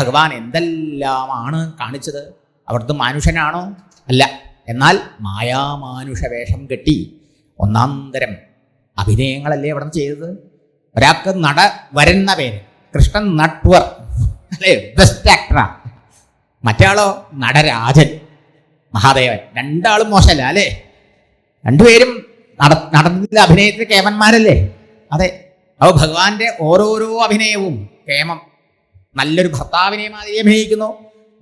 ഭഗവാൻ എന്തെല്ലാമാണ് കാണിച്ചത്. അവിടുത്തെ മാനുഷനാണോ? അല്ല. എന്നാൽ മായാമാനുഷ വേഷം കെട്ടി ഒന്നാന്തരം അഭിനയങ്ങളല്ലേ അവിടെ ചെയ്തത്. ഒരാൾക്ക് നട വരുന്ന പേര് കൃഷ്ണൻ നട്വർ അല്ലേ, ബെസ്റ്റ് ആക്ടറാ. മറ്റാളോ നടരാജൻ മഹാദേവൻ. രണ്ടാളും മോശമല്ല അല്ലേ? രണ്ടുപേരും നടന്നതിൽ അഭിനയത്തിന് കേമന്മാരല്ലേ? അതെ. അപ്പോൾ ഭഗവാന്റെ ഓരോരോ അഭിനയവും കേമം. നല്ലൊരു ഭർത്താവിനെ മാതിരി അഭിനയിക്കുന്നു,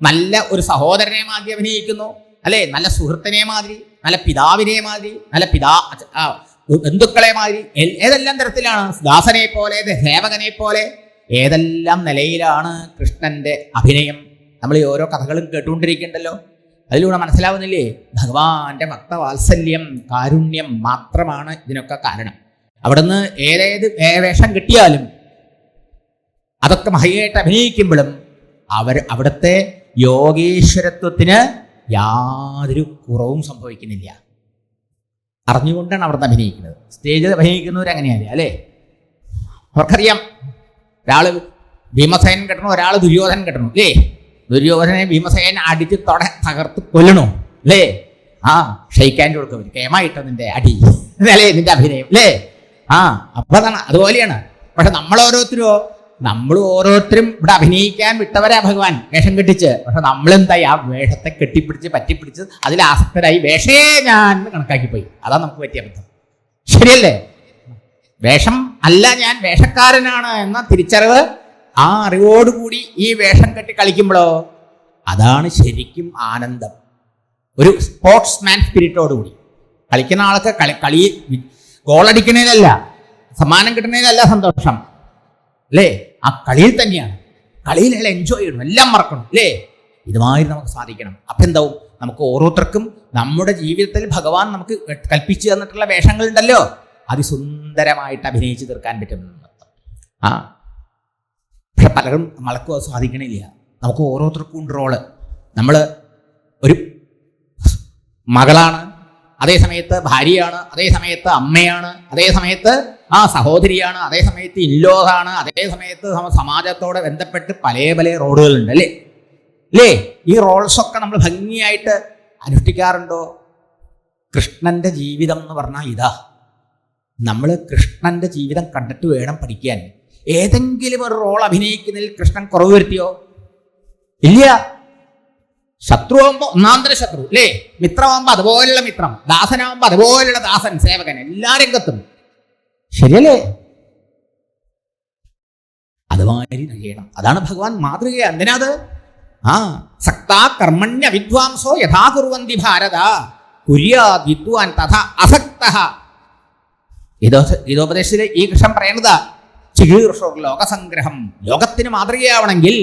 നല്ല ഒരു സഹോദരനെ മാതിരി അഭിനയിക്കുന്നു അല്ലേ, നല്ല സുഹൃത്തിനെ മാതിരി, നല്ല പിതാവിനെ മാതിരി, നല്ല ബന്ധുക്കളെ മാതിരി, ഏതെല്ലാം തരത്തിലാണ്, ദാസനെ പോലെ, സേവകനെ പോലെ, ഏതെല്ലാം നിലയിലാണ് കൃഷ്ണന്റെ അഭിനയം. നമ്മൾ ഈ ഓരോ കഥകളും കേട്ടുകൊണ്ടിരിക്കുന്നുണ്ടല്ലോ. അതിലൂടെ മനസ്സിലാവുന്നില്ലേ, ഭഗവാന്റെ ഭക്തവാത്സല്യം, കാരുണ്യം മാത്രമാണ് ഇതിനൊക്കെ കാരണം. അവിടുന്ന് ഏതേത് വേഷം കിട്ടിയാലും അതൊക്കെ മഹയായിട്ട് അഭിനയിക്കുമ്പോഴും അവിടുത്തെ യോഗീശ്വരത്വത്തിന് യാതൊരു കുറവും സംഭവിക്കുന്നില്ല. അറിഞ്ഞുകൊണ്ടാണ് അവിടുന്ന് അഭിനയിക്കുന്നത്. സ്റ്റേജിൽ അഭിനയിക്കുന്നവർ അങ്ങനെയല്ലേ അല്ലേ? അവർക്കറിയാം, ഒരാൾ ഭീമസേനൻ കെട്ടണു, ഒരാൾ ദുര്യോധനൻ കെട്ടണു അല്ലേ? ദുര്യോധനെ ഭീമസേനൻ അടിച്ച് തകർത്ത് കൊല്ലണു അല്ലേ? ഷെയ്ക്കാൻ കൊടുക്കും, കേമായിട്ടോ നിന്റെ അടി അല്ലേ, നിന്റെ അഭിനയം അല്ലേ? അപ്പൊ അതാണ്, അതുപോലെയാണ്. പക്ഷെ നമ്മൾ ഓരോരുത്തരും ഇവിടെ അഭിനയിക്കാൻ വിട്ടവരാ ഭഗവാൻ വേഷം കെട്ടിച്ച്. പക്ഷെ നമ്മളെന്തായി ആ വേഷത്തെ കെട്ടിപ്പിടിച്ച് പറ്റിപ്പിടിച്ച് അതിൽ ആസക്തരായി വേഷേ ഞാൻ കണക്കാക്കി പോയി. അതാ നമുക്ക് പറ്റിയ അബദ്ധം. ശരിയല്ലേ? വേഷം അല്ല, ഞാൻ വേഷക്കാരനാണ് എന്ന തിരിച്ചറിവ്, ആ അറിവോടുകൂടി ഈ വേഷം കെട്ടി കളിക്കുമ്പോഴോ അതാണ് ശരിക്കും ആനന്ദം. ഒരു സ്പോർട്സ്മാൻ സ്പിരിറ്റോടുകൂടി കളിക്കുന്ന ആൾക്ക് കളി ഗോളടിക്കുന്നതിനല്ല, സമ്മാനം കിട്ടുന്നതിനല്ല സന്തോഷം അല്ലേ, ആ കളിയിൽ തന്നെയാണ്. കളിയിൽ അയാൾ എൻജോയ് ചെയ്യണം, എല്ലാം മറക്കണം അല്ലേ? ഇതുമാതിരി നമുക്ക് സാധിക്കണം. അപ്പം എന്താവും, നമുക്ക് ഓരോരുത്തർക്കും നമ്മുടെ ജീവിതത്തിൽ ഭഗവാൻ നമുക്ക് കൽപ്പിച്ചു തന്നിട്ടുള്ള വേഷങ്ങളുണ്ടല്ലോ, അതിസുന്ദരമായിട്ട് അഭിനയിച്ച് തീർക്കാൻ പറ്റും. പക്ഷെ പലരും നമ്മൾക്കും അത് സാധിക്കണില്ല. നമുക്ക് ഓരോരുത്തർക്കും ഉണ്ട് റോള്. നമ്മൾ ഒരു മകളാണ്, അതേ സമയത്ത് ഭാര്യയാണ്, അതേ സമയത്ത് അമ്മയാണ്, അതേ സമയത്ത് സഹോദരിയാണ്, അതേ സമയത്ത് ഇല്ലോസാണ്, അതേ സമയത്ത് സമാജത്തോടെ ബന്ധപ്പെട്ട് പല പല റോളുകളുണ്ട് അല്ലേ? ഈ റോൾസൊക്കെ നമ്മൾ ഭംഗിയായിട്ട് അനുഷ്ഠിക്കാറുണ്ടോ? കൃഷ്ണന്റെ ജീവിതം എന്ന് പറഞ്ഞാൽ ഇതാ. നമ്മൾ കൃഷ്ണന്റെ ജീവിതം കണ്ടിട്ട് വേണം പഠിക്കാൻ. ഏതെങ്കിലും ഒരു റോൾ അഭിനയിക്കുന്നതിൽ കൃഷ്ണൻ കുറവ് വരുത്തിയോ? ഇല്ല. ശത്രുവാകുമ്പോൾ ഒന്നാന്തര ശത്രു അല്ലേ? മിത്രമാകുമ്പോൾ അതുപോലുള്ള മിത്രം, ദാസനാകുമ്പോൾ അതുപോലുള്ള ദാസൻ, സേവകൻ, എല്ലാ രംഗത്തും. ശരിയല്ലേ? അതുമാതിരി ചെയ്യണം. അതാണ് ഭഗവാൻ മാതൃക. എന്തിനാത്? സക്താ കർമ്മണ്യ വിദ്വാംസോ യഥാ കുർവന്തി ഭാരത കുര്യാത് വിദ്വാൻ തഥാ അസക്തഃ. ഗീതോപദേശത്തില് ഈ കൃഷ്ണൻ പറയുന്നത് ചികീർഷോർ ലോകസംഗ്രഹം. ലോകത്തിന് മാതൃകയാവണമെങ്കിൽ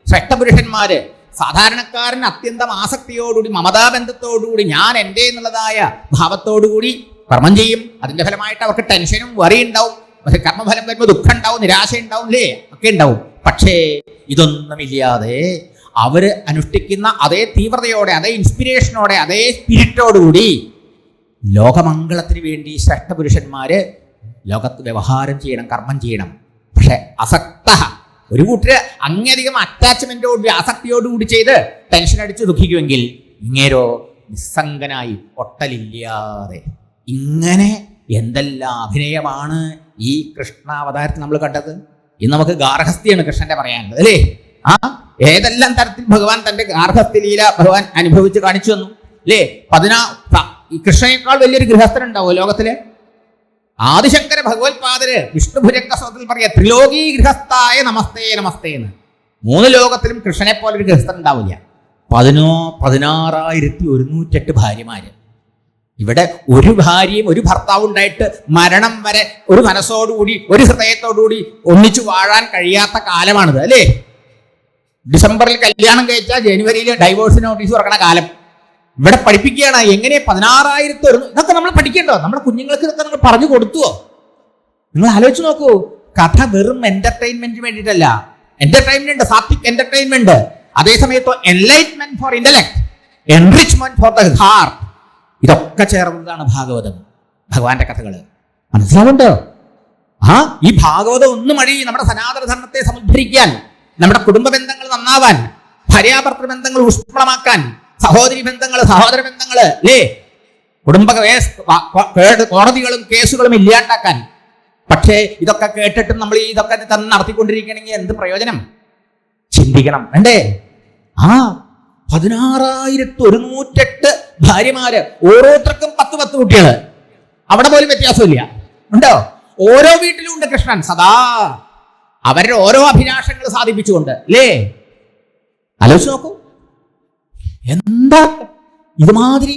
ശ്രേഷ്ഠപുരുഷന്മാര് സാധാരണക്കാരൻ അത്യന്തം ആസക്തിയോടുകൂടി, മമതാബന്ധത്തോടുകൂടി, ഞാൻ എൻ്റെ എന്നുള്ളതായ ഭാവത്തോടുകൂടി കർമ്മം ചെയ്യും. അതിന്റെ ഫലമായിട്ട് അവർക്ക് ടെൻഷനും വറി ഉണ്ടാവും. പക്ഷെ കർമ്മഫലം വരുമ്പോൾ ദുഃഖം ഉണ്ടാവും, നിരാശ ഉണ്ടാവും അല്ലേ, ഒക്കെ ഉണ്ടാവും. പക്ഷേ ഇതൊന്നുമില്ലാതെ അവര് അനുഷ്ഠിക്കുന്ന അതേ തീവ്രതയോടെ, അതേ ഇൻസ്പിരേഷനോടെ, അതേ സ്പിരിറ്റോടുകൂടി ലോകമംഗളത്തിന് വേണ്ടി ശ്രേഷ്ഠപുരുഷന്മാര് ലോകത്ത് വ്യവഹാരം ചെയ്യണം, കർമ്മം ചെയ്യണം. പക്ഷെ അസക്ത ഒരു കൂട്ടര് അങ്ങേയധികം അറ്റാച്ച്മെന്റോടുകൂടി, ആസക്തിയോടുകൂടി ചെയ്ത് ടെൻഷൻ അടിച്ച് ദുഃഖിക്കുമെങ്കിൽ ഇങ്ങേരോ നിസ്സംഗനായി ഒട്ടലില്ലാതെ. ഇങ്ങനെ എന്തെല്ലാം അഭിനയമാണ് ഈ കൃഷ്ണാവതാരത്തിൽ നമ്മൾ കണ്ടത്. ഇന്ന് നമുക്ക് ഗാർഹസ്ഥ്യാണ് കൃഷ്ണന്റെ പറയാനുള്ളത് അല്ലേ? ഏതെല്ലാം തരത്തിൽ ഭഗവാൻ തന്റെ ഗാർഹസ്ഥ്യ ലീല ഭഗവാൻ അനുഭവിച്ച് കാണിച്ചു തന്നു അല്ലേ? ഈ കൃഷ്ണനേക്കാൾ വലിയൊരു ഗൃഹസ്ഥനുണ്ടാവോ ലോകത്തില്? ആദിശങ്കര ഭഗവത്പാദര് വിഷ്ണുഭുരംഗ സ്വത്തിൽ പറയാ ത്രിലോകീ ഗൃഹസ്ഥായ നമസ്തേ നമസ്തേ എന്ന്. 3 ലോകത്തിലും കൃഷ്ണനെ പോലെ ഒരു ഗൃഹസ്ഥൻ ഉണ്ടാവില്ല. 16,108 ഭാര്യമാര്. ഇവിടെ ഒരു ഭാര്യയും ഒരു ഭർത്താവും ഉണ്ടായിട്ട് മരണം വരെ ഒരു മനസ്സോടുകൂടി, ഒരു ഹൃദയത്തോടുകൂടി ഒന്നിച്ചു വാഴാൻ കഴിയാത്ത കാലമാണിത് അല്ലേ? ഡിസംബറിൽ കല്യാണം കഴിച്ചാൽ ജനുവരിയിൽ ഡൈവോഴ്സിന് നോട്ടീസ് തുറക്കണ കാലം. ഇവിടെ പഠിപ്പിക്കുകയാണ് എങ്ങനെ 16,000 ഇതൊക്കെ നമ്മൾ പഠിക്കണ്ടോ? നമ്മുടെ കുഞ്ഞുങ്ങൾക്ക് ഇതൊക്കെ നിങ്ങൾ പറഞ്ഞു കൊടുത്തുവോ? നിങ്ങൾ ആലോചിച്ച് നോക്കൂ. കഥ വെറും എന്റർടൈൻമെന്റിന് വേണ്ടിയിട്ടല്ല. എന്റർടൈൻമെന്റ്, സാത്വിക് എന്റർടൈൻമെന്റ്, അതേസമയത്ത് enlightenment for intellect, enrichment for the heart, ഇതൊക്കെ ചേർന്നതാണ് ഭാഗവതം, ഭഗവാന്റെ കഥകള്. മനസ്സിലാവുണ്ടോ? ഈ ഭാഗവതം ഒന്നും മടി നമ്മുടെ സനാതന ധർമ്മത്തെ സമുദ്ധരിക്കാൻ, നമ്മുടെ കുടുംബ ബന്ധങ്ങൾ നന്നാവാൻ, ഭാര്യാഭർത്തൃ ബന്ധങ്ങൾ ഊഷ്മളമാക്കാൻ, സഹോദരി ബന്ധങ്ങൾ, സഹോദര ബന്ധങ്ങൾ, അല്ലേ, കുടുംബ കോടതികളും കേസുകളും ഇല്ലാണ്ടാക്കാൻ. പക്ഷേ ഇതൊക്കെ കേട്ടിട്ടും നമ്മൾ ഇതൊക്കെ തന്നെ നടത്തിക്കൊണ്ടിരിക്കണമെങ്കിൽ എന്ത് പ്രയോജനം? ചിന്തിക്കണം വേണ്ടേ? 16,108 ഭാര്യമാര്, ഓരോരുത്തർക്കും 10 കുട്ടികള്. അവിടെ പോലും വ്യത്യാസമില്ല. ഉണ്ടോ? ഓരോ വീട്ടിലും ഉണ്ട് കൃഷ്ണൻ സദാ അവരുടെ ഓരോ അഭിലാഷങ്ങൾ സാധിപ്പിച്ചുകൊണ്ട്, അല്ലേ? ആലോചിച്ച് നോക്കൂ, എന്താ ഇതുമാതിരി,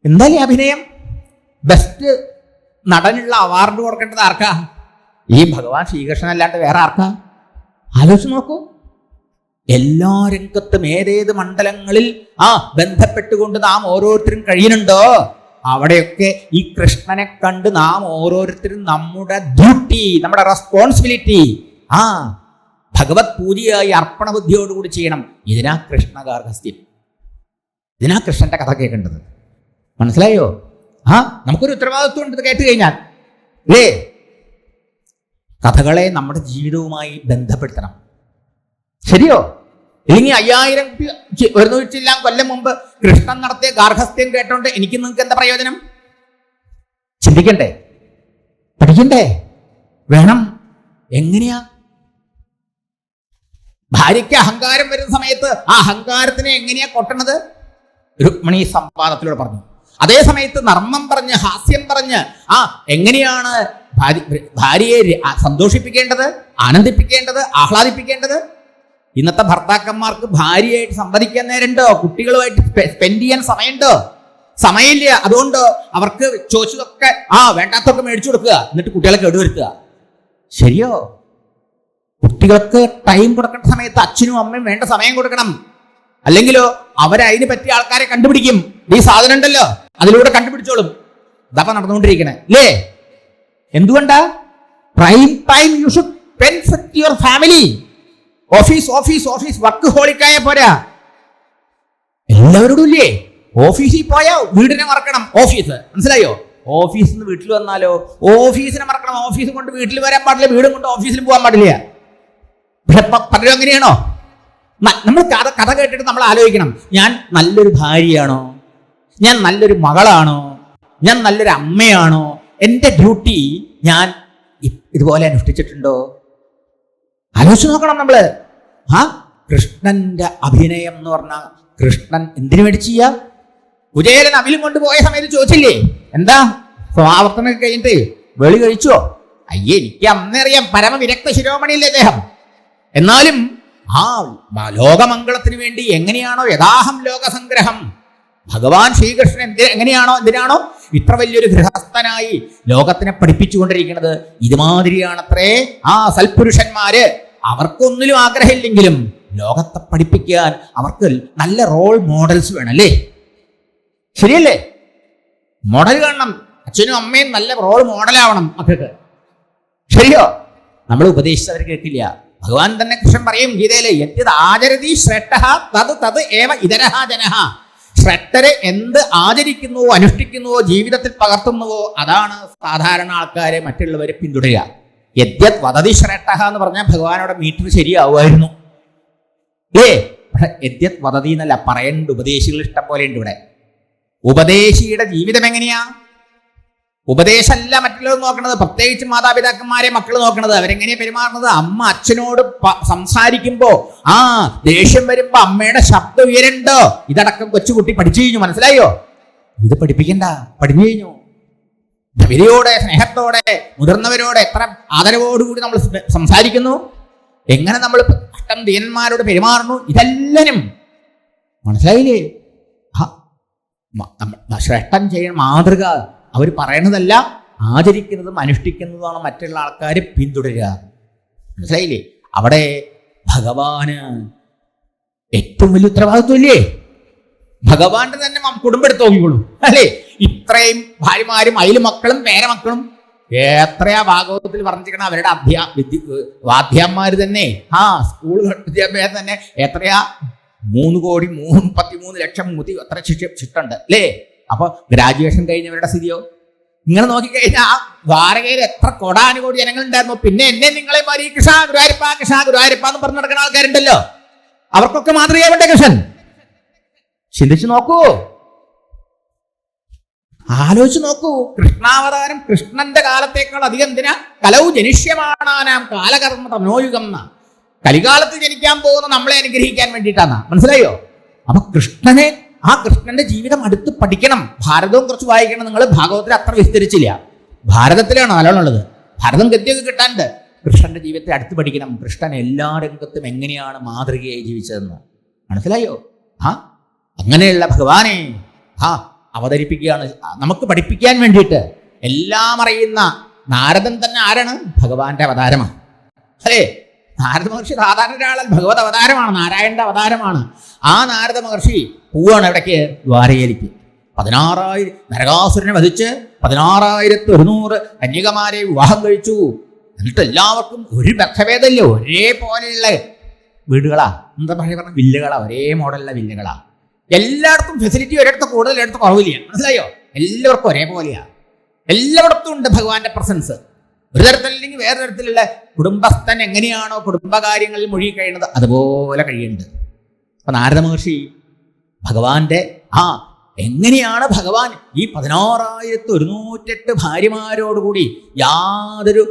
എന്തായാലും അഭിനയം ബെസ്റ്റ് നടനുള്ള അവാർഡ് കൊടുക്കേണ്ടത് ആർക്കാ? ഈ ഭഗവാൻ ശ്രീകൃഷ്ണൻ അല്ലാണ്ട് വേറെ ആർക്കാ? ആലോചിച്ച് നോക്കൂ. എല്ലാ രംഗത്തും ഏതേത് മണ്ഡലങ്ങളിൽ ബന്ധപ്പെട്ടുകൊണ്ട് നാം ഓരോരുത്തരും കഴിയുന്നുണ്ടോ അവിടെയൊക്കെ ഈ കൃഷ്ണനെ കണ്ട് നാം ഓരോരുത്തരും നമ്മുടെ ഡ്യൂട്ടി, നമ്മുടെ റെസ്പോൺസിബിലിറ്റി ഭഗവത് പൂജയായി അർപ്പണ ബുദ്ധിയോടുകൂടി ചെയ്യണം. ഇതിനാ കൃഷ്ണ ഗാർഹസ്ഥ്യം, ഇതിനാ കൃഷ്ണന്റെ കഥ കേൾക്കേണ്ടത്. മനസ്സിലായോ? നമുക്കൊരു ഉത്തരവാദിത്വം ഉണ്ട് കേട്ട് കഴിഞ്ഞാൽ, അല്ലേ? കഥകളെ നമ്മുടെ ജീവിതവുമായി ബന്ധപ്പെടുത്തണം. ശരിയോ? ഇല്ലെങ്കിൽ 5000 കൊല്ലം മുമ്പ് കൃഷ്ണൻ നടത്തിയ ഗാർഹസ്ഥ്യം കേട്ടോണ്ട് എനിക്ക് നിങ്ങൾക്ക് എന്താ പ്രയോജനം? ചിന്തിക്കണ്ടേ? പഠിക്കണ്ടേ? വേണം. എങ്ങനെയാ? ഭാര്യയ്ക്ക് അഹങ്കാരം വരുന്ന സമയത്ത് ആ അഹങ്കാരത്തിനെ എങ്ങനെയാ കൊട്ടണത്? രുക്മിണി സംവാദത്തിലൂടെ പറഞ്ഞു. അതേ സമയത്ത് നർമ്മം പറഞ്ഞ്, ഹാസ്യം പറഞ്ഞ് എങ്ങനെയാണ് ഭാര്യയെ സന്തോഷിപ്പിക്കേണ്ടത്, ആനന്ദിപ്പിക്കേണ്ടത്, ആഹ്ലാദിപ്പിക്കേണ്ടത്? ഇന്നത്തെ ഭർത്താക്കന്മാർക്ക് ഭാര്യയായിട്ട് സംവദിക്കാൻ നേരമുണ്ടോ? കുട്ടികളുമായിട്ട് സ്പെൻഡ് ചെയ്യാൻ സമയമുണ്ടോ? സമയമില്ല. അതുകൊണ്ട് അവർക്ക് ചോദിച്ചതൊക്കെ വേണ്ടാത്തൊക്കെ മേടിച്ചു കൊടുക്കുക, എന്നിട്ട് കുട്ടികളെ കേടുവരുത്തുക. ശരിയോ? കുട്ടികൾക്ക് ടൈം കൊടുക്കേണ്ട സമയത്ത് അച്ഛനും അമ്മയും വേണ്ട സമയം കൊടുക്കണം. അല്ലെങ്കിലോ അവരതിന് പറ്റിയ ആൾക്കാരെ കണ്ടുപിടിക്കും. ഈ സാധനം ഉണ്ടല്ലോ, അതിലൂടെ കണ്ടുപിടിച്ചോളും. ഇതൊക്കെ നടന്നുകൊണ്ടിരിക്കണേ, അല്ലേ? എന്തുകൊണ്ടാ? Prime time you should spend with your family. Office office office work ഹോളിക്കായ പോരാ. എല്ലാവരോടും ഇല്ലേ? ഓഫീസിൽ പോയാ വീടിനെ മറക്കണം. ഓഫീസ്, മനസ്സിലായോ? ഓഫീസിൽ നിന്ന് വീട്ടിൽ വന്നാലോ ഓഫീസിനെ മറക്കണം. ഓഫീസും കൊണ്ട് വീട്ടിൽ വരാൻ പാടില്ല, വീടും കൊണ്ട് ഓഫീസിലും പോകാൻ പാടില്ല. പക്ഷെ പലരും അങ്ങനെയാണോ? നമ്മൾ കഥ കേട്ടിട്ട് നമ്മൾ ആലോചിക്കണം, ഞാൻ നല്ലൊരു ഭാര്യയാണോ? ഞാൻ നല്ലൊരു മകളാണോ? ഞാൻ നല്ലൊരു അമ്മയാണോ? എൻ്റെ ഡ്യൂട്ടി ഞാൻ ഇതുപോലെ അനുഷ്ഠിച്ചിട്ടുണ്ടോ? ആലോചിച്ച് നോക്കണം നമ്മള്. കൃഷ്ണന്റെ അഭിനയം എന്ന് പറഞ്ഞാൽ കൃഷ്ണൻ എന്തിനു വേണ്ടി ചെയ്യാ? കുചേലൻ അവിലും കൊണ്ടുപോയ സമയത്ത് ചോദിച്ചില്ലേ, എന്താ സമാവർത്തനം കഴിഞ്ഞിട്ട് വെളി കഴിച്ചോ? അയ്യേ, എനിക്ക് അന്നറിയാം, പരമവിരക്ത ശിരോമണിയല്ലേ അദ്ദേഹം. എന്നാലും ലോകമംഗളത്തിന് വേണ്ടി എങ്ങനെയാണോ യഥാഹം ലോകസംഗ്രഹം, ഭഗവാൻ ശ്രീകൃഷ്ണൻ എന്തിനാണോ ഇത്ര വലിയൊരു ഗൃഹസ്ഥനായി ലോകത്തിനെ പഠിപ്പിച്ചുകൊണ്ടിരിക്കുന്നത്, ഇതുമാതിരിയാണത്രേ സൽപുരുഷന്മാര്. അവർക്കൊന്നിലും ആഗ്രഹമില്ലെങ്കിലും ലോകത്തെ പഠിപ്പിക്കാൻ അവർക്ക് നല്ല റോൾ മോഡൽസ് വേണം, അല്ലേ? ശരിയല്ലേ? മോഡൽ കാണണം. അച്ഛനും അമ്മയും നല്ല റോൾ മോഡലാവണം മക്കൾക്ക്. ശരിയോ? നമ്മൾ ഉപദേശിച്ചവർ കേൾക്കില്ല. ഭഗവാൻ തന്നെ കൃഷ്ണൻ പറയും ഗീതയില്, യദ്യത് ആചരതി ശ്രേഷ്ഠഃ തത് തത് ഏവ ഇതരഃ ജനഃ. ശ്രേഷ്ഠരെ എന്ത് ആചരിക്കുന്നുവോ, അനുഷ്ഠിക്കുന്നുവോ, ജീവിതത്തിൽ പകർത്തുന്നുവോ, അതാണ് സാധാരണ ആൾക്കാരെ മറ്റുള്ളവരെ പിന്തുടരുക. യദ്യത് വദതി ശ്രേഷ്ഠഃ എന്ന് പറഞ്ഞാൽ ഭഗവാനോടെ മീറ്റർ ശരിയാവുമായിരുന്നു, അല്ലേ? പക്ഷെ യദ്യത് വദതി എന്നല്ല പറയേണ്ട. ഉപദേശികൾ ഇഷ്ടം പോലെ ഉണ്ട് ഇവിടെ. ഉപദേശിയുടെ ജീവിതം എങ്ങനെയാ? ഉപദേശമല്ല മറ്റുള്ളവർ നോക്കണത്, പ്രത്യേകിച്ച് മാതാപിതാക്കന്മാരെ മക്കൾ നോക്കണത്. അവരെങ്ങനെയാ പെരുമാറുന്നത്? അമ്മ അച്ഛനോട് സംസാരിക്കുമ്പോ ദേഷ്യം വരുമ്പോ അമ്മയുടെ ശബ്ദം ഉയരണ്ടോ? ഇതടക്കം കൊച്ചുകുട്ടി പഠിച്ചു കഴിഞ്ഞു. മനസ്സിലായോ? ഇത് പഠിപ്പിക്കണ്ട, പഠിച്ചു കഴിഞ്ഞു. ധൈര്യയോടെ, സ്നേഹത്തോടെ, മുതിർന്നവരോട് എത്ര ആദരവോടുകൂടി നമ്മൾ സംസാരിക്കുന്നു, എങ്ങനെ നമ്മൾ അഷ്ടം ദീനന്മാരോട് പെരുമാറുന്നു, ഇതെല്ലാനും മനസ്സിലായില്ലേ? ശ്രേഷ്ഠൻ ചെയ്യണ മാതൃക അവർ പറയണതല്ല, ആചരിക്കുന്നതും അനുഷ്ഠിക്കുന്നതുമാണ് മറ്റുള്ള ആൾക്കാർ പിന്തുടരുക. മനസ്സിലായില്ലേ? അവിടെ ഭഗവാന് ഏറ്റവും വലിയ ഉത്തരവാദിത്വം ഇല്ലേ? ഭഗവാന്റെ തന്നെ കുടുംബം എടുത്ത് നോക്കിക്കോളൂ, അല്ലേ? ഇത്രയും ഭാര്യമാരും അതിലും മക്കളും പേരമക്കളും എത്രയാ ഭാഗവതത്തിൽ പറഞ്ഞിരിക്കണം. അവരുടെ വാദ്യന്മാർ തന്നെ സ്കൂൾ വിദ്യാഭ്യാസം തന്നെ എത്രയാ 3,33,00,000 എത്ര ശിട്ടുണ്ട്, അല്ലേ? അപ്പൊ ഗ്രാജുവേഷൻ കഴിഞ്ഞവരുടെ സ്ഥിതിയോ? ഇങ്ങനെ നോക്കിക്കഴിഞ്ഞാൽ ആ ദ്വാരകയിൽ എത്ര കോടാനുകോടി ജനങ്ങൾ ഉണ്ടായിരുന്നു. പിന്നെ എന്നെ നിങ്ങളെ മാറി കൃഷ്ണ ഗുരുവായൂരപ്പ എന്ന് പറഞ്ഞു നടക്കുന്ന ആൾക്കാരുണ്ടല്ലോ. അവർക്കൊക്കെ മാതൃകയാവട്ടെ കൃഷ്ണൻ. ചിന്തിച്ചു നോക്കൂ, ആലോചിച്ച് നോക്കൂ. കൃഷ്ണാവതാരം കൃഷ്ണന്റെ കാലത്തേക്കാൾ അധികം എന്തിനാ? കലൗ ജനിഷ്യമാണാനാം കാലകർമ്മ തനോയുഗം എന്ന. കലികാലത്ത് ജനിക്കാൻ പോകുന്ന നമ്മളെ അനുഗ്രഹിക്കാൻ വേണ്ടിയിട്ടാണ്. മനസ്സിലായോ? അപ്പൊ കൃഷ്ണനെ, ആ കൃഷ്ണന്റെ ജീവിതം അടുത്ത് പഠിക്കണം. ഭാരതവും കുറച്ച് വായിക്കണം. നിങ്ങൾ ഭാഗവത്തിൽ അത്ര വിസ്തരിച്ചില്ല, ഭാരതത്തിലാണ് നല്ലോണുള്ളത്. ഭാരതം ഗദ്യമൊക്കെ കിട്ടാണ്ട്. കൃഷ്ണന്റെ ജീവിതത്തെ അടുത്ത് പഠിക്കണം. കൃഷ്ണൻ എല്ലാ രംഗത്തും എങ്ങനെയാണ് മാതൃകയായി ജീവിച്ചതെന്ന് മനസ്സിലായോ? അങ്ങനെയുള്ള ഭഗവാനെ അവതരിപ്പിക്കുകയാണ് നമുക്ക് പഠിപ്പിക്കാൻ വേണ്ടിയിട്ട്. എല്ലാം അറിയുന്ന നാരദൻ തന്നെ ആരാണ്? ഭഗവാന്റെ അവതാരമാണ്. അല്ലേ? നാരദ മഹർഷി സാധാരണ ഒരാളൽ ഭഗവത് അവതാരമാണ്, നാരായണന്റെ അവതാരമാണ്. ആ നാരദ മഹർഷി പോവാണ് എവിടേക്ക്? ദ്വാരകയിലേക്ക്. 16,000 നരകാസുരനെ വധിച്ച് 16,100 കന്യകമാരെ വിവാഹം കഴിച്ചു. എന്നിട്ട് എല്ലാവർക്കും ഒരു ഭേദമില്ല, ഒരേപോലെയുള്ള വീടുകളാ, എന്താ പറയുക, വില്ലകളാ, ഒരേ മോഡലുള്ള വില്ലകളാ. എല്ലായിടത്തും ഫെസിലിറ്റി ഒരിടത്ത് കൂടുതൽ, ഒരിടത്ത് കുറവില്ല. മനസ്സിലായോ? എല്ലാവർക്കും ഒരേപോലെയാ. എല്ലായിടത്തും ഉണ്ട് ഭഗവാന്റെ പ്രസൻസ്. ഒരു തരത്തിലല്ലെങ്കിൽ വേറെ തരത്തിലുള്ള കുടുംബസ്ഥൻ എങ്ങനെയാണോ കുടുംബകാര്യങ്ങളിൽ മുഴുകി കഴിയുന്നത് അതുപോലെ കഴിയുന്നുണ്ട്. അപ്പൊ നാരദ മഹർഷി ഭഗവാന്റെ എങ്ങനെയാണ് ഭഗവാൻ ഈ 16,108 ഭാര്യമാരോടുകൂടി യാതൊരു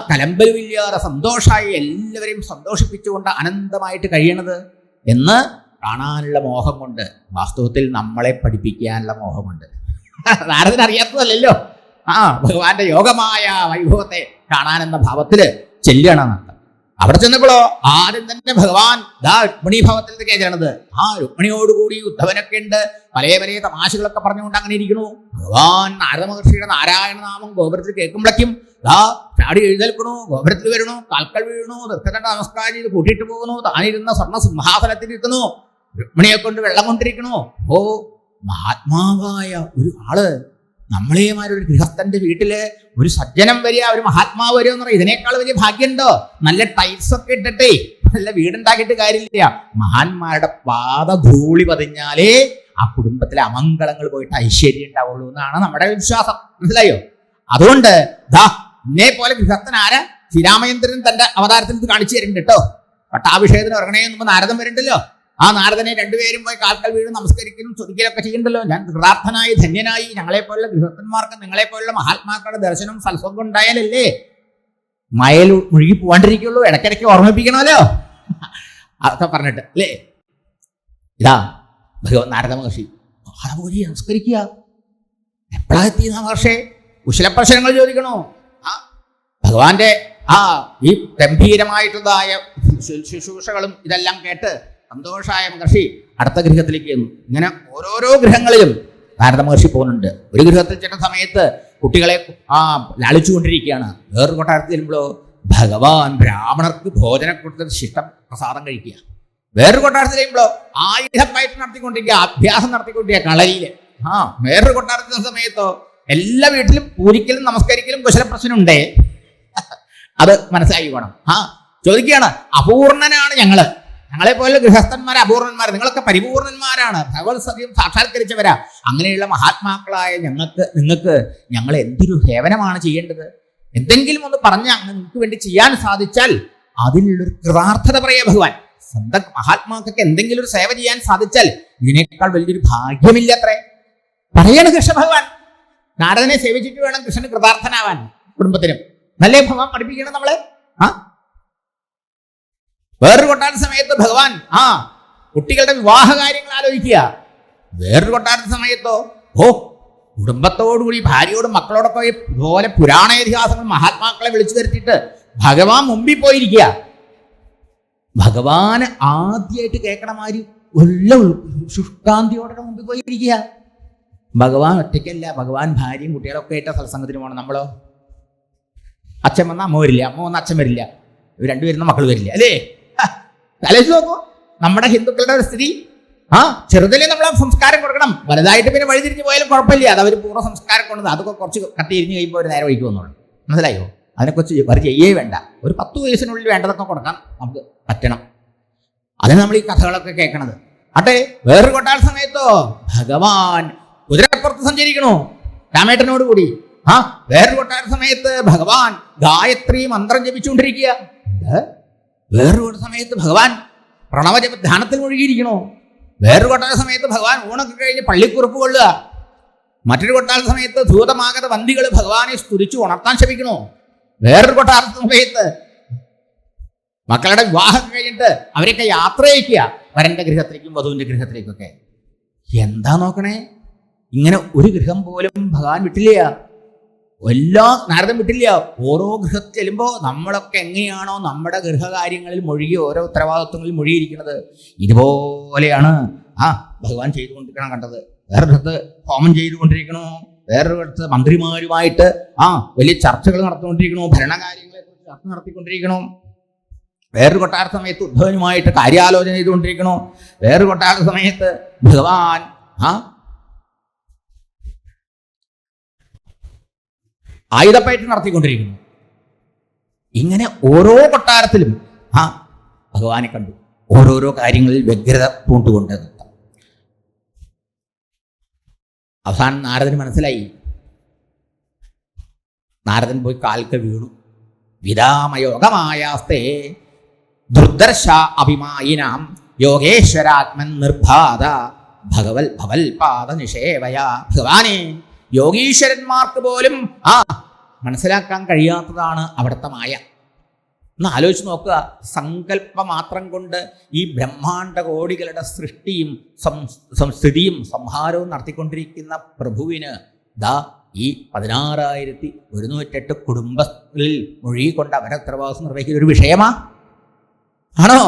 കലമ്പലുമില്ലാതെ സന്തോഷമായി എല്ലാവരെയും സന്തോഷിപ്പിച്ചുകൊണ്ട് അനന്തമായിട്ട് കഴിയണത് എന്ന് കാണാനുള്ള മോഹം കൊണ്ട്, വാസ്തവത്തിൽ നമ്മളെ പഠിപ്പിക്കാനുള്ള മോഹമുണ്ട്. നാരദന് അറിയാത്തതല്ലോ ഭഗവാന്റെ യോഗമായ വൈഭവത്തെ കാണാനെന്ന ഭാവത്തില് ചെല്ലുകയാണ്. അവിടെ ചെന്നപ്പോഴോ ആദ്യം തന്നെ ഭഗവാൻ രുക്മിണി ഭവത്തിലേക്ക് ചെല്ലണത്. രുക്മിണിയോടുകൂടി ഉദ്ധവനൊക്കെ ഉണ്ട്. പല പല തമാശകളൊക്കെ പറഞ്ഞുകൊണ്ട് അങ്ങനെ ഇരിക്കണു. ഭഗവാൻ നാരദ മഹർഷിയുടെ നാരായണ നാമം ഗോപുരത്തിൽ കേൾക്കുമ്പോഴേക്കും ചാടി എഴുന്നേൽക്കണു, ഗോപുരത്തിൽ വരണു, കാൽക്കൽ വീഴണു, ദീർഘദണ്ഡ നമസ്കാരം ചെയ്ത് കൂട്ടിയിട്ട് പോകുന്നു. താനിരുന്ന സ്വർണ്ണ സിംഹാസനത്തിൽ ഇരിക്കുന്നു, രുക്മിണിയെ കൊണ്ട് വെള്ളം കൊണ്ടിരിക്കണു. മഹാത്മാവായ ഒരു ആള് നമ്മളേമാരൊരു ഗൃഹസ്ഥന്റെ വീട്ടില് ഒരു സജ്ജനം വരിക, ഒരു മഹാത്മാവ് വരിക എന്ന് പറയുക, ഇതിനേക്കാൾ വലിയ ഭാഗ്യമുണ്ടോ? നല്ല ടൈൽസ് ഒക്കെ ഇട്ടിട്ടേ നല്ല വീടുണ്ടാക്കിയിട്ട് കാര്യമില്ല. മഹാന്മാരുടെ പാദധൂളി പതിഞ്ഞാലേ ആ കുടുംബത്തിലെ അമംഗളങ്ങൾ പോയിട്ട് ഐശ്വര്യം ഉണ്ടാവുള്ളൂ എന്നാണ് നമ്മുടെ വിശ്വാസം. മനസ്സിലായോ? അതുകൊണ്ട് ഇന്നേ പോലെ ഗൃഹസ്ഥൻ ആരാ? ശ്രീരാമചന്ദ്രൻ തന്റെ അവതാരത്തിൽ ഇത് കാണിച്ചു തരുന്നുണ്ട് കേട്ടോ. പട്ടാഭിഷേകത്തിന് ഇറങ്ങണേന്ന് നാരദൻ വരുന്നുണ്ടല്ലോ. ആ നാരദനെ രണ്ടുപേരും പോയി കാൽക്കൽ വീഴും, നമസ്കരിക്കലും സ്തുതിക്കലൊക്കെ ചെയ്യണ്ടല്ലോ. ഞാൻ കൃതാർത്ഥനായി ധന്യനായി, ഞങ്ങളെപ്പോലുള്ള ഗൃഹസ്ഥന്മാർക്ക് നിങ്ങളെപ്പോലുള്ള മഹാത്മാക്കളുടെ ദർശനം സൽസ്വർഗം ഉണ്ടായാലല്ലേ മയൽ മുഴുകി പോവാണ്ടിരിക്കുള്ളൂ. ഇടയ്ക്കിടയ്ക്ക് ഓർമ്മിപ്പിക്കണമല്ലോ. അതൊക്കെ പറഞ്ഞിട്ട് അല്ലേ ഭഗവാൻ നാരദ മഹർഷി പോയി നമസ്കരിക്കുക. എപ്പോഴാ എത്തിയെന്ന മഹർഷേ? കുശലപ്രശ്നങ്ങൾ ചോദിക്കണോ? ഭഗവാന്റെ ഈ ഗംഭീരമായിട്ടുള്ളതായ ശുശ്രൂഷകളും ഇതെല്ലാം കേട്ട് സന്തോഷമായ മഹർഷി അടുത്ത ഗൃഹത്തിലേക്ക് ചെന്നു. ഇങ്ങനെ ഓരോരോ ഗൃഹങ്ങളിലും നാരദ മഹർഷി പോകുന്നുണ്ട്. ഒരു ഗൃഹത്തിൽ ചെന്ന സമയത്ത് കുട്ടികളെ ലാളിച്ചുകൊണ്ടിരിക്കുകയാണ്. വേറൊരു കൊട്ടാരത്തിൽ ചെല്ലുമ്പോഴോ ഭഗവാൻ ബ്രാഹ്മണർക്ക് ഭോജനം കൊടുത്തത് ശിഷ്ടം പ്രസാദം കഴിക്കുക. വേറൊരു കൊട്ടാരത്തിൽ കഴിയുമ്പോഴോ ആയുധപ്പയറ്റ് നടത്തിക്കൊണ്ടിരിക്കുക, അഭ്യാസം നടത്തിക്കൊണ്ടിരിക്കുക കളരിയില്. വേറൊരു കൊട്ടാരത്തിൽ സമയത്തോ എല്ലാ വീട്ടിലും പൂരിക്കലും നമസ്കരിക്കലും കുശലപ്രശ്നമുണ്ടേ. അത് മനസ്സിലാക്കി വേണം. ചോദിക്കുകയാണ്, അപൂർണനാണ് ഞങ്ങളെ പോലെ ഗൃഹസ്ഥന്മാർ അപൂർണന്മാർ, നിങ്ങളൊക്കെ പരിപൂർണന്മാരാണ്, ഭഗവത് സത്യം സാക്ഷാത്കരിച്ചവരാ. അങ്ങനെയുള്ള മഹാത്മാക്കളായ നിങ്ങൾക്ക് ഞങ്ങൾ എന്തൊരു സേവനമാണ് ചെയ്യേണ്ടത്? എന്തെങ്കിലും ഒന്ന് പറഞ്ഞാൽ നിങ്ങൾക്ക് വേണ്ടി ചെയ്യാൻ സാധിച്ചാൽ അതിനുള്ളൊരു കൃതാർത്ഥത പറയാ ഭഗവാൻ. സ്വന്തം മഹാത്മാക്കൾക്ക് എന്തെങ്കിലും ഒരു സേവ ചെയ്യാൻ സാധിച്ചാൽ ഇതിനേക്കാൾ വലിയൊരു ഭാഗ്യമില്ല അത്രേ പറയാണ് കൃഷ്ണ ഭഗവാൻ. നാരദനെ സേവിച്ചിട്ട് വേണം കൃഷ്ണന് കൃതാർത്ഥനാവാൻ. കുടുംബത്തിനും നല്ലേ ഭഗവാൻ പഠിപ്പിക്കണം നമ്മളെ. വേറൊരു കൊട്ടാര സമയത്ത് ഭഗവാൻ കുട്ടികളുടെ വിവാഹ കാര്യങ്ങൾ ആലോചിക്കുക. വേറൊരു കൊട്ടാര സമയത്തോ കുടുംബത്തോടുകൂടി ഭാര്യയോടും മക്കളോടൊക്കെ ഇതുപോലെ പുരാണ ഇതിഹാസങ്ങൾ മഹാത്മാക്കളെ വിളിച്ചു വരുത്തിയിട്ട് ഭഗവാൻ മുമ്പിൽ പോയിരിക്കുക. ഭഗവാന് ആദ്യമായിട്ട് കേൾക്കണ മാതിരി എല്ലാ ശുഷ്കാന്തിയോടെ മുമ്പിൽ പോയിരിക്കുക. ഭഗവാൻ ഒറ്റയ്ക്കല്ല, ഭഗവാൻ ഭാര്യയും കുട്ടികളൊക്കെ ആയിട്ട് സത്സംഗത്തിന് പോകണം. നമ്മളോ അച്ഛൻ വന്നാൽ അമ്മ വരില്ല, അമ്മ വന്നാൽ അച്ഛൻ വരില്ല, രണ്ടുപേരുന്ന മക്കൾ വരില്ല അല്ലേ? ആലോചിച്ച് നോക്കൂ നമ്മുടെ ഹിന്ദുക്കളുടെ ഒരു സ്ഥിതി. ചെറുതിലെ നമ്മൾ സംസ്കാരം കൊടുക്കണം, വലുതായിട്ട് പിന്നെ വഴിതിരിഞ്ഞ് പോയാലും കുഴപ്പമില്ല. അത് അവർ പൂർവ്വ സംസ്കാരം കൊണ്ടത് അതൊക്കെ കുറച്ച് കട്ടിയിരിഞ്ഞ് കഴിയുമ്പോൾ ഒരു നേരെ വഴിക്ക് വന്നോളൂ. മനസ്സിലായോ? അതിനെക്കുറിച്ച് അവർ ചെയ്യേ വേണ്ട. ഒരു 10 വയസ്സിനുള്ളിൽ വേണ്ടതൊക്കെ കൊടുക്കാൻ നമുക്ക് പറ്റണം. അതിന് നമ്മൾ ഈ കഥകളൊക്കെ കേൾക്കണത്. വേറൊരു കൊട്ടാര സമയത്തോ ഭഗവാൻ കുതിരപ്പുറത്ത് സഞ്ചരിക്കണു രാമേട്ടനോട് കൂടി. വേറൊരു കൊട്ടാര സമയത്ത് ഭഗവാൻ ഗായത്രി മന്ത്രം ജപിച്ചുകൊണ്ടിരിക്കുക. വേറൊരു സമയത്ത് ഭഗവാൻ പ്രണവജപ ധ്യാനത്തിൽ മുഴുകിയിരിക്കണോ? വേറൊരു കൊട്ടാര സമയത്ത് ഭഗവാൻ ഊണൊക്കെ കഴിഞ്ഞ് പള്ളിക്കുറിപ്പ് കൊള്ളുക. മറ്റൊരു കൊട്ടാര സമയത്ത് ധൂതമാകത വന്ദികൾ ഭഗവാനെ സ്തുതിച്ചു ഉണർത്താൻ ശ്രമിക്കണോ? വേറൊരു കൊട്ടാര സമയത്ത് മക്കളുടെ വിവാഹം കഴിഞ്ഞിട്ട് അവരൊക്കെ യാത്ര അയക്കുക, വരന്റെ ഗൃഹത്തിലേക്കും വധുവിന്റെ ഗൃഹത്തിലേക്കൊക്കെ. എന്താ നോക്കണേ, ഇങ്ങനെ ഒരു ഗൃഹം പോലും ഭഗവാൻ വിട്ടില്ല, നാരദൻ വിട്ടില്ല. ഓരോ ഗൃഹത്തിൽ ചെല്ലുമ്പോൾ നമ്മളൊക്കെ എങ്ങനെയാണോ നമ്മുടെ ഗൃഹകാര്യങ്ങളിൽ മുഴുകി ഓരോ ഉത്തരവാദിത്വങ്ങളിൽ മുഴുകിയിരിക്കുന്നത്, ഇതുപോലെയാണ് ഭഗവാൻ ചെയ്തുകൊണ്ടിരിക്കണം കണ്ടത്. വേറൊരിടത്ത് ഹോമം ചെയ്തുകൊണ്ടിരിക്കണോ, വേറൊരിടത്ത് മന്ത്രിമാരുമായിട്ട് വലിയ ചർച്ചകൾ നടത്തിക്കൊണ്ടിരിക്കണോ, ഭരണകാര്യങ്ങളെ കുറിച്ച് ചർച്ച നടത്തിക്കൊണ്ടിരിക്കണോ. വേറൊരു കൊട്ടാര സമയത്ത് ഉദ്ധവനുമായിട്ട് കാര്യാലോചന ചെയ്തുകൊണ്ടിരിക്കണോ. വേറൊരു കൊട്ടാര സമയത്ത് ഭഗവാൻ ആയുധപ്പയറ്റ് നടത്തിക്കൊണ്ടിരിക്കുന്നു. ഇങ്ങനെ ഓരോ കൊട്ടാരത്തിലും ഭഗവാനെ കണ്ടു, ഓരോരോ കാര്യങ്ങളിൽ വ്യഗ്രത പൂണ്ടുകൊണ്ട്. അവസാനം നാരദന് മനസ്സിലായി. നാരദൻ പോയി കാൽക്ക് വീണു. വിദാമയോഗമായാസ്തേ ദുർദർശ അഭിമായിനാം യോഗേശ്വരാത്മൻ നിർബാധ ഭഗവൽ ഭവൽ പാദ നിഷേവയ. ഭഗവാനെ, യോഗീശ്വരന്മാർക്ക് പോലും മനസ്സിലാക്കാൻ കഴിയാത്തതാണ് അവിടുത്തെ മായ. ഒന്ന് ആലോചിച്ച് നോക്കുക. സങ്കല്പമാത്രം കൊണ്ട് ഈ ബ്രഹ്മാണ്ട കോടികളുടെ സൃഷ്ടിയും സംസ്ഥിതിയും സംഹാരവും നടത്തിക്കൊണ്ടിരിക്കുന്ന പ്രഭുവിന് ഈ 16,108 കുടുംബങ്ങളിൽ മുഴുകിക്കൊണ്ട് അവരെ ഉത്തരവാദിത്വം നിർവഹിക്കുന്ന ഒരു വിഷയമാ ആണോ?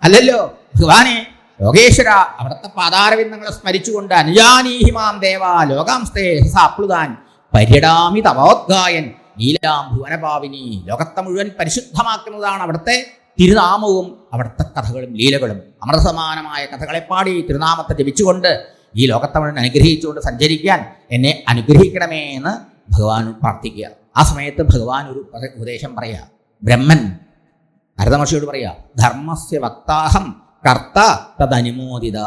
അല്ലല്ലോ. ഭഗവാനെ, യോഗേശ്വര, അവിടുത്തെ പാതാരവിന്ദങ്ങളെ സ്മരിച്ചുകൊണ്ട് അനുജാനീഹിമാം ദേവ ലോകാംസ്തേ സാപ്ലുതാൻ പര്യടാമി തവോദ്ഗായൻ നീലാം ഭുവനപാവിനി. ലോകത്തെ മുഴുവൻ പരിശുദ്ധമാക്കുന്നതാണ് അവിടുത്തെ തിരുനാമവും അവിടുത്തെ കഥകളും ലീലകളും. അമൃതസമാനമായ കഥകളെ പാടി തിരുനാമത്തെ ജപിച്ചുകൊണ്ട് ഈ ലോകത്തെ മുഴുവൻ അനുഗ്രഹിച്ചുകൊണ്ട് സഞ്ചരിക്കാൻ എന്നെ അനുഗ്രഹിക്കണമേ എന്ന് ഭഗവാൻ പ്രാർത്ഥിക്കുക. ആ സമയത്ത് ഭഗവാൻ ഒരു ഉപദേശം പറയുക. ബ്രഹ്മൻ ഭരതമഹർഷിയോട് പറയുക, ധർമ്മസ്യ വക്താഹം കർത്ത തദനുമോദിത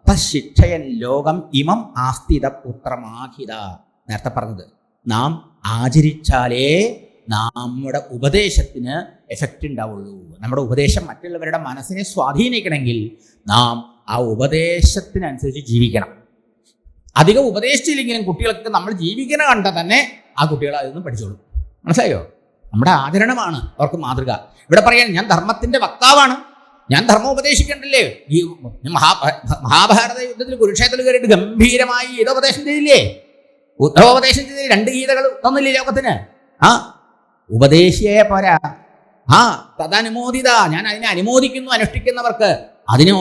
തശിക്ഷയൻ ലോകം ഇമം ആസ്തിത പുത്രമാഹിത. നേരത്തെ പറഞ്ഞത്, നാം ആചരിച്ചാലേ നമ്മുടെ ഉപദേശത്തിന് എഫക്റ്റ് ഉണ്ടാവുള്ളൂ. നമ്മുടെ ഉപദേശം മറ്റുള്ളവരുടെ മനസ്സിനെ സ്വാധീനിക്കണമെങ്കിൽ നാം ആ ഉപദേശത്തിനനുസരിച്ച് ജീവിക്കണം. അധികം ഉപദേശിച്ചില്ലെങ്കിലും കുട്ടികൾക്ക് നമ്മൾ ജീവിക്കണ കണ്ട തന്നെ ആ കുട്ടികൾ അതൊന്നും പഠിച്ചോളും. മനസ്സിലായോ? നമ്മുടെ ആചരണമാണ് അവർക്ക് മാതൃക. ഇവിടെ പറയാൻ, ഞാൻ ധർമ്മത്തിന്റെ വക്താവാണ്, ഞാൻ ധർമ്മം ഉപദേശിക്കണ്ടല്ലേ. ഈ മഹാഭാരത യുദ്ധത്തിൽ കുരുക്ഷേത്രത്തിൽ കയറിയിട്ട് ഗംഭീരമായി ഗീതോപദേശം ചെയ്തില്ലേ? ഉദ്ധവോപദേശം ചെയ്തില്ലേ? 2 ഗീതകൾ തന്നില്ലേ ലോകത്തിന്? ഉപദേശിയേ പോരാ, തദനുമോദിത, ഞാൻ അതിനെ അനുമോദിക്കുന്നു അനുഷ്ഠിക്കുന്നവർക്ക്. അതിനോ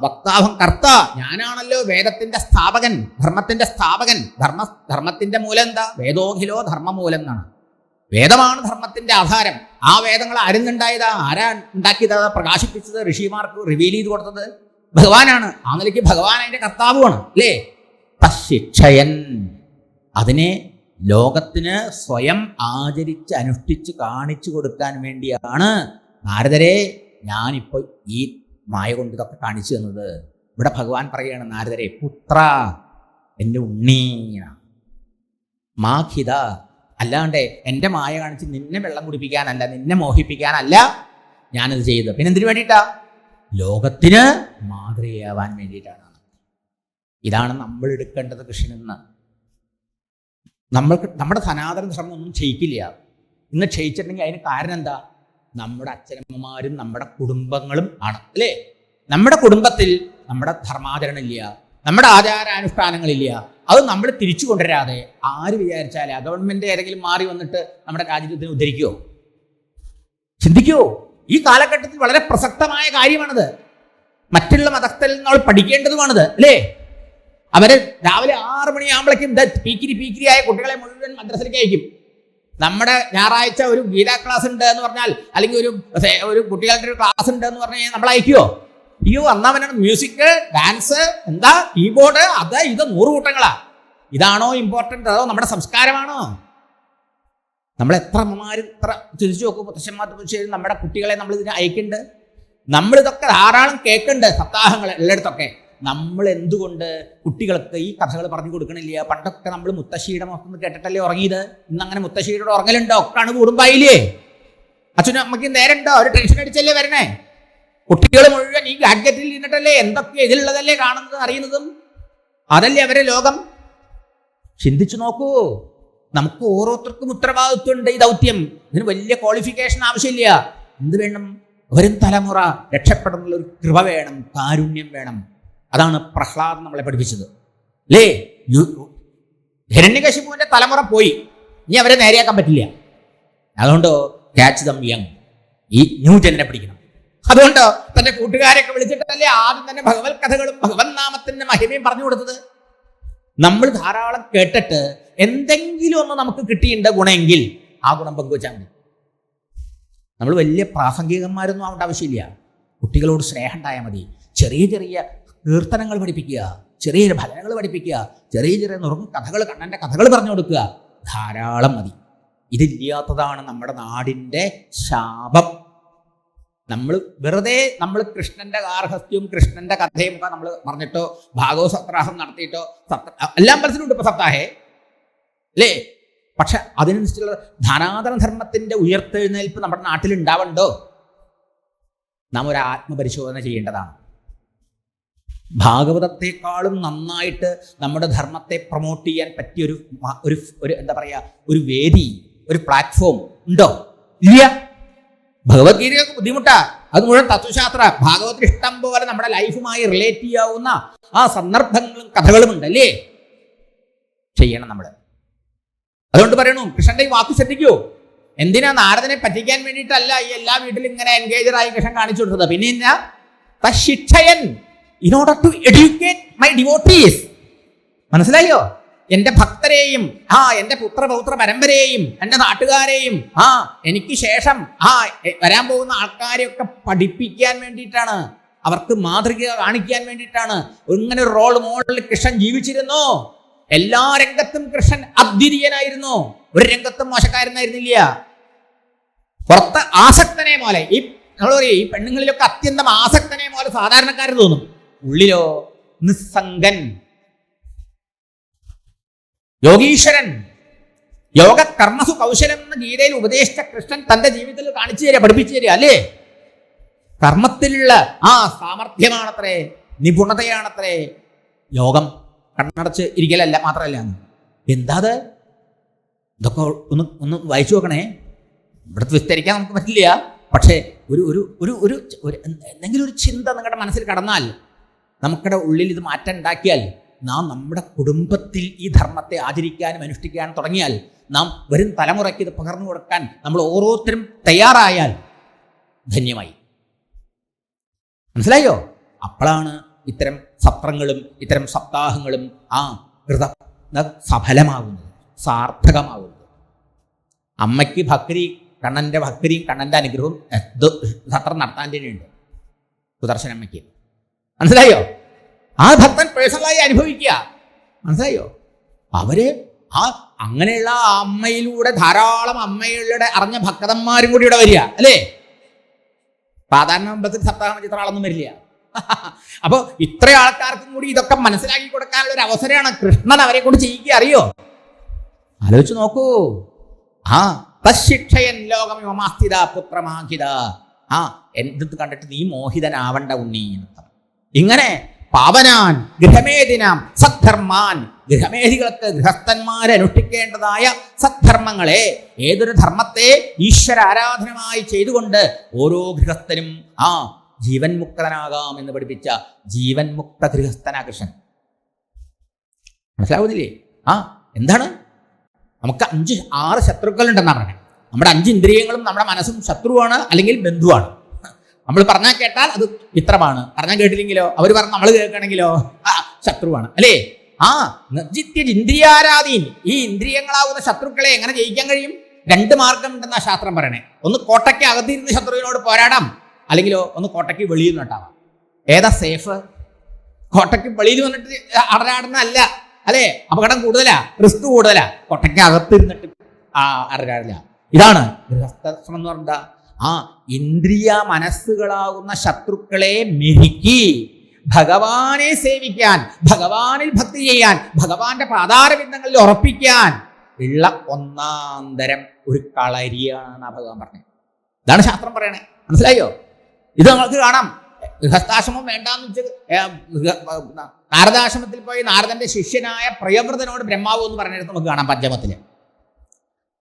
വക്താവം കർത്ത, ഞാനാണല്ലോ വേദത്തിന്റെ സ്ഥാപകൻ, ധർമ്മത്തിന്റെ സ്ഥാപകൻ. ധർമ്മത്തിന്റെ മൂലം എന്താ? വേദോഖിലോ ധർമ്മമൂലം എന്നാണ്. വേദമാണ് ധർമ്മത്തിന്റെ ആധാരം. ആ വേദങ്ങൾ ആരുന്നുണ്ടായതാ? ആരാ ഉണ്ടാക്കിയതാ? പ്രകാശിപ്പിച്ചത്, ഋഷിമാർക്ക് റിവീൽ ചെയ്ത് കൊടുത്തത് ഭഗവാനാണ്. ആ നിലയ്ക്ക് ഭഗവാൻ അതിന്റെ കർത്താവുമാണ് അല്ലേ? തശിക്ഷയൻ, അതിനെ ലോകത്തിന് സ്വയം ആചരിച്ച് അനുഷ്ഠിച്ച് കാണിച്ചു കൊടുക്കാൻ വേണ്ടിയാണ് നാരദരെ ഞാനിപ്പോൾ ഈ മായ കൊണ്ട് ഇതൊക്കെ കാണിച്ചു തന്നത്. ഇവിടെ ഭഗവാൻ പറയുകയാണ്, നാരദരെ, പുത്ര, എൻ്റെ ഉണ്ണീ, മാഖിത, അല്ലാണ്ട് എൻ്റെ മായ കാണിച്ച് നിന്നെ വെള്ളം കുടിപ്പിക്കാനല്ല, നിന്നെ മോഹിപ്പിക്കാനല്ല ഞാനത് ചെയ്തത്. പിന്നെ എന്തിനു വേണ്ടിയിട്ടാ? ലോകത്തിന് മാതൃകയാവാൻ വേണ്ടിയിട്ടാണ്. ഇതാണ് നമ്മൾ എടുക്കേണ്ടത് കൃഷ്ണനെന്ന്. നമ്മുടെ സനാതന ധർമ്മം ഒന്നും ക്ഷയിക്കില്ല. ഇന്ന് ക്ഷയിച്ചിട്ടുണ്ടെങ്കിൽ അതിന് കാരണം എന്താ? നമ്മുടെ അച്ഛനമ്മമാരും നമ്മുടെ കുടുംബങ്ങളും ആണ് അല്ലേ? നമ്മുടെ കുടുംബത്തിൽ നമ്മുടെ ധർമാചരണം ഇല്ല, നമ്മുടെ ആചാരാനുഷ്ഠാനങ്ങളില്ല. അത് നമ്മൾ തിരിച്ചു കൊണ്ടുവരാതെ ആര് വിചാരിച്ചാൽ ഗവൺമെന്റ് ഏതെങ്കിലും മാറി വന്നിട്ട് നമ്മുടെ രാജ്യത്തിന് ഉദ്ധരിക്കുമോ? ചിന്തിക്കുമോ? ഈ കാലഘട്ടത്തിൽ വളരെ പ്രസക്തമായ കാര്യമാണിത്. മറ്റുള്ള മതത്തിൽ നമ്മൾ പഠിക്കേണ്ടതുമാണിത് അല്ലേ? അവര് രാവിലെ 6 മണിയാകുമ്പോഴേക്കും പീക്കിരിയായ കുട്ടികളെ മുഴുവൻ മദ്രസയിലേക്ക് അയക്കും. നമ്മുടെ ഞായറാഴ്ച ഒരു ഗീതാ ക്ലാസ് ഉണ്ട് എന്ന് പറഞ്ഞാൽ, അല്ലെങ്കിൽ ഒരു കുട്ടികളുടെ ഒരു ക്ലാസ് ഉണ്ട് എന്ന് പറഞ്ഞു കഴിഞ്ഞാൽ നമ്മൾ അയക്കുമോ? അയ്യോ, അന്നവനാണ് മ്യൂസിക്, ഡാൻസ്, എന്താ കീബോർഡ്, അത് ഇത് 100 കൂട്ടങ്ങളാ. ഇതാണോ ഇമ്പോർട്ടൻ്റ്? അതോ നമ്മുടെ സംസ്കാരമാണോ? നമ്മൾ എത്ര അമ്മമാരും ഇത്ര ചിന്തിച്ചു നോക്കും. മുത്തശ്ശന്മാർ നമ്മുടെ കുട്ടികളെ നമ്മൾ ഇതിന് അയക്കുന്നുണ്ട്. നമ്മളിതൊക്കെ ധാരാളം കേൾക്കുന്നുണ്ട് സപ്താഹങ്ങൾ എല്ലായിടത്തൊക്കെ. നമ്മൾ എന്തുകൊണ്ട് കുട്ടികൾക്ക് ഈ കഥകൾ പറഞ്ഞു കൊടുക്കണില്ല? പണ്ടൊക്കെ നമ്മൾ മുത്തശ്ശിയുടെ മൊത്തം കേട്ടിട്ടല്ലേ ഉറങ്ങിയത്. ഇന്നങ്ങനെ മുത്തശ്ശിയുടെ ഉറങ്ങലുണ്ടോ? ഒക്കാണ് കൂടുമ്പായില്ലേ? അച്ഛനും അമ്മയ്ക്കും നേരണ്ടോ? ഒരു ടെൻഷൻ അടിച്ചല്ലേ വരണേ. കുട്ടികൾ മുഴുവൻ ഈ ഗാഡ്ജറ്റിൽ നിന്നിട്ടല്ലേ എന്തൊക്കെ ഇതിലുള്ളതല്ലേ കാണുന്നതും അറിയുന്നതും. അതല്ലേ അവരെ ലോകം. ചിന്തിച്ചു നോക്കൂ. നമുക്ക് ഓരോരുത്തർക്കും ഉത്തരവാദിത്വമുണ്ട്. ഈ ദൗത്യം, ഇതിന് വലിയ ക്വാളിഫിക്കേഷൻ ആവശ്യമില്ല. എന്ത് വേണം? വരും തലമുറ രക്ഷപ്പെടുന്നുള്ള ഒരു കൃപ വേണം, കാരുണ്യം വേണം. അതാണ് പ്രഹ്ലാദൻ നമ്മളെ പഠിപ്പിച്ചത് അല്ലേ? ഹിരണ്യകശിപുവിന്റെ തലമുറ പോയി, ഇനി അവരെ നേരെയാക്കാൻ പറ്റില്ല. അതുകൊണ്ട് ക്യാച്ച് ദം യങ്, ഈ ന്യൂ ജനനെ പിടിക്കണം. അതുകൊണ്ട് തന്റെ കൂട്ടുകാരെയൊക്കെ വിളിച്ചിട്ടല്ലേ ആദ്യം തന്നെ ഭഗവത് കഥകളും ഭഗവത് നാമത്തിന്റെ മഹിമയും പറഞ്ഞു കൊടുത്തത്. നമ്മൾ ധാരാളം കേട്ടിട്ട് എന്തെങ്കിലും ഒന്ന് നമുക്ക് കിട്ടിയിട്ടുണ്ട് ഗുണമെങ്കിൽ ആ ഗുണം പങ്കുവച്ചാൽ മതി. നമ്മൾ വലിയ പ്രാസംഗികന്മാരൊന്നും ആവേണ്ട ആവശ്യമില്ല. കുട്ടികളോട് സ്നേഹം ഉണ്ടായാൽ മതി. ചെറിയ ചെറിയ കീർത്തനങ്ങൾ പഠിപ്പിക്കുക, ചെറിയ ചെറിയ ഭജനകൾ പഠിപ്പിക്കുക, ചെറിയ ചെറിയ നുറുങ്ങ് കഥകൾ, കണ്ണൻ്റെ കഥകൾ പറഞ്ഞു കൊടുക്കുക, ധാരാളം മതി. ഇതില്ലാത്തതാണ് നമ്മുടെ നാടിൻ്റെ ശാപം. നമ്മൾ വെറുതെ കൃഷ്ണന്റെ ഗാർഹസ്ഥ്യവും കൃഷ്ണന്റെ കഥയും ഒക്കെ നമ്മൾ പറഞ്ഞിട്ടോ ഭാഗവത സപ്താഹം നടത്തിയിട്ടോ എല്ലാം മനസ്സിലുണ്ട് ഇപ്പൊ സപ്താഹേ അല്ലേ? പക്ഷെ അതിനനുസരിച്ചുള്ള ധനാതന ധർമ്മത്തിന്റെ ഉയർത്തെഴുന്നേൽപ്പ് നമ്മുടെ നാട്ടിൽ ഉണ്ടാവണ്ടോ? നാം ഒരു ആത്മപരിശോധന ചെയ്യേണ്ടതാണ്. ഭാഗവതത്തെക്കാളും നന്നായിട്ട് നമ്മുടെ ധർമ്മത്തെ പ്രൊമോട്ട് ചെയ്യാൻ പറ്റിയ ഒരു എന്താ പറയുക, ഒരു വേദി, ഒരു പ്ലാറ്റ്ഫോം ഉണ്ടോ? ഇല്ല. ഭഗവത്ഗീതയൊക്കെ ബുദ്ധിമുട്ടാ. അത് മുഴുവൻ തത്വശാസ്ത്ര. ഭാഗവത്തിൽ ഇഷ്ടം പോലെ നമ്മുടെ ലൈഫുമായി റിലേറ്റ് ചെയ്യാവുന്ന ആ സന്ദർഭങ്ങളും കഥകളും ഉണ്ടല്ലേ? ചെയ്യണം നമ്മൾ. അതുകൊണ്ട് പറയണു, കൃഷ്ണന്റെ ഈ വാക്ക് ശ്രദ്ധിക്കൂ. എന്തിനാ? നാരദനെ പറ്റിക്കാൻ വേണ്ടിയിട്ടല്ല ഈ എല്ലാ വീട്ടിലും ഇങ്ങനെ എൻഗേജറായി കൃഷ്ണൻ കാണിച്ചു കൊടുത്തത്. പിന്നെ എന്നാ? തശിക്ഷയൻ, in order to educate my devotees. മനസ്സിലായോ? എൻ്റെ ഭക്തരെയും എൻ്റെ പുത്രപൗത്ര പരമ്പരയെയും എൻ്റെ നാട്ടുകാരെയും എനിക്ക് ശേഷം വരാൻ പോകുന്ന ആൾക്കാരെയൊക്കെ പഠിപ്പിക്കാൻ വേണ്ടിയിട്ടാണ്, അവർക്ക് മാതൃക കാണിക്കാൻ വേണ്ടിയിട്ടാണ്. ഇങ്ങനെ ഒരു റോൾ മോഡൽ കൃഷ്ണൻ ജീവിച്ചിരുന്നു. എല്ലാ രംഗത്തും കൃഷ്ണൻ അദ്വിതീയനായിരുന്നു. ഒരു രംഗത്തും മോശക്കാരനായിരുന്നില്ല. പുറത്ത് ആസക്തനെ പോലെ, നമ്മൾ പറയും ഈ പെണ്ണുങ്ങളിലൊക്കെ അത്യന്തം ആസക്തനെ പോലെ സാധാരണക്കാരൻ തോന്നും, ഉള്ളിലോ നിസ്സംഗൻ, യോഗീശ്വരൻ. യോഗ കർമ്മസു കൗശലം എന്ന ഗീതയിൽ ഉപദേശിച്ച കൃഷ്ണൻ തന്റെ ജീവിതത്തിൽ കാണിച്ചു തരിക, പഠിപ്പിച്ചു തരിക അല്ലേ? കർമ്മത്തിലുള്ള സാമർഥ്യമാണത്രേ, നിപുണതയാണത്രേ യോഗം. കണ്ണടച്ച് ഇരിക്കലല്ല മാത്രമല്ല. എന്താ അത്? ഇതൊക്കെ ഒന്ന് വായിച്ചു നോക്കണേ. ഇവിടുത്തെ വിസ്തരിക്കാൻ നമുക്ക് പറ്റില്ല. പക്ഷേ എന്തെങ്കിലും ഒരു ചിന്ത നിങ്ങളുടെ മനസ്സിൽ കടന്നാൽ, നമുക്കിടെ ഉള്ളിൽ ഇത് മാറ്റം ഉണ്ടാക്കിയാൽ, നാം നമ്മുടെ കുടുംബത്തിൽ ഈ ധർമ്മത്തെ ആചരിക്കാനും അനുഷ്ഠിക്കാനും തുടങ്ങിയാൽ, നാം വരും തലമുറയ്ക്ക് ഇത് പകർന്നു കൊടുക്കാൻ നമ്മൾ ഓരോരുത്തരും തയ്യാറായാൽ ധന്യമായി. മനസ്സിലായോ? അപ്പോഴാണ് ഇത്തരം സത്രങ്ങളും ഇത്തരം സപ്താഹങ്ങളും സഫലമാകുന്നത്, സാർത്ഥകമാകുന്നത്. അമ്മയ്ക്ക് ഭക്തി, കണ്ണൻ്റെ ഭക്തിയും കണ്ണൻ്റെ അനുഗ്രഹവും സത്രം നടത്താൻ തന്നെയുണ്ട് സുദർശനമ്മയ്ക്ക്. മനസ്സിലായോ? ആ ഭക്തൻ പേഴ്സണലായി അനുഭവിക്കുക. മനസ്സിലായോ? അവര് അങ്ങനെയുള്ള അമ്മയിലൂടെ ധാരാളം അമ്മയുടെ അറിഞ്ഞ ഭക്തന്മാരും കൂടി ഇവിടെ വരിക അല്ലേ? സാധാരണ അമ്പലത്തിൽ സപ്താഹം ഇത്ര ആളൊന്നും വരില്ല. അപ്പോൾ ഇത്ര ആൾക്കാർക്കും കൂടി ഇതൊക്കെ മനസ്സിലാക്കി കൊടുക്കാനുള്ള ഒരു അവസരമാണ് കൃഷ്ണൻ അവരെ കൊണ്ട് ചെയ്യുക. അറിയോ? ആലോചിച്ച് നോക്കൂ. തശിക്ഷയൻ ലോകമിമാസ്ഥിത പുത്രമാഹിത. എന്ത് കണ്ടിട്ട് നീ മോഹിതനാവണ്ട ഉണ്ണി. ഇങ്ങനെ പാവനാൻ ഗൃഹമേദിനാം സദ്ധർമാൻ, ഗൃഹമേധികൾക്ക് ഗൃഹസ്ഥന്മാരെ അനുഷ്ഠിക്കേണ്ടതായ സദ്ധർമ്മങ്ങളെ, ഏതൊരു ധർമ്മത്തെ ഈശ്വര ആരാധനമായി ചെയ്തുകൊണ്ട് ഓരോ ഗൃഹസ്ഥനും ജീവൻ മുക്തനാകാം എന്ന് പഠിപ്പിച്ച ജീവൻ മുക്ത ഗൃഹസ്ഥനാ കൃഷ്ണൻ. മനസ്സിലാവുന്നില്ലേ? എന്താണ്? നമുക്ക് 5-6 ശത്രുക്കളുണ്ടെന്നാണ് പറഞ്ഞത്. നമ്മുടെ 5 ഇന്ദ്രിയങ്ങളും നമ്മുടെ മനസ്സും ശത്രുവാണ് അല്ലെങ്കിൽ ബന്ധുവാണ്. നമ്മൾ പറഞ്ഞാൽ കേട്ടാൽ അത് മിത്രമാണ്, പറഞ്ഞാൽ കേട്ടില്ലെങ്കിലോ, അവർ പറഞ്ഞ് നമ്മൾ കേൾക്കണമെങ്കിലോ ശത്രുവാണ് അല്ലേ? ഇന്ദ്രിയാരാധീൻ. ഈ ഇന്ദ്രിയങ്ങളാവുന്ന ശത്രുക്കളെ എങ്ങനെ ജയിക്കാൻ കഴിയും? 2 മാർഗം ഉണ്ടെന്നാ ശാസ്ത്രം പറയണേ. ഒന്ന് കോട്ടയ്ക്ക് അകത്തിരുന്ന് ശത്രുവിനോട് പോരാടാം, അല്ലെങ്കിലോ ഒന്ന് കോട്ടയ്ക്ക് വെളിയിൽ നിന്നിട്ടാവാം. ഏതാ സേഫ്? കോട്ടയ്ക്ക് വെളിയിൽ വന്നിട്ട് അടരാടുന്നല്ല അല്ലേ? അപകടം കൂടുതലാ, റിസ്ക് കൂടുതലാ. കോട്ടയ്ക്ക് അകത്തിരുന്നിട്ട് അടരാടില്ല. ഇതാണ് ഗൃഹസ്ഥം എന്ന് പറഞ്ഞാൽ ഇന്ദ്രിയ മനസ്സുകളാകുന്ന ശത്രുക്കളെ മെരുക്കി ഭഗവാനെ സേവിക്കാൻ, ഭഗവാനിൽ ഭക്തി ചെയ്യാൻ, ഭഗവാന്റെ പാതാരബിന്ദങ്ങളിൽ ഉറപ്പിക്കാൻ ഉള്ള ഒന്നാന്തരം ഒരു കളരിയാണെന്നാണ് ഭഗവാൻ പറഞ്ഞത്. ഇതാണ് ശാസ്ത്രം പറയണേ. മനസ്സിലായോ? ഇത് നമുക്ക് കാണാം. ഗൃഹസ്ഥാശ്രമം വേണ്ടാന്ന് വെച്ച് നാരദാശ്രമത്തിൽ പോയി നാരദന്റെ ശിഷ്യനായ പ്രിയവ്രതനോട് ബ്രഹ്മാവ് എന്ന് പറഞ്ഞിടത്ത് നമുക്ക് കാണാം പഞ്ചമത്തില്.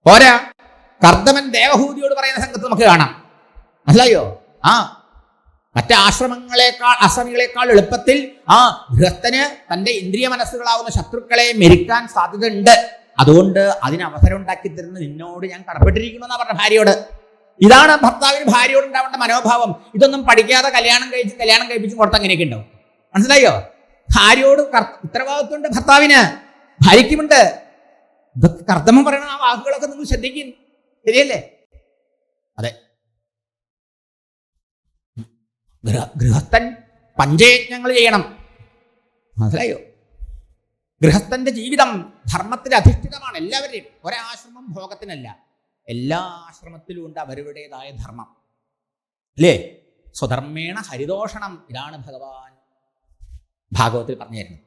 പോരാ, കർദമൻ ദേവഹൂതിയോട് പറയുന്ന സംഘത്ത് നമുക്ക് കാണാം. മനസ്സിലായോ? മറ്റ് ആശ്രമികളെക്കാൾ എളുപ്പത്തിൽ ഗൃഹസ്ഥന് തന്റെ ഇന്ദ്രിയ മനസ്സുകളാവുന്ന ശത്രുക്കളെ മെരിക്കാൻ സാധ്യതയുണ്ട്. അതുകൊണ്ട് അതിന് അവസരം ഉണ്ടാക്കി തരുന്ന നിന്നോട് ഞാൻ കടപ്പെട്ടിരിക്കുന്നു എന്നാ പറഞ്ഞ ഭാര്യയോട്. ഇതാണ് ഭർത്താവിന് ഭാര്യയോട് ഉണ്ടാവേണ്ട മനോഭാവം. ഇതൊന്നും പഠിക്കാതെ കല്യാണം കഴിപ്പിച്ചും കൊടുത്ത് അങ്ങനെയൊക്കെ ഉണ്ടാവും. മനസ്സിലായോ? ഭാര്യയോട് ഉത്തരവാദിത്വമുണ്ട് ഭർത്താവിന്, ഭാര്യയ്ക്കുമുണ്ട്. ഇതൊക്കെ കർത്തമ്മ പറയണ ആ വാക്കുകളൊക്കെ നിങ്ങൾ ശ്രദ്ധിക്കും. ശരിയല്ലേ? അതെ. ഗൃഹസ്ഥൻ പഞ്ചയജ്ഞങ്ങൾ ചെയ്യണം. മനസ്സിലായോ? ഗൃഹസ്ഥന്റെ ജീവിതം ധർമ്മത്തിൽ അധിഷ്ഠിതമാണ്. എല്ലാവരുടെയും ഒരാശ്രമം ഭോഗത്തിനല്ല, എല്ലാ ആശ്രമത്തിലും ഉണ്ട് അവരുടേതായ ധർമ്മം. അല്ലേ? സ്വധർമ്മേണ ഹരിതോഷണം. ഇതാണ് ഭഗവാൻ ഭാഗവത്തിൽ പറഞ്ഞു തരുന്നത്.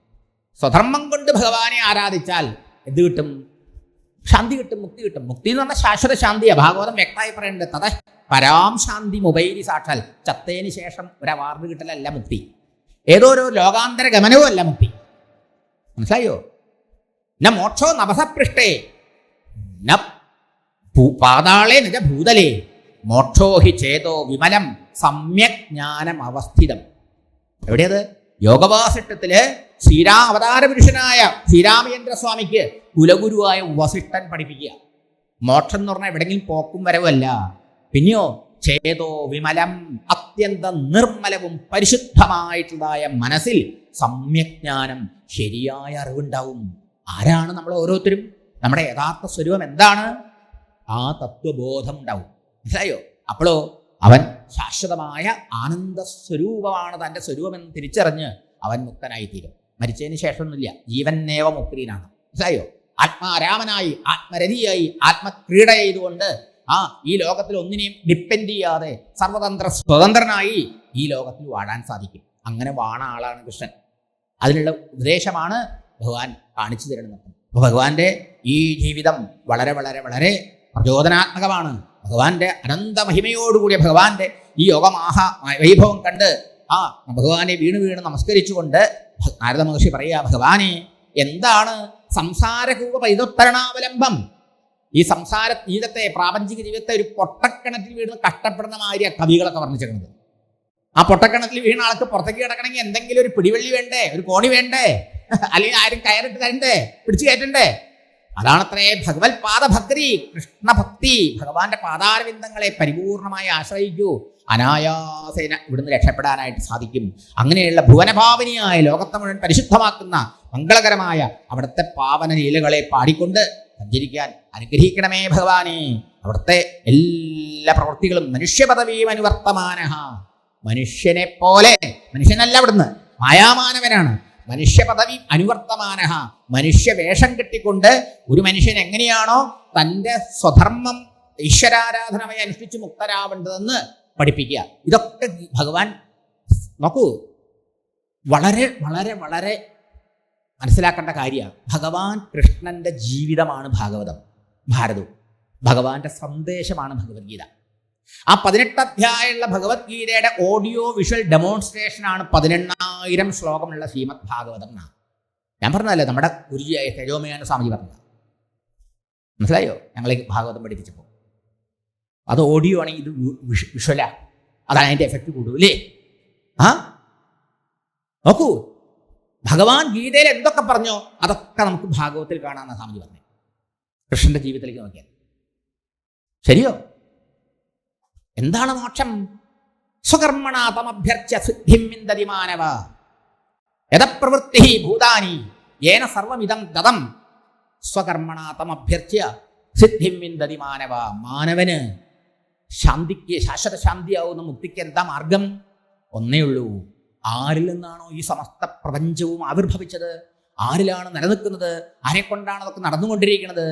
സ്വധർമ്മം കൊണ്ട് ഭഗവാനെ ആരാധിച്ചാൽ എന്ത് കിട്ടും? ശാന്തി കിട്ടും, മുക്തി കിട്ടും. മുക്തി എന്ന് പറഞ്ഞാൽ ശാശ്വത ശാന്തിയാണ്. ഭാഗവതം വ്യക്തമായി പറയുന്നുണ്ട്. തഥ പരാം ശാന്തി മൊബൈലി സാക്ഷാൽ. ചത്തതിന് ശേഷം ഒരു അവാർഡ് കിട്ടലല്ല മുക്തി, ഏതോ ഒരു ലോകാന്തര ഗമനവും അല്ല മുക്തി. മനസ്സിലായോ? ന മോക്ഷോ നവസപൃഷ്ടേ ന പാതാളേ നജ ഭൂതലേ മോക്ഷോ ഹി ചേതോ വിമലം സമ്യക് ജ്ഞാനം അവസ്ഥിതം. എവിടെയത്? യോഗവാസിഷ്ടത്തില് അവതാര പുരുഷനായ ശ്രീരാമചന്ദ്ര സ്വാമിക്ക് കുലഗുരുവായ വസിഷ്ഠൻ പഠിപ്പിക്കുക. മോക്ഷം എന്ന് പറഞ്ഞാൽ എവിടെങ്കിലും പോക്കും വരവല്ല. പിന്നെയോ ചേതോ വിമലം, അത്യന്തം നിർമ്മലവും പരിശുദ്ധമായിട്ടുള്ളതായ മനസ്സിൽ സമ്യജ്ഞാനം, ശരിയായ അറിവുണ്ടാവും. ആരാണ് നമ്മൾ ഓരോരുത്തരും? നമ്മുടെ യഥാർത്ഥ സ്വരൂപം എന്താണ്? ആ തത്വബോധം ഉണ്ടാവും. മനസ്സിലായോ? അപ്പോഴോ അവൻ ശാശ്വതമായ ആനന്ദ സ്വരൂപമാണ് തൻ്റെ സ്വരൂപമെന്ന് തിരിച്ചറിഞ്ഞ് അവൻ മുക്തനായിത്തീരും. മരിച്ചതിന് ശേഷമൊന്നുമില്ല, ജീവന്നേവ മുക്തീനാണ്. മനസ്സിലായോ? ആത്മാരാമനായി, ആത്മരതിയായി, ആത്മക്രീഡ ചെയ്തുകൊണ്ട് ഈ ലോകത്തിൽ ഒന്നിനെയും ഡിപ്പെൻഡ് ചെയ്യാതെ സർവതന്ത്ര സ്വതന്ത്രനായി ഈ ലോകത്തിൽ വാഴാൻ സാധിക്കും. അങ്ങനെ വാണ ആളാണ് കൃഷ്ണൻ. അതിനുള്ള ഉപദേശമാണ് ഭഗവാൻ കാണിച്ചു തരുന്നത്. അപ്പോൾ ഭഗവാന്റെ ഈ ജീവിതം വളരെ വളരെ വളരെ പ്രചോദനാത്മകമാണ്. ഭഗവാന്റെ അനന്ത മഹിമയോടുകൂടിയ ഭഗവാന്റെ ഈ വൈഭവം കണ്ട് ഭഗവാനെ വീണ് നമസ്കരിച്ചുകൊണ്ട് നാരദ മഹർഷി പറയുക, ഭഗവാനെ എന്താണ് സംസാരകൂപ പരിതോത്തരണാവലംബം? ഈ സംസാര ജീവിതത്തെ, പ്രാപഞ്ചിക ജീവിതത്തെ ഒരു പൊട്ടക്കിണറ്റിൽ വീണ് കഷ്ടപ്പെടുന്ന മാതിരി കവികളൊക്കെ വർണ്ണിച്ചിരുന്നത്. ആ പൊട്ടക്കിണറ്റിൽ വീണ ആൾക്ക് പുറത്തേക്ക് കിടക്കണമെങ്കിൽ എന്തെങ്കിലും ഒരു പിടിവള്ളി വേണ്ടേ, ഒരു കോണി വേണ്ടേ, അല്ലെങ്കിൽ ആരും കയറിട്ട് തരണ്ടേ, പിടിച്ചു കയറ്റണ്ടേ? അതാണത്രേ ഭഗവത് പാദഭക്തി, കൃഷ്ണഭക്തി. ഭഗവാന്റെ പാതാരവിന്ദങ്ങളെ പരിപൂർണമായി ആശ്രയിക്കൂ, അനായാസേന ഇവിടുന്ന് രക്ഷപ്പെടാനായിട്ട് സാധിക്കും. അങ്ങനെയുള്ള ഭുവനഭാവനിയായ, ലോകത്തെ മുഴുവൻ പരിശുദ്ധമാക്കുന്ന മംഗളകരമായ അവിടുത്തെ പാവന ലീലകളെ പാടിക്കൊണ്ട് സഞ്ചരിക്കാൻ അനുഗ്രഹിക്കണമേ ഭഗവാനെ. അവിടുത്തെ എല്ലാ പ്രവൃത്തികളും മനുഷ്യപദവിയും അനുവർത്തമാന. മനുഷ്യനെ പോലെ, മനുഷ്യനല്ല അവിടുന്ന്, മായാമാനവനാണ്. മനുഷ്യപദവി അനുവർത്തമാന, മനുഷ്യ വേഷം കെട്ടിക്കൊണ്ട് ഒരു മനുഷ്യൻ എങ്ങനെയാണോ തൻ്റെ സ്വധർമ്മം ഈശ്വരാരാധനമായി അനുഷ്ഠിച്ച് മുക്തരാവേണ്ടതെന്ന് പഠിപ്പിക്കുക. ഇതൊക്കെ ഭഗവാൻ നോക്കൂ, വളരെ വളരെ വളരെ മനസ്സിലാക്കേണ്ട കാര്യമാണ്. ഭഗവാൻ കൃഷ്ണന്റെ ജീവിതമാണ് ഭാരതവും. ഭഗവാന്റെ സന്ദേശമാണ് ഭഗവത്ഗീത. ആ 18 അധ്യായമുള്ള ഭഗവത്ഗീതയുടെ ഓഡിയോ വിഷ്വൽ ഡെമോൺസ്ട്രേഷനാണ് 18,000 ശ്ലോകമുള്ള ശ്രീമദ് ഭാഗവതം എന്നാണ് ഞാൻ പറഞ്ഞതല്ലേ, നമ്മുടെ ഗുരുജിയായ തേജോമയാന സ്വാമിജി പറഞ്ഞത്. മനസ്സിലായോ? ഞങ്ങളെ ഭാഗവതം പഠിപ്പിച്ചപ്പോൾ അത് ഓഡിയോ ആണെങ്കിൽ ഇത് വിഷ്വലാ, അതാണ് അതിൻ്റെ എഫക്റ്റ് കൂടുതലേ. നോക്കൂ, ഭഗവാൻ ഗീതയിൽ എന്തൊക്കെ പറഞ്ഞോ അതൊക്കെ നമുക്ക് ഭാഗവത്തിൽ കാണാമെന്നാണ് സ്വാമിജി പറഞ്ഞത്. കൃഷ്ണന്റെ ജീവിതത്തിലേക്ക് നോക്കിയാൽ ശരിയോ? എന്താണ് മോക്ഷം? സ്വകർമ്മണാ തമഭ്യർച്ച്യ സിദ്ധിം വിന്ദതി മാനവ യദപ്രവൃത്തി ഭൂതാനി യേന സർവമിദം ഗതം സ്വകർമ്മണാ തമഭ്യർച്ച്യ സിദ്ധിം വിന്ദതി മാനവ. മാനവന് ശാന്തിക്ക്, ശാശ്വത ശാന്തിയാവുന്ന മുക്തിക്ക് എന്താ മാർഗം? ഒന്നേ ഉള്ളൂ. ആരിൽ നിന്നാണോ ഈ സമസ്ത പ്രപഞ്ചവും ആവിർഭവിച്ചത്, ആരിലാണ് നിലനിൽക്കുന്നത്, ആരെക്കൊണ്ടാണ് അതൊക്കെ നടന്നുകൊണ്ടിരിക്കുന്നത്,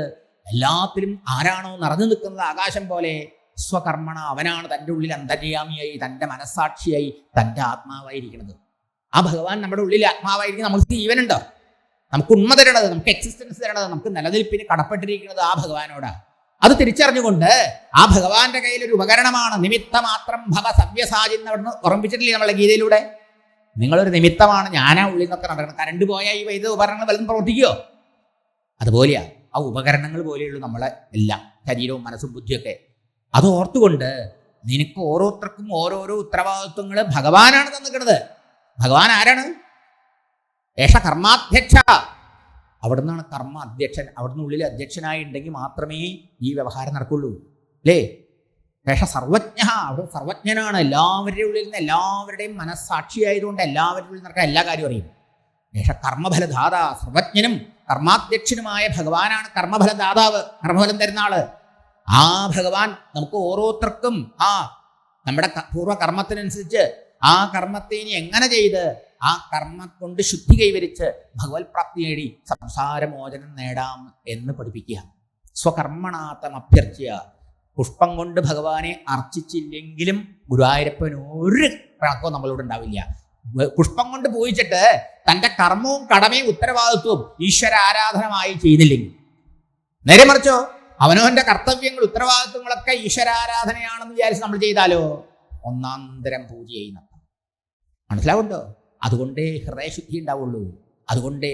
എല്ലാത്തിലും ആരാണോ നിറഞ്ഞു നിൽക്കുന്നത് ആകാശം പോലെ, സ്വകർമ്മണ അവനാണ് തൻ്റെ ഉള്ളിൽ അന്തര്യാമിയായി, തൻ്റെ മനസ്സാക്ഷിയായി, തൻ്റെ ആത്മാവായിരിക്കുന്നത്. ആ ഭഗവാൻ നമ്മുടെ ഉള്ളിൽ ആത്മാവായിരിക്കും. നമുക്ക് ജീവനുണ്ടോ, നമുക്ക് ഉണ്മ തരണത്, നമുക്ക് എക്സിസ്റ്റൻസ് തരണത്, നമുക്ക് നിലനിൽപ്പിന് കടപ്പെട്ടിരിക്കുന്നത് ആ ഭഗവാനോടാ. അത് തിരിച്ചറിഞ്ഞുകൊണ്ട് ആ ഭഗവാന്റെ കയ്യിൽ ഒരു ഉപകരണമാണ്. നിമിത്തമാത്രം ഭവ സവ്യസാചി എന്ന് ഓർമ്മിപ്പിച്ചിട്ടില്ലേ നമ്മളെ ഗീതയിലൂടെ? നിങ്ങളൊരു നിമിത്തമാണ്. ഞാനാ ഉള്ളിൽ നിന്നൊക്കെ നടക്കണം. കരണ്ട് പോയാൽ ഈ വൈദ്യുത ഉപകരണങ്ങൾ വലുതും പ്രവർത്തിക്കുമോ? അതുപോലെയാ ആ ഉപകരണങ്ങൾ പോലെയുള്ളൂ നമ്മളെ എല്ലാം, ശരീരവും മനസ്സും ബുദ്ധിയൊക്കെ. അത് ഓർത്തുകൊണ്ട് നിനക്ക് ഓരോരുത്തർക്കും ഓരോരോ ഉത്തരവാദിത്വങ്ങൾ ഭഗവാനാണ് തന്നിക്കുന്നത്. ഭഗവാൻ ആരാണ്? ഏഷ കർമാധ്യക്ഷ. അവിടുന്നാണ് കർമ്മ അധ്യക്ഷൻ. അവിടുന്ന് ഉള്ളിൽ അധ്യക്ഷനായി ഉണ്ടെങ്കിൽ മാത്രമേ ഈ വ്യവഹാരം നടക്കുള്ളൂ, അല്ലേ? ഏഷ സർവജ്ഞ. അവിടെ സർവജ്ഞനാണ്. എല്ലാവരുടെ ഉള്ളിൽ നിന്ന് എല്ലാവരുടെയും മനസ്സാക്ഷിയായതുകൊണ്ട് എല്ലാവരുടെ ഉള്ളിൽ നടക്കാൻ എല്ലാ കാര്യവും അറിയും. ഏഷ കർമ്മഫലദാത. സർവജ്ഞനും കർമാധ്യക്ഷനുമായ ഭഗവാനാണ് കർമ്മഫലദാതാവ്, കർമ്മഫലം തരുന്ന ആള്. ആ ഭഗവാൻ നമുക്ക് ഓരോരുത്തർക്കും നമ്മുടെ പൂർവ്വകർമ്മത്തിനനുസരിച്ച് ആ കർമ്മത്തെ ഇനി എങ്ങനെ ചെയ്ത് ആ കർമ്മം കൊണ്ട് ശുദ്ധി കൈവരിച്ച് ഭഗവത് പ്രാപ്തി നേടി സംസാരമോചനം നേടാം എന്ന് പഠിപ്പിക്കുക. സ്വകർമ്മണാത്തം അഭ്യർച്ച്യ. പുഷ്പം കൊണ്ട് ഭഗവാനെ അർച്ചിച്ചില്ലെങ്കിലും ഗുരുവായൂരപ്പൻ ഒരു കണക്കോ നമ്മളോട് ഉണ്ടാവില്ല. പുഷ്പം കൊണ്ട് പൂജിച്ചിട്ട് തൻ്റെ കർമ്മവും കടമയും ഉത്തരവാദിത്വവും ഈശ്വര ആരാധനമായി ചെയ്തില്ലെങ്കിൽ, നേരെ മറിച്ചോ അവനവന്റെ കർത്തവ്യങ്ങൾ ഉത്തരവാദിത്വങ്ങളൊക്കെ ഈശ്വരാരാധനയാണെന്ന് വിചാരിച്ച് നമ്മൾ ചെയ്താലോ ഒന്നാന്തരം പൂജ ചെയ്യുന്ന. മനസ്സിലാവുണ്ടോ? അതുകൊണ്ടേ ഹൃദയശുദ്ധി ഉണ്ടാവുള്ളൂ. അതുകൊണ്ടേ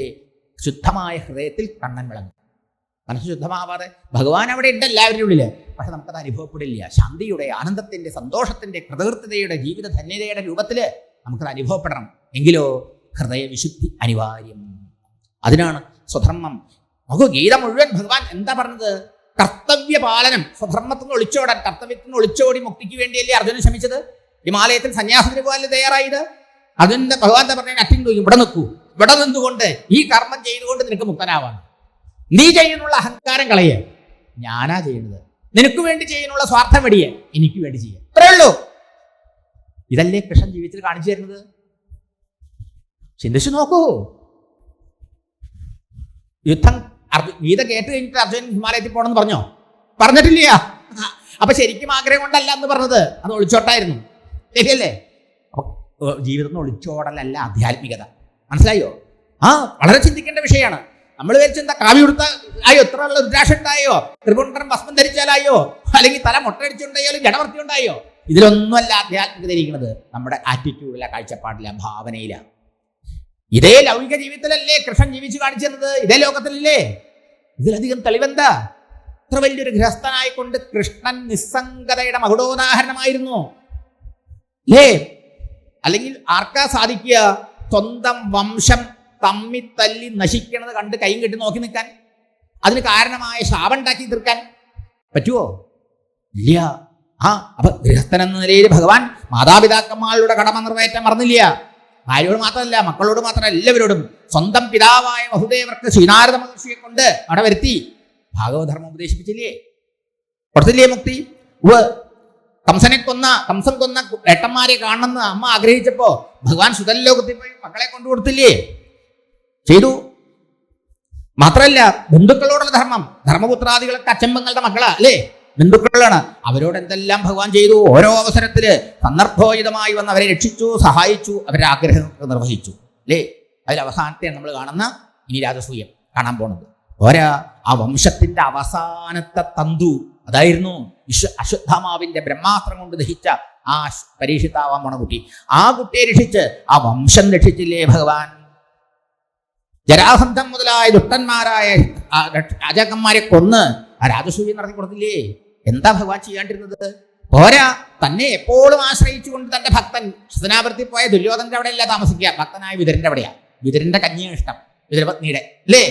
ശുദ്ധമായ ഹൃദയത്തിൽ കണ്ണൻ വിളങ്ങും. മനസ്സ് ശുദ്ധമാവാതെ ഭഗവാൻ അവിടെ ഉണ്ട് എല്ലാവരുടെ ഉള്ളിൽ, പക്ഷെ നമുക്കത് അനുഭവപ്പെടില്ല. ശാന്തിയുടെ, ആനന്ദത്തിന്റെ, സന്തോഷത്തിന്റെ, കൃതകൃത്യതയുടെ, ജീവിത ധന്യതയുടെ രൂപത്തിൽ നമുക്കത് അനുഭവപ്പെടണം. എങ്കിലോ ഹൃദയവിശുദ്ധി അനിവാര്യം. അതിനാണ് സ്വധർമ്മം. നമുക്ക് ഗീത മുഴുവൻ ഭഗവാൻ എന്താ പറഞ്ഞത്? കർത്തവ്യപാലനം. സ്വധർമ്മത്തിൽ നിന്ന് ഒളിച്ചോടാൻ, കർത്തവ്യത്തിൽ നിന്ന് ഒളിച്ചോടി മുക്തിക്ക് വേണ്ടിയല്ലേ അർജുനൻ ശ്രമിച്ചത്? ഹിമാലയത്തിൽ സന്യാസത്തിന് പോകാൻ തയ്യാറായത്. അതിന്റെ ഭഗവാൻ എന്താ പറഞ്ഞാൽ? അറ്റിങ് ഇവിടെ നിൽക്കൂ. ഇവിടെ നിന്നുകൊണ്ട് ഈ കർമ്മം ചെയ്തുകൊണ്ട് നിനക്ക് മുക്തനാവാണ്. നീ ചെയ്യുന്നുള്ള അഹങ്കാരം കളയേ, ഞാനാ ചെയ്യുന്നത്. നിനക്ക് വേണ്ടി ചെയ്യുന്നുള്ള സ്വാർത്ഥം വെടിയേ, എനിക്ക് വേണ്ടി ചെയ്യുക. ഇത്രേ ഉള്ളൂ. ഇതല്ലേ കൃഷ്ണൻ ജീവിതത്തിൽ കാണിച്ചു തരുന്നത്? ചിന്തിച്ചു നോക്കൂ. യുദ്ധം ഗീത കേട്ട് കഴിഞ്ഞിട്ട് അർജുനൻ ഹിമാലയത്തിൽ പോകണമെന്ന് പറഞ്ഞോ? പറഞ്ഞിട്ടില്ല. അപ്പൊ ശരിക്കും ആഗ്രഹം കൊണ്ടല്ല എന്ന് പറഞ്ഞത്, അത് ഒളിച്ചോട്ടായിരുന്നു. ശരിയല്ലേ? അപ്പൊ ജീവിതത്തിൽ ഒളിച്ചോടലല്ല ആധ്യാത്മികത. മനസ്സിലായോ? വളരെ ചിന്തിക്കേണ്ട വിഷയമാണ്. നമ്മൾ വിചാരിച്ചെന്താ, കാവ്യ കൊടുത്ത ആയോ, എത്ര ഉള്ള രുദ്രാക്ഷം ഉണ്ടായോ, ത്രിപുണ്ഡരം ഭസ്മം ധരിച്ചാലായോ, അല്ലെങ്കിൽ തല മുട്ടടിച്ചുണ്ടായാലും ജടവർത്തി ഉണ്ടായോ? ഇതിലൊന്നുമല്ല ആധ്യാത്മികത ഇരിക്കുന്നത്. നമ്മുടെ ആറ്റിറ്റ്യൂഡില, കാഴ്ചപ്പാടില, ഭാവനയില. ഇതേ ലൗകിക ജീവിതത്തിലല്ലേ കൃഷ്ണൻ ജീവിച്ചു കാണിച്ചു തന്നത്? ഇതേ ലോകത്തിലല്ലേ? ഇതിലധികം തെളിവെന്താ? ഇത്ര വലിയൊരു ഗൃഹസ്ഥനായിക്കൊണ്ട് കൃഷ്ണൻ നിസ്സംഗതയുടെ മകുടോദാഹരണമായിരുന്നു, അല്ലേ? അല്ലെങ്കിൽ ആർക്കാ സാധിക്കുക സ്വന്തം വംശം തമ്മിത്തല്ലി നശിക്കണത് കണ്ട് കൈയും കെട്ടി നോക്കി നിൽക്കാൻ? അതിന് കാരണമായ ശാപം ഉണ്ടാക്കി തീർക്കാൻ പറ്റുമോ? ഇല്ല. അപ്പൊ ഗൃഹസ്ഥൻ എന്ന നിലയിൽ ഭഗവാൻ മാതാപിതാക്കന്മാരുടെ കടമ നിറവേറ്റാൻ മറന്നില്ല. ഭാര്യയോട് മാത്രമല്ല, മക്കളോട് മാത്രമല്ല, എല്ലാവരോടും. സ്വന്തം പിതാവായ വസുദേവർക്ക് ശ്രീനാരദ മഹർഷിയെ കൊണ്ട് അവിടെ വരുത്തി ഭാഗവധർമ്മം ഉപദേശിപ്പിച്ചില്ലേ? കൊടുത്തില്ലേ മുക്തി? കംസൻ കൊന്ന ഏട്ടന്മാരെ കാണണമെന്ന് അമ്മ ആഗ്രഹിച്ചപ്പോ ഭഗവാൻ സുതലോകത്തിൽ പോയി മക്കളെ കൊണ്ടുകൊടുത്തില്ലേ? ചെയ്തു. മാത്രമല്ല ബന്ധുക്കളോടുള്ള ധർമ്മം. ധർമ്മപുത്രാദികളൊക്കെ അച്ചമ്പങ്ങളുടെ മക്കളാ, അല്ലേ? ബന്ധുക്കളാണ്. അവരോട് എന്തെല്ലാം ഭഗവാൻ ചെയ്തു. ഓരോ അവസരത്തില് സന്ദർഭോചിതമായി വന്ന് അവരെ രക്ഷിച്ചു, സഹായിച്ചു, അവരുടെ ആഗ്രഹം നിർവഹിച്ചു, അല്ലേ? അതിൽ അവസാനത്തെ നമ്മൾ കാണുന്ന ഇനി രാജസൂയം കാണാൻ പോണത്. ആ വംശത്തിന്റെ അവസാനത്തെ തന്തു അതായിരുന്നു അശ്വത്ഥാമാവിന്റെ ബ്രഹ്മാസ്ത്രം കൊണ്ട് ദഹിച്ച ആ പരീക്ഷിത്താവാൻ പോണ കുട്ടി. ആ കുട്ടിയെ രക്ഷിച്ച് ആ വംശം രക്ഷിച്ചില്ലേ ഭഗവാൻ? ജരാസന്ധം മുതലായ ദുഷ്ടന്മാരായ രാജാക്കന്മാരെ കൊന്ന് ആ രാജസൂയം നടത്തി കൊടുത്തില്ലേ? എന്താ ഭഗവാൻ ചെയ്യാണ്ടിരുന്നത്? പോരാ, തന്നെ എപ്പോഴും ആശ്രയിച്ചുകൊണ്ട് തന്റെ ഭക്തൻ ഹസ്തനാപുരത്തിൽ പോയ ദുര്യോധനന്റെ അവിടെ അല്ല താമസിക്കുക, ഭക്തനായ വിതുരന്റെ അവിടെയാ. വിതുരന്റെ കഞ്ഞിയാണ് ഇഷ്ടം, വിതുരപത്നിയുടെ, അല്ലേ?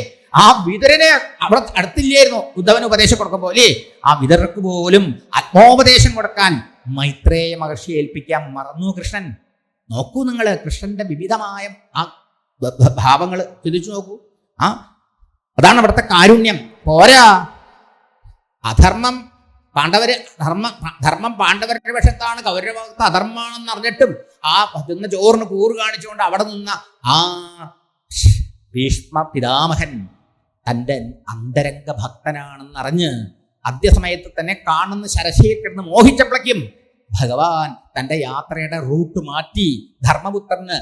ആ വിതുരനെ അവിടെ അടുത്തില്ലായിരുന്നു ഉദ്ധവന് ഉപദേശം കൊടുക്കുമ്പോൾ, അല്ലേ? ആ വിതുരർക്ക് പോലും ആത്മോപദേശം കൊടുക്കാൻ മൈത്രേയ മഹർഷിയെ ഏൽപ്പിക്കാൻ മറന്നു കൃഷ്ണൻ. നോക്കൂ നിങ്ങൾ കൃഷ്ണന്റെ വിവിധമായ ആ ഭാവങ്ങൾ ചിന്തിച്ചു നോക്കൂ. അതാണ് അവിടുത്തെ കാരുണ്യം. പോരാ, അധർമ്മം ധർമ്മം പാണ്ഡവരുടെ പക്ഷത്താണ്, കൗരവഭാഗത്ത് അധർമ്മമാണെന്ന് അറിഞ്ഞിട്ടും ആ തിന്ന ചോറിന് കൂറ് കാണിച്ചുകൊണ്ട് അവിടെ നിന്ന ആ ഭീഷ്മ പിതാമഹൻ തൻ്റെ അന്തരംഗ ഭക്തനാണെന്ന് അറിഞ്ഞ് അന്ത്യസമയത്ത് തന്നെ കാണുന്ന ശരശയെ കിടന്ന് മോഹിച്ചപ്പോഴേക്കും ഭഗവാൻ തൻ്റെ യാത്രയുടെ റൂട്ട് മാറ്റി ധർമ്മപുത്രന്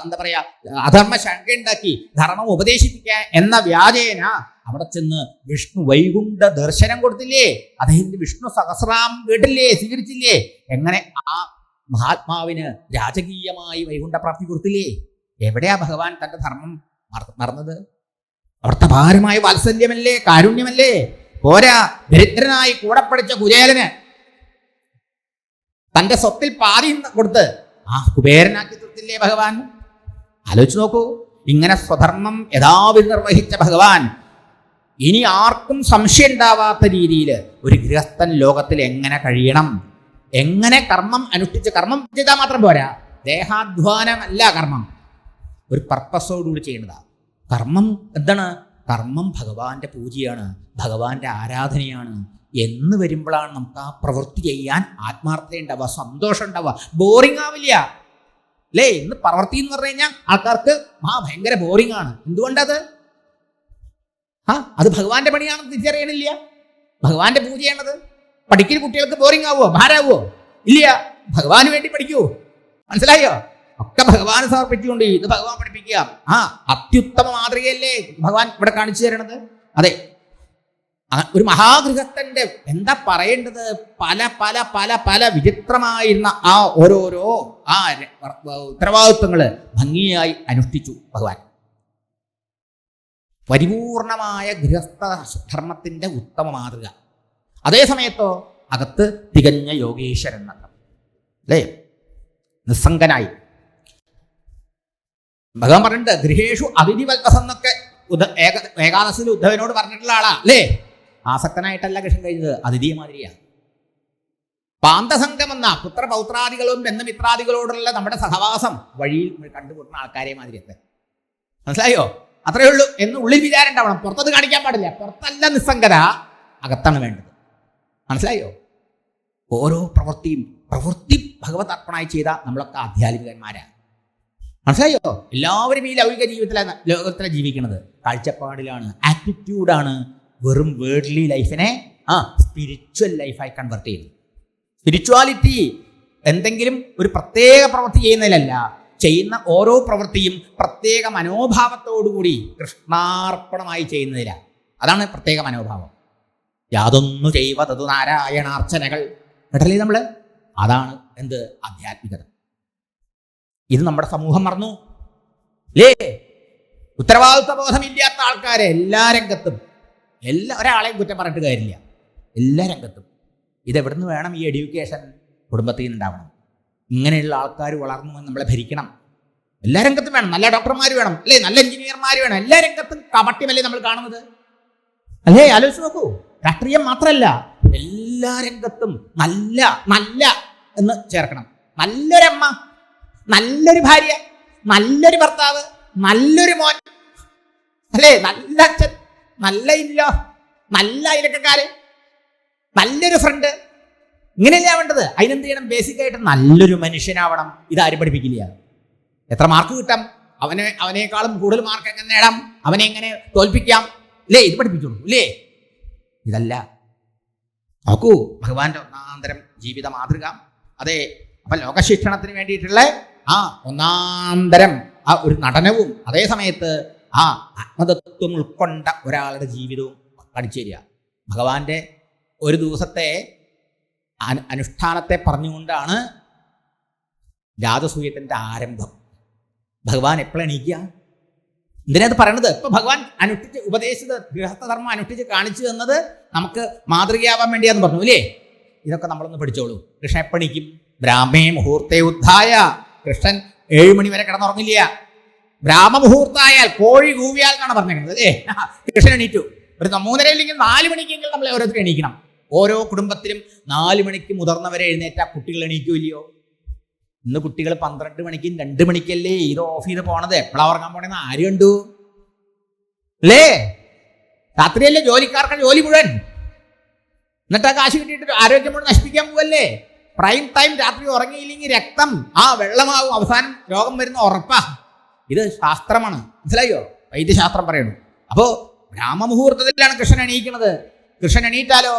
എന്താ പറയാ അധർമ്മ ശങ്ക ഉണ്ടാക്കി ധർമ്മം ഉപദേശിപ്പിക്കുക എന്ന വ്യാജേന അവിടെ ചെന്ന് വിഷ്ണു വൈകുണ്ഠ ദർശനം കൊടുത്തില്ലേ? അദ്ദേഹത്തിന് വിഷ്ണു സഹസ്രാം കേട്ടില്ലേ, സ്വീകരിച്ചില്ലേ? എങ്ങനെ ആ മഹാത്മാവിന് രാജകീയമായി വൈകുണ്ഠപ്രാപ്തി കൊടുത്തില്ലേ? എവിടെയാ ഭഗവാൻ തൻ്റെ ധർമ്മം മറന്നത്? അവിടുത്തെ ഭാരമായ വാത്സല്യമല്ലേ, കാരുണ്യമല്ലേ? പോരാ, ദരിദ്രനായി കൂടെ പഠിച്ച കുചേലന് തൻ്റെ സ്വത്തിൽ പാതി കൊടുത്ത് ആ കുബേരനാക്കി തീർത്തില്ലേ ഭഗവാൻ? ആലോചിച്ച് നോക്കൂ. ഇങ്ങനെ സ്വധർമ്മം യഥാവിധി നിർവഹിച്ച ഭഗവാൻ ഇനി ആർക്കും സംശയം ഉണ്ടാവാത്ത രീതിയിൽ ഒരു ഗൃഹസ്ഥൻ ലോകത്തിൽ എങ്ങനെ കഴിയണം, എങ്ങനെ കർമ്മം അനുഷ്ഠിച്ച്, കർമ്മം ചെയ്താൽ മാത്രം പോരാ, ദേഹാധ്വാനമല്ല കർമ്മം, ഒരു പർപ്പസോടുകൂടി ചെയ്യേണ്ടതാണ്. കർമ്മം എന്താണ്? കർമ്മം ഭഗവാന്റെ പൂജയാണ്, ഭഗവാന്റെ ആരാധനയാണ് എന്ന് വരുമ്പോഴാണ് നമുക്ക് ആ പ്രവൃത്തി ചെയ്യാൻ ആത്മാർത്ഥത ഉണ്ടാവുക, സന്തോഷം ഉണ്ടാവുക, ബോറിംഗ് ആവില്ല അല്ലേ? ഇന്ന് പ്രവൃത്തി എന്ന് പറഞ്ഞു കഴിഞ്ഞാൽ ആൾക്കാർക്ക് ഭയങ്കര ബോറിംഗ് ആണ്. എന്തുകൊണ്ടത്? അത് ഭഗവാന്റെ പണിയാണെന്ന് തിരിച്ചറിയണില്ല. ഭഗവാന്റെ പൂജയാണത്. പഠിക്കുന്ന കുട്ടികൾക്ക് ബോറിംഗ് ആവുമോ, ഭാരാവുമോ? ഇല്ല. ഭഗവാന് വേണ്ടി പഠിക്കൂ. മനസ്സിലായോ? ഒക്കെ ഭഗവാന് സമർപ്പിച്ചുകൊണ്ട് ഇത് ഭഗവാൻ പഠിപ്പിക്കുക. അത്യുത്തമ മാതൃകയല്ലേ ഭഗവാൻ ഇവിടെ കാണിച്ചു തരണത്? അതെ, ഒരു മഹാഗൃഹസ്ഥന്റെ എന്താ പറയേണ്ടത്? പല പല പല പല വിചിത്രമായിരുന്ന ആ ഓരോരോ ഉത്തരവാദിത്വങ്ങള് ഭംഗിയായി അനുഷ്ഠിച്ചു ഭഗവാൻ. പരിപൂർണമായ ഗൃഹസ്ഥ ധർമ്മത്തിന്റെ ഉത്തമ മാതൃക. അതേ സമയത്തോ അകത്ത് തികഞ്ഞ യോഗീശ്വരൻ എന്നർത്ഥം അല്ലേ? നിസ്സംഗനായി ഭഗവാൻ പറഞ്ഞിട്ട് ഗൃഹേഷു അതിഥി വൽക്കസെന്നൊക്കെ ഏകാദശിയിൽ ഉദ്ധവനോട് പറഞ്ഞിട്ടുള്ള ആളാ അല്ലേ? ആസക്തനായിട്ടല്ല കൃഷ്ണൻ കഴിഞ്ഞത്, അതിഥിയെ മാതിരിയാ. പാന്തസംഘം എന്ന പുത്രപൗത്രാദികളും ബന്ധുമിത്രാദികളോടുള്ള നമ്മുടെ സഹവാസം വഴിയിൽ കണ്ടുമുട്ടുന്ന ആൾക്കാരെ മാതിരിയൊക്കെ. മനസ്സിലായോ? അത്രയേ ഉള്ളൂ എന്ന് ഉള്ളിൽ വിചാരം ഉണ്ടാവണം, പുറത്തത് കാണിക്കാൻ പാടില്ല. പുറത്തല്ല നിസ്സംഗത, അകത്താണ് വേണ്ടത്. മനസ്സിലായോ? ഓരോ പ്രവൃത്തി ഭഗവത് അർപ്പണമായി ചെയ്ത നമ്മളൊക്കെ ആധ്യാത്മികന്മാരാണ്. മനസ്സിലായോ? എല്ലാവരും ഈ ലൗകിക ലോകത്തിലാണ് ജീവിക്കുന്നത്. കാഴ്ചപ്പാടിലാണ്, ആറ്റിറ്റ്യൂഡാണ് വെറും വേർഡ്ലി ലൈഫിനെ സ്പിരിച്വൽ ലൈഫായി കൺവെർട്ട് ചെയ്യുന്നത്. സ്പിരിച്വാലിറ്റി എന്തെങ്കിലും ഒരു പ്രത്യേക പ്രവൃത്തി ചെയ്യുന്നതിലല്ല, ചെയ്യുന്ന ഓരോ പ്രവൃത്തിയും പ്രത്യേക മനോഭാവത്തോടുകൂടി കൃഷ്ണാർപ്പണമായി ചെയ്യുന്നതിലാണ്. അതാണ് പ്രത്യേക മനോഭാവം. യാതൊന്നു ചെയ്വതതു നാരായണാർച്ചനകൾ കേട്ടല്ലേ നമ്മള്? അതാണ് എന്ത്? ആധ്യാത്മികത. ഇത് നമ്മുടെ സമൂഹം മറന്നു അല്ലേ? ഉത്തരവാദിത്വ ബോധമില്ലാത്ത ആൾക്കാരെ എല്ലാ രംഗത്തും, ഒരാളെയും കുറ്റം പറഞ്ഞിട്ട് കാര്യമില്ല, എല്ലാ രംഗത്തും. ഇതെവിടുന്ന് വേണം? ഈ എഡ്യൂക്കേഷൻ കുടുംബത്തിൽ നിന്നുണ്ടാവണം. ഇങ്ങനെയുള്ള ആൾക്കാർ വളർന്നു നമ്മളെ ഭരിക്കണം. എല്ലാ രംഗത്തും വേണം. നല്ല ഡോക്ടർമാർ വേണം അല്ലേ? നല്ല എഞ്ചിനീയർമാർ വേണം. എല്ലാ രംഗത്തും കപട്യമല്ലേ നമ്മൾ കാണുന്നത് അല്ലേ? ആലോചിച്ച് നോക്കൂ. രാഷ്ട്രീയം മാത്രമല്ല, എല്ലാ രംഗത്തും നല്ല നല്ല എന്ന് ചേർക്കണം. നല്ലൊരമ്മ, നല്ലൊരു ഭാര്യ, നല്ലൊരു ഭർത്താവ്, നല്ലൊരു മോൻ അല്ലേ? നല്ല അച്ഛൻ, നല്ല ഇല്ലോ, നല്ല അയലക്കാര്, നല്ലൊരു ഫ്രണ്ട്, ഇങ്ങനെയല്ലേ വേണ്ടത്? അതിനെന്ത് ചെയ്യണം? ബേസിക്കായിട്ട് നല്ലൊരു മനുഷ്യനാവണം. ഇതാരും പഠിപ്പിക്കില്ല. എത്ര മാർക്ക് കിട്ടാം, അവനേക്കാളും കൂടുതൽ മാർക്ക് എങ്ങനെ നേടാം, അവനെ എങ്ങനെ തോൽപ്പിക്കാം അല്ലേ? ഇത് പഠിപ്പിച്ചോളൂ അല്ലേ? ഇതല്ല. നോക്കൂ ഭഗവാന്റെ ഒന്നാന്തരം ജീവിത മാതൃക. അതെ, അപ്പൊ ലോകശിക്ഷണത്തിന് വേണ്ടിയിട്ടുള്ള ഒന്നാന്തരം ഒരു നടനവും അതേ സമയത്ത് ആത്മതത്വം ഉൾക്കൊണ്ട ഒരാളുടെ ജീവിതവും കാണിച്ചു തരിക. ഭഗവാന്റെ ഒരു ദിവസത്തെ അനുഷ്ഠാനത്തെ പറഞ്ഞുകൊണ്ടാണ് രാജസൂയത്തിൻ്റെ ആരംഭം. ഭഗവാൻ എപ്പോഴാണ് എണീക്കുക? എന്തിനത് പറയണത്? ഇപ്പൊ ഭഗവാൻ അനുഷ്ഠിച്ച് ഉപദേശിച്ചത്, ഗൃഹസ്ഥധർമ്മം അനുഷ്ഠിച്ച് കാണിച്ചു തന്നത് നമുക്ക് മാതൃകയാവാൻ വേണ്ടിയാന്ന് പറഞ്ഞു അല്ലേ? ഇതൊക്കെ നമ്മളൊന്ന് പഠിച്ചോളൂ. കൃഷ്ണൻ എപ്പണിക്കും? ബ്രാഹ്മേ മുഹൂർത്തേ ഉദ്ധായ. കൃഷ്ണൻ 7 മണി വരെ കിടന്നുറങ്ങില്ല. ബ്രാഹ്മമുഹൂർത്തായാൽ, കോഴി കൂവിയാൽ എന്നാണ് പറഞ്ഞിരിക്കുന്നത് അല്ലേ? കൃഷ്ണൻ എണീറ്റു. ഒരു 3:30 അല്ലെങ്കിൽ 4 മണിക്കെങ്കിലും നമ്മളെ ഓരോരുത്തരും എണീക്കണം. ഓരോ കുടുംബത്തിലും 4 മണിക്ക് മുതിർന്നവരെ എഴുന്നേറ്റാ കുട്ടികൾ എണീക്കൂല്ലയോ? ഇന്ന് കുട്ടികൾ 12 മണിക്കും 2 മണിക്കല്ലേ ഇത് ഓഫ് ചെയ്ത് പോണത്. എപ്പോഴാ ഉറങ്ങാൻ പോണെന്ന് ആര് കണ്ടു അല്ലേ? രാത്രിയല്ലേ ജോലിക്കാർക്ക് ജോലി മുഴുവൻ. എന്നിട്ട് കാശ് കിട്ടിയിട്ട് ആരോഗ്യം മുഴുവൻ നശിപ്പിക്കാൻ പോവല്ലേ? പ്രൈം ടൈം രാത്രി ഉറങ്ങിയില്ലെങ്കിൽ രക്തം വെള്ളമാവും, അവസാനം രോഗം വരുന്ന ഉറപ്പാ. ഇത് ശാസ്ത്രമാണ്. മനസ്സിലായോ? വൈദ്യശാസ്ത്രം പറയുന്നു. അപ്പോ ബ്രാഹ്മമുഹൂർത്തത്തിലാണ് കൃഷ്ണൻ എണീക്കുന്നത്. കൃഷ്ണൻ എണീറ്റാലോ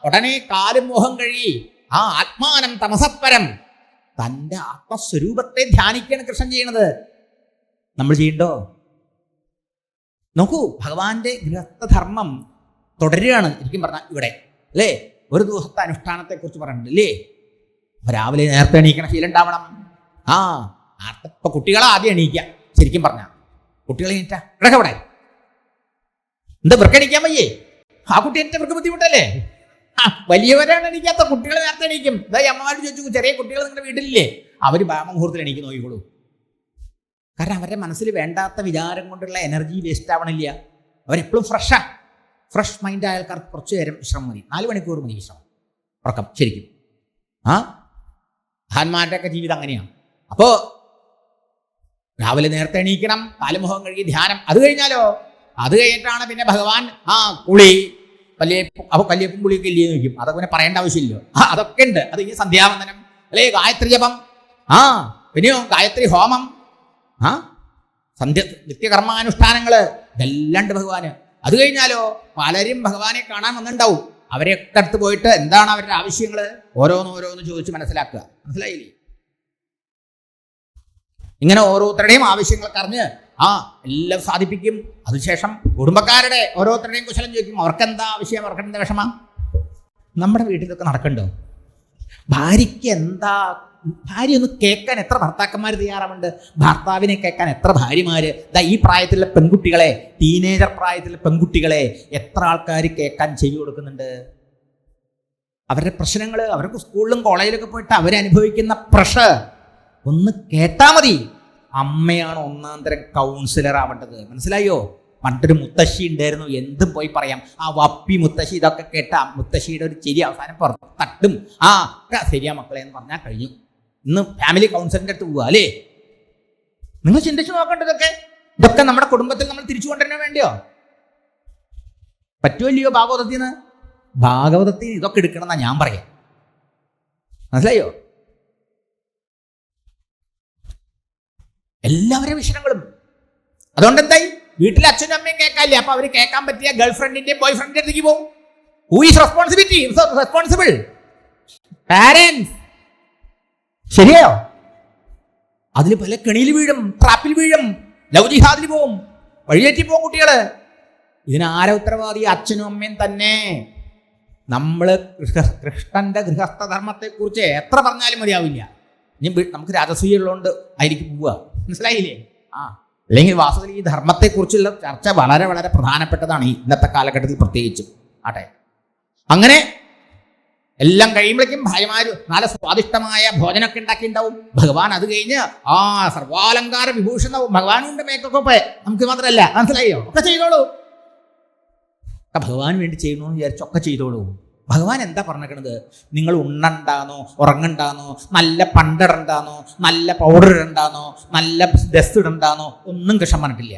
ഉടനെ കാലും മുഖം കഴുകി ആ ആത്മാനം തമസപ്പരം, തൻ്റെ ആത്മസ്വരൂപത്തെ ധ്യാനിക്കാണ് കൃഷ്ണൻ ചെയ്യണത്. നമ്മൾ ചെയ്യണ്ടോ? നോക്കൂ, ഭഗവാന്റെ ഗൃഹസ്ഥധർമ്മം തുടരുകയാണ്. ശരിക്കും പറഞ്ഞാൽ ഇവിടെ അല്ലേ ഒരു ദിവസത്തെ അനുഷ്ഠാനത്തെക്കുറിച്ച് പറയുന്നുണ്ട് അല്ലേ. രാവിലെ നേരത്തെ എണീക്കണ ശീലം ഉണ്ടാവണം. ഇപ്പൊ കുട്ടികളെ ആദ്യം എണീക്കുക. ശരിക്കും പറഞ്ഞാൽ കുട്ടികളെ എണീറ്റാ കിടക്ക ഇവിടെ എന്താ വൃക്ക എണീക്കാൻ വയ്യേ? ആ കുട്ടി എൻ്റെ വൃക്ക ബുദ്ധിമുട്ടല്ലേ? വലിയവരാണ് എണീക്കാത്ത, കുട്ടികൾ നേരത്തെ എണീക്കും. ഇതായി അമ്മമാർ ചോദിച്ചു, ചെറിയ കുട്ടികൾ നിങ്ങളുടെ വീട്ടിലില്ലേ? അവർ മുഹൂർത്തത്തിൽ എണീക്കും, നോക്കിക്കോളൂ. കാരണം അവരുടെ മനസ്സിൽ വേണ്ടാത്ത വിചാരം കൊണ്ടുള്ള എനർജി വേസ്റ്റ് ആവണില്ല. അവരെപ്പോഴും ഫ്രഷ് മൈൻഡ് ആൾക്കാർക്ക് കുറച്ച് നേരം വിശ്രമം മതി. 4 മണിക്കൂർ മതി വിശ്രമം, ഉറക്കം. ശരിക്കും മഹാന്മാരുടെയൊക്കെ ജീവിതം അങ്ങനെയാണ്. അപ്പോൾ രാവിലെ നേരത്തെ എണീക്കണം, കാലുമുഖം കഴുകി ധ്യാനം. അത് കഴിഞ്ഞാലോ, അത് കഴിഞ്ഞിട്ടാണ് പിന്നെ ഭഗവാൻ കുളി, കല്ലിയപ്പും കുളിയൊക്കെ ഇല്ലേ നോക്കും. അതൊക്കെ പിന്നെ പറയേണ്ട ആവശ്യമില്ലല്ലോ. അതൊക്കെ ഉണ്ട്. അത് ഈ സന്ധ്യാവന്ദനം അല്ലേ, ഗായത്രി ജപം, പിന്നെയോ ഗായത്രി ഹോമം, നിത്യകർമാനുഷ്ഠാനങ്ങള്, ഇതെല്ലാം ഉണ്ട് ഭഗവാന്. അത് കഴിഞ്ഞാലോ പലരും ഭഗവാനെ കാണാൻ വന്നിട്ടുണ്ടാവും. അവരെയൊക്കെ അടുത്ത് പോയിട്ട് എന്താണ് അവരുടെ ആവശ്യങ്ങൾ ഓരോന്നോരോന്ന് ചോദിച്ച് മനസ്സിലാക്കുക. മനസ്സിലായില്ലേ? ഇങ്ങനെ ഓരോരുത്തരുടെയും ആവശ്യങ്ങളൊക്കെ അറിഞ്ഞ് എല്ലാം സാധിപ്പിക്കും. അതിനുശേഷം കുടുംബക്കാരുടെ ഓരോരുത്തരുടെയും കുശലം ചോദിക്കും. അവർക്കെന്താ ആവശ്യം, അവർക്കെന്താ വിഷമം. നമ്മുടെ വീട്ടിലൊക്കെ നടക്കണ്ടോ? ഭാര്യ ഒന്ന് കേൾക്കാൻ എത്ര ഭർത്താക്കന്മാർ തയ്യാറാവുന്നുണ്ട്? ഭർത്താവിനെ കേൾക്കാൻ എത്ര ഭാര്യമാര്? ഈ പ്രായത്തിലുള്ള പെൺകുട്ടികളെ, ടീനേജർ പ്രായത്തിലുള്ള പെൺകുട്ടികളെ എത്ര ആൾക്കാർ കേൾക്കാൻ ചെവി കൊടുക്കുന്നുണ്ട്? അവരുടെ പ്രശ്നങ്ങൾ, അവർക്ക് സ്കൂളിലും കോളേജിലൊക്കെ പോയിട്ട് അവരനുഭവിക്കുന്ന പ്രഷർ ഒന്ന് കേട്ടാൽ മതി. അമ്മയാണ് ഒന്നാം തരം കൗൺസിലർ ആവേണ്ടത്. മനസ്സിലായോ? പണ്ടൊരു മുത്തശ്ശി ഉണ്ടായിരുന്നു, എന്തും പോയി പറയാം. വപ്പി മുത്തശ്ശി ഇതൊക്കെ കേട്ട മുത്തശ്ശിയുടെ ഒരു ചിരി അവസാനം പുറത്ത് തട്ടും. ശരിയാ മക്കളെ എന്ന് പറഞ്ഞാൽ കഴിഞ്ഞു. ഇന്ന് ഫാമിലി കൗൺസിലിൻ്റെ അടുത്ത് പോവുക അല്ലേ? നിങ്ങൾ ചിന്തിച്ചു നോക്കേണ്ടതൊക്കെ. ഇതൊക്കെ നമ്മുടെ കുടുംബത്തിൽ നമ്മൾ തിരിച്ചു കൊണ്ടുവരാൻ വേണ്ടിയോ? പറ്റുമല്ലയോ? ഭാഗവതത്തിൽ ഇതൊക്കെ എടുക്കണം എന്നാ ഞാൻ പറയാം. മനസ്സിലായോ? എല്ലാവരുടെ വിഷയങ്ങളും. അതുകൊണ്ട് എന്തായി, വീട്ടിലെ അച്ഛനും അമ്മയും കേൾക്കാല്ലേ? അപ്പൊ അവര് കേൾക്കാൻ പറ്റിയ ഗേൾഫ്രണ്ടിന്റെയും ബോയ് ഫ്രണ്ടിന്റെ അടുത്തേക്ക് പോകും. Who is responsible? പാരന്റ്സ്. ശരിയോ? അതിൽ പല കെണിയിൽ വീഴും, ട്രാപ്പിൽ വീഴും, ലവ് ജിഹാദിൽ പോവും, വഴിയേറ്റി പോകും കുട്ടികള്. ഇതിനാരാ ഉത്തരവാദി? അച്ഛനും അമ്മയും തന്നെ. നമ്മള് കൃഷ്ണന്റെ ഗൃഹസ്ഥധർമ്മത്തെക്കുറിച്ച് എത്ര പറഞ്ഞാലും മതിയാവില്ല. ഇനി നമുക്ക് രാജസൂയുള്ളതുകൊണ്ട് ആയിരിക്കും പോവുക. മനസ്സിലായില്ലേ? അല്ലെങ്കിൽ വാസ്തവത്തിൽ ഈ ധർമ്മത്തെക്കുറിച്ചുള്ള ചർച്ച വളരെ വളരെ പ്രധാനപ്പെട്ടതാണ് ഇന്നത്തെ കാലഘട്ടത്തിൽ പ്രത്യേകിച്ചും. അങ്ങനെ എല്ലാം കഴിയുമ്പോഴേക്കും ഭാര്യമാര് നല്ല സ്വാദിഷ്ടമായ ഭോജനമൊക്കെ ഉണ്ടാക്കിയിട്ടുണ്ടാവും. ഭഗവാൻ അത് കഴിഞ്ഞ് സർവാലങ്കാര വിഭൂഷണവും ഭഗവാനുണ്ട് മേക്കൊക്കെ. നമുക്ക് മാത്രമല്ല, മനസ്സിലായോ? ഒക്കെ ചെയ്തോളൂ. ഭഗവാൻ വേണ്ടി ചെയ്യണമെന്ന് വിചാരിച്ചൊക്കെ ചെയ്തോളൂ. ഭഗവാൻ എന്താ പറഞ്ഞിരിക്കണത്? നിങ്ങൾ ഉണ്ണണ്ടാന്നോ, ഉറങ്ങണ്ടാന്നോ, നല്ല പണ്ടിടണ്ടാന്നോ, നല്ല പൗഡർ ഇടണ്ടാന്നോ, നല്ല ഡ്രസ് ഇടണ്ടാന്നോ ഒന്നും കൃഷ്ണൻ പറഞ്ഞിട്ടില്ല.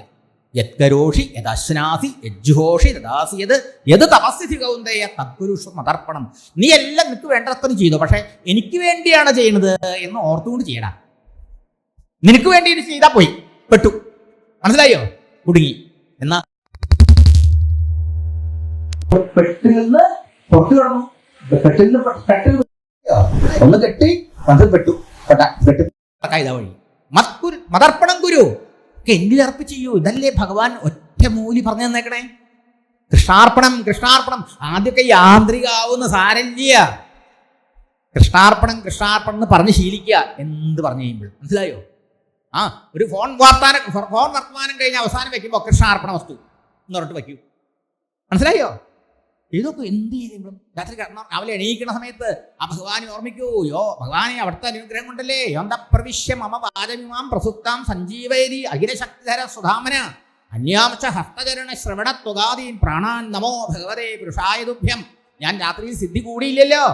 യദ്ഗരോഷി യദശ്നാസി യജ്ജുഹോഷി തദാസിയത് യത് തപസ്സി കൗന്ദേയ തദ്ഗുരുഷു മതർപ്പണം. നീ എല്ലാം നിനക്ക് വേണ്ടത്ര ചെയ്തോ, പക്ഷെ എനിക്ക് വേണ്ടിയാണ് ചെയ്യുന്നത് എന്ന് ഓർത്തുകൊണ്ട് ചെയ്യണം. നിനക്ക് വേണ്ടി ഇത് ചെയ്താൽ പോയി പെട്ടു. മനസ്സിലായോ? കുടുങ്ങി. എന്നാ പെട്ടിൽ നിന്ന് പുറത്തു കിടന്നു. ഒന്ന് കെട്ടി പെട്ടു ഇതാ വഴി. മതർപ്പണം ഗുരു എന്നിൽ അർപ്പിച്ച് ചെയ്യൂ. ഇതല്ലേ ഭഗവാൻ ഒറ്റ മൂലി പറഞ്ഞു തന്നേക്കണേ. കൃഷ്ണാർപ്പണം. ആദ്യമൊക്കെ യാന്ത്രികാവുന്ന സാരല്യ. കൃഷ്ണാർപ്പണം എന്ന് പറഞ്ഞ് ശീലിക്കുക. എന്ത് പറഞ്ഞു കഴിയുമ്പോൾ മനസ്സിലായോ? ഒരു ഫോൺ വർത്തമാനം കഴിഞ്ഞ് അവസാനം വെക്കുമ്പോൾ കൃഷ്ണാർപ്പണ വസ്തു എന്ന് പറഞ്ഞിട്ട് വയ്ക്കൂ. മനസ്സിലായോ? ഇതൊക്കെ എന്ത് ചെയ്യുമ്പോഴും രാത്രി രാവിലെ എണീക്കുന്ന സമയത്ത് ഭഗവാനെ ഓർമ്മിക്കൂ. ഭഗവാനെ അവിടുത്തെ അനുഗ്രഹം കൊണ്ടല്ലേ യോന്തപ്രവിശ്യ മമ വാചമിമാം പ്രസുപ്താം സഞ്ജീവയതി അഖിലശക്തിധര സുധാമന അന്യാംശ ഹസ്തചരണ ശ്രവണത്വഗാദീൻ പ്രാണാൻ നമോ ഭഗവതേ പുരുഷായ തുഭ്യം. ഞാൻ രാത്രിയിൽ സിദ്ധി കൂടിയില്ലല്ലോ,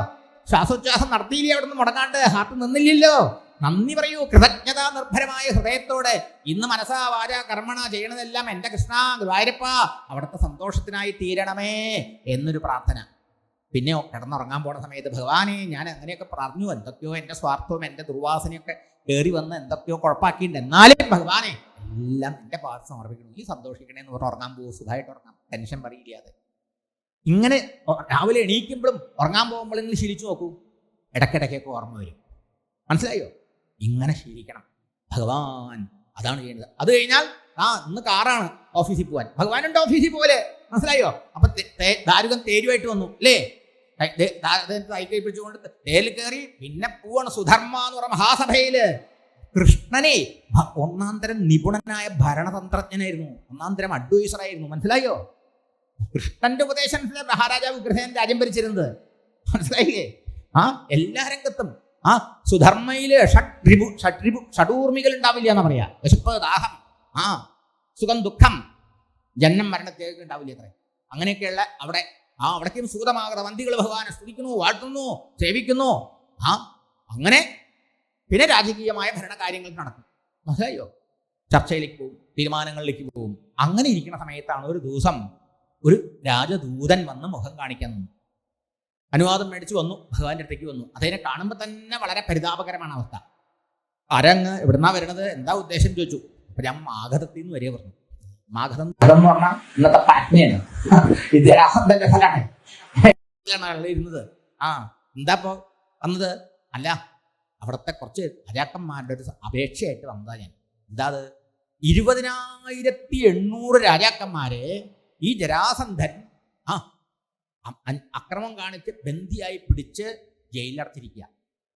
ശ്വാസോച്ഛ്വാസം നടത്തിയില്ലേ, അവിടെ നിന്ന് മുടങ്ങാണ്ട് ഹാർട്ട് നിന്നില്ലല്ലോ. നന്ദി പറയൂ കൃതജ്ഞതാ നിർഭരമായ ഹൃദയത്തോടെ. ഇന്ന് മനസ്സാ വാച കർമ്മണ ചെയ്യണതെല്ലാം എൻ്റെ കൃഷ്ണ ഗുരുവായൂരപ്പ അവിടുത്തെ സന്തോഷത്തിനായി തീരണമേ എന്നൊരു പ്രാർത്ഥന. പിന്നെ കിടന്നുറങ്ങാൻ പോണ സമയത്ത് ഭഗവാനെ ഞാൻ അങ്ങനെയൊക്കെ പറഞ്ഞു, എന്തൊക്കെയോ എൻ്റെ സ്വാർത്ഥവും എൻ്റെ ദുർവാസനയൊക്കെ കയറി വന്ന് എന്തൊക്കെയോ കുഴപ്പമാക്കിയിട്ടുണ്ട്, എന്നാലും ഭഗവാനെ എല്ലാം എൻ്റെ പാദം സമർപ്പിക്കണം, ഈ സന്തോഷിക്കണേ എന്ന് പറഞ്ഞ് ഉറങ്ങാൻ പോകും. സുഖമായിട്ട് ഉറങ്ങാം, ടെൻഷൻ പറയില്ലാതെ. ഇങ്ങനെ രാവിലെ എണീക്കുമ്പോഴും ഉറങ്ങാൻ പോകുമ്പോഴും നിങ്ങൾ ശീലിച്ചു നോക്കൂ. ഇടയ്ക്കിടയ്ക്കൊക്കെ ഓർമ്മ വരും. മനസ്സിലായോ? ഇങ്ങനെ ശീലിക്കണം. ഭഗവാൻ അതാണ് ചെയ്യുന്നത്. അത് കഴിഞ്ഞാൽ ഇന്ന് കാറാണ് ഓഫീസിൽ പോകാൻ, ഭഗവാനുണ്ട് ഓഫീസിൽ പോലെ. മനസ്സിലായോ? അപ്പൊ ദാരുകൻ തേരുമായിട്ട് വന്നു അല്ലേ? സൈക്കിൾ പിടിച്ചുകൊണ്ട് തേരിൽ കയറി പിന്നെ പോവാണ്. സുധർമ്മ എന്ന് പറഞ്ഞ മഹാസഭയില് കൃഷ്ണനെ ഒന്നാം തരം നിപുണനായ ഭരണതന്ത്രജ്ഞനായിരുന്നു, ഒന്നാം തരം അഡ്വൈസറായിരുന്നു. മനസ്സിലായോ? കൃഷ്ണന്റെ ഉപദേശം മഹാരാജാവ് ഗൃഹൻ രാജ്യം ഭരിച്ചിരുന്നത്. മനസ്സിലായില്ലേ? എല്ലാ രംഗത്തും സുധർമ്മയില് ഷഡൂർമികൾ ഉണ്ടാവില്ല എന്ന് പറയാ. വിശപ്പ്, ദാഹം, സുഖം, ദുഃഖം, ജന്മം, മരണത്തേക്ക് ഉണ്ടാവില്ല അത്ര. അങ്ങനെയൊക്കെയുള്ള അവിടേക്കും സൂതമാകത വന്തികൾ ഭഗവാനെ സ്തുതിക്കുന്നു, വാഴ്ത്തുന്നു, സേവിക്കുന്നു. അങ്ങനെ പിന്നെ രാജകീയമായ ഭരണകാര്യങ്ങൾ നടക്കും. മനസ്സിലായോ? ചർച്ചയിലേക്ക് പോകും, തീരുമാനങ്ങളിലേക്ക് പോകും. അങ്ങനെ ഇരിക്കുന്ന സമയത്താണ് ഒരു ദിവസം ഒരു രാജദൂതൻ വന്ന് മുഖം കാണിക്കാൻ നിന്നു. അനുവാദം മേടിച്ചു വന്നു, ഭഗവാന്റെ അടുത്തേക്ക് വന്നു. അതിനെ കാണുമ്പോൾ തന്നെ വളരെ പരിതാപകരമാണ് അവസ്ഥ. ആരങ്ങ് എവിടുന്നാ വരണത്, എന്താ ഉദ്ദേശം ചോദിച്ചു. അപ്പൊ ഞാൻ മാഗധത്തിൽ നിന്ന് വരെ പറഞ്ഞു. മാഗധം എന്ന് പറഞ്ഞാൽ ഇന്നത്തെ പാറ്റ്നയാണ്, വിദ്യാരാസന്റെ സ്ഥലമാണ് ഇരുന്നത്. എന്താപ്പോ വന്നത്? അല്ല, അവിടുത്തെ കുറച്ച് രാജാക്കന്മാരുടെ ഒരു അപേക്ഷയായിട്ട് വന്നതാ ഞാൻ. എന്താ അത്? 20,800 രാജാക്കന്മാരെ ഈ ജരാസന്ധൻ അക്രമം കാണിച്ച് ബന്ദിയായി പിടിച്ച് ജയിലിലടച്ചിരിക്കുക.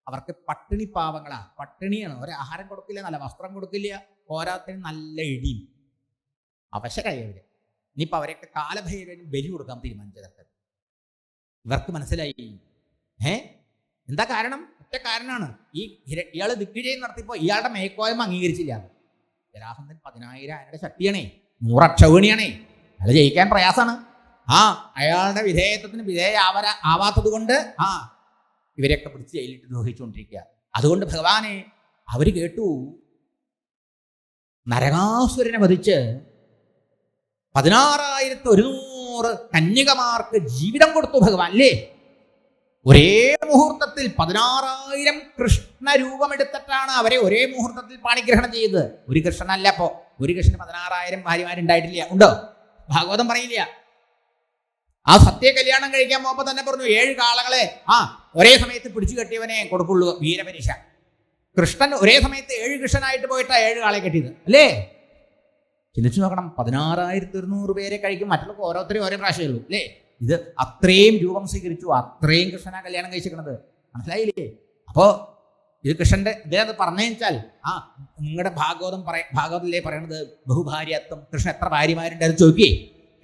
അവർക്ക് പട്ടിണി പാവങ്ങളാ, പട്ടിണിയാണ്. ഒരാഹാരം കൊടുക്കില്ല, നല്ല വസ്ത്രം കൊടുക്കില്ല, പോരാത്തിന് നല്ല ഇടിയും. അവശരായി അവര്. ഇനിയിപ്പോൾ അവരെയൊക്കെ കാലഭൈരവന് ബലി കൊടുക്കാൻ തീരുമാനിച്ചതൊക്കെ ഇവർക്ക് മനസ്സിലായി. എന്താ കാരണം? ഒറ്റ കാരണമാണ്. ഇയാൾ ദിഗ്വിജയം നടത്തിയപ്പോൾ ഇയാളുടെ മേൽക്കോയ്മ അംഗീകരിച്ചില്ല. ജരാസന്ധൻ 10,000 ആനയുടെ ശക്തിയാണേ, 100 അക്ഷൗഹിണിയാണേ. അയാൾ ജയിക്കാൻ പ്രയാസമാണ്. അയാളുടെ വിധേയത്വത്തിന് ആവാത്തത് കൊണ്ട് ഇവരെയൊക്കെ പിടിച്ച് ജയിലിട്ട് ദ്രോഹിച്ചുകൊണ്ടിരിക്കുക. അതുകൊണ്ട് ഭഗവാനെ അവർ കേട്ടു, നരകാസുരനെ വധിച്ച് 16,100 കന്യകമാർക്ക് ജീവിതം കൊടുത്തു ഭഗവാൻ അല്ലേ? ഒരേ മുഹൂർത്തത്തിൽ 16,000 കൃഷ്ണരൂപമെടുത്തിട്ടാണ് അവരെ ഒരേ മുഹൂർത്തത്തിൽ പാണിഗ്രഹണം ചെയ്തത്. ഒരു കൃഷ്ണനല്ല. അപ്പോ ഒരു കൃഷ്ണന് 16,000 ഭാര്യമാരുണ്ടായിട്ടില്ല. ഉണ്ടോ? ഭാഗവതം പറയില്ല. സത്യ കല്യാണം കഴിക്കാൻ പോകുമ്പോൾ തന്നെ പറഞ്ഞു 7 കാളകളെ ഒരേ സമയത്ത് പിടിച്ചു കെട്ടിയവനെ കൊടുക്കുള്ളൂ വീരപരീക്ഷ. കൃഷ്ണൻ ഒരേ സമയത്ത് 7 കൃഷ്ണനായിട്ട് പോയിട്ടാണ് 7 കാളെ കെട്ടിയത് അല്ലേ? ചിന്തിച്ചു നോക്കണം. 16,100 പേരെ കഴിക്കും, മറ്റുള്ളവർക്ക് ഓരോരുത്തരും ഓരോ പ്രാവശ്യമേ ഉള്ളൂ അല്ലേ? ഇത് അത്രയും രൂപം സ്വീകരിച്ചു, അത്രയും കൃഷ്ണനാ കല്യാണം കഴിച്ചിരിക്കണത്. മനസ്സിലായില്ലേ? അപ്പോ ഇത് കൃഷ്ണന്റെ ഇദ്ദേഹം പറഞ്ഞു വെച്ചാൽ നിങ്ങളുടെ ഭാഗവതത്തിലേ പറയണത് ബഹുഭാര്യത്വം. കൃഷ്ണൻ എത്ര ഭാര്യമാരുണ്ടായിരുന്നു ചോദിക്കേ.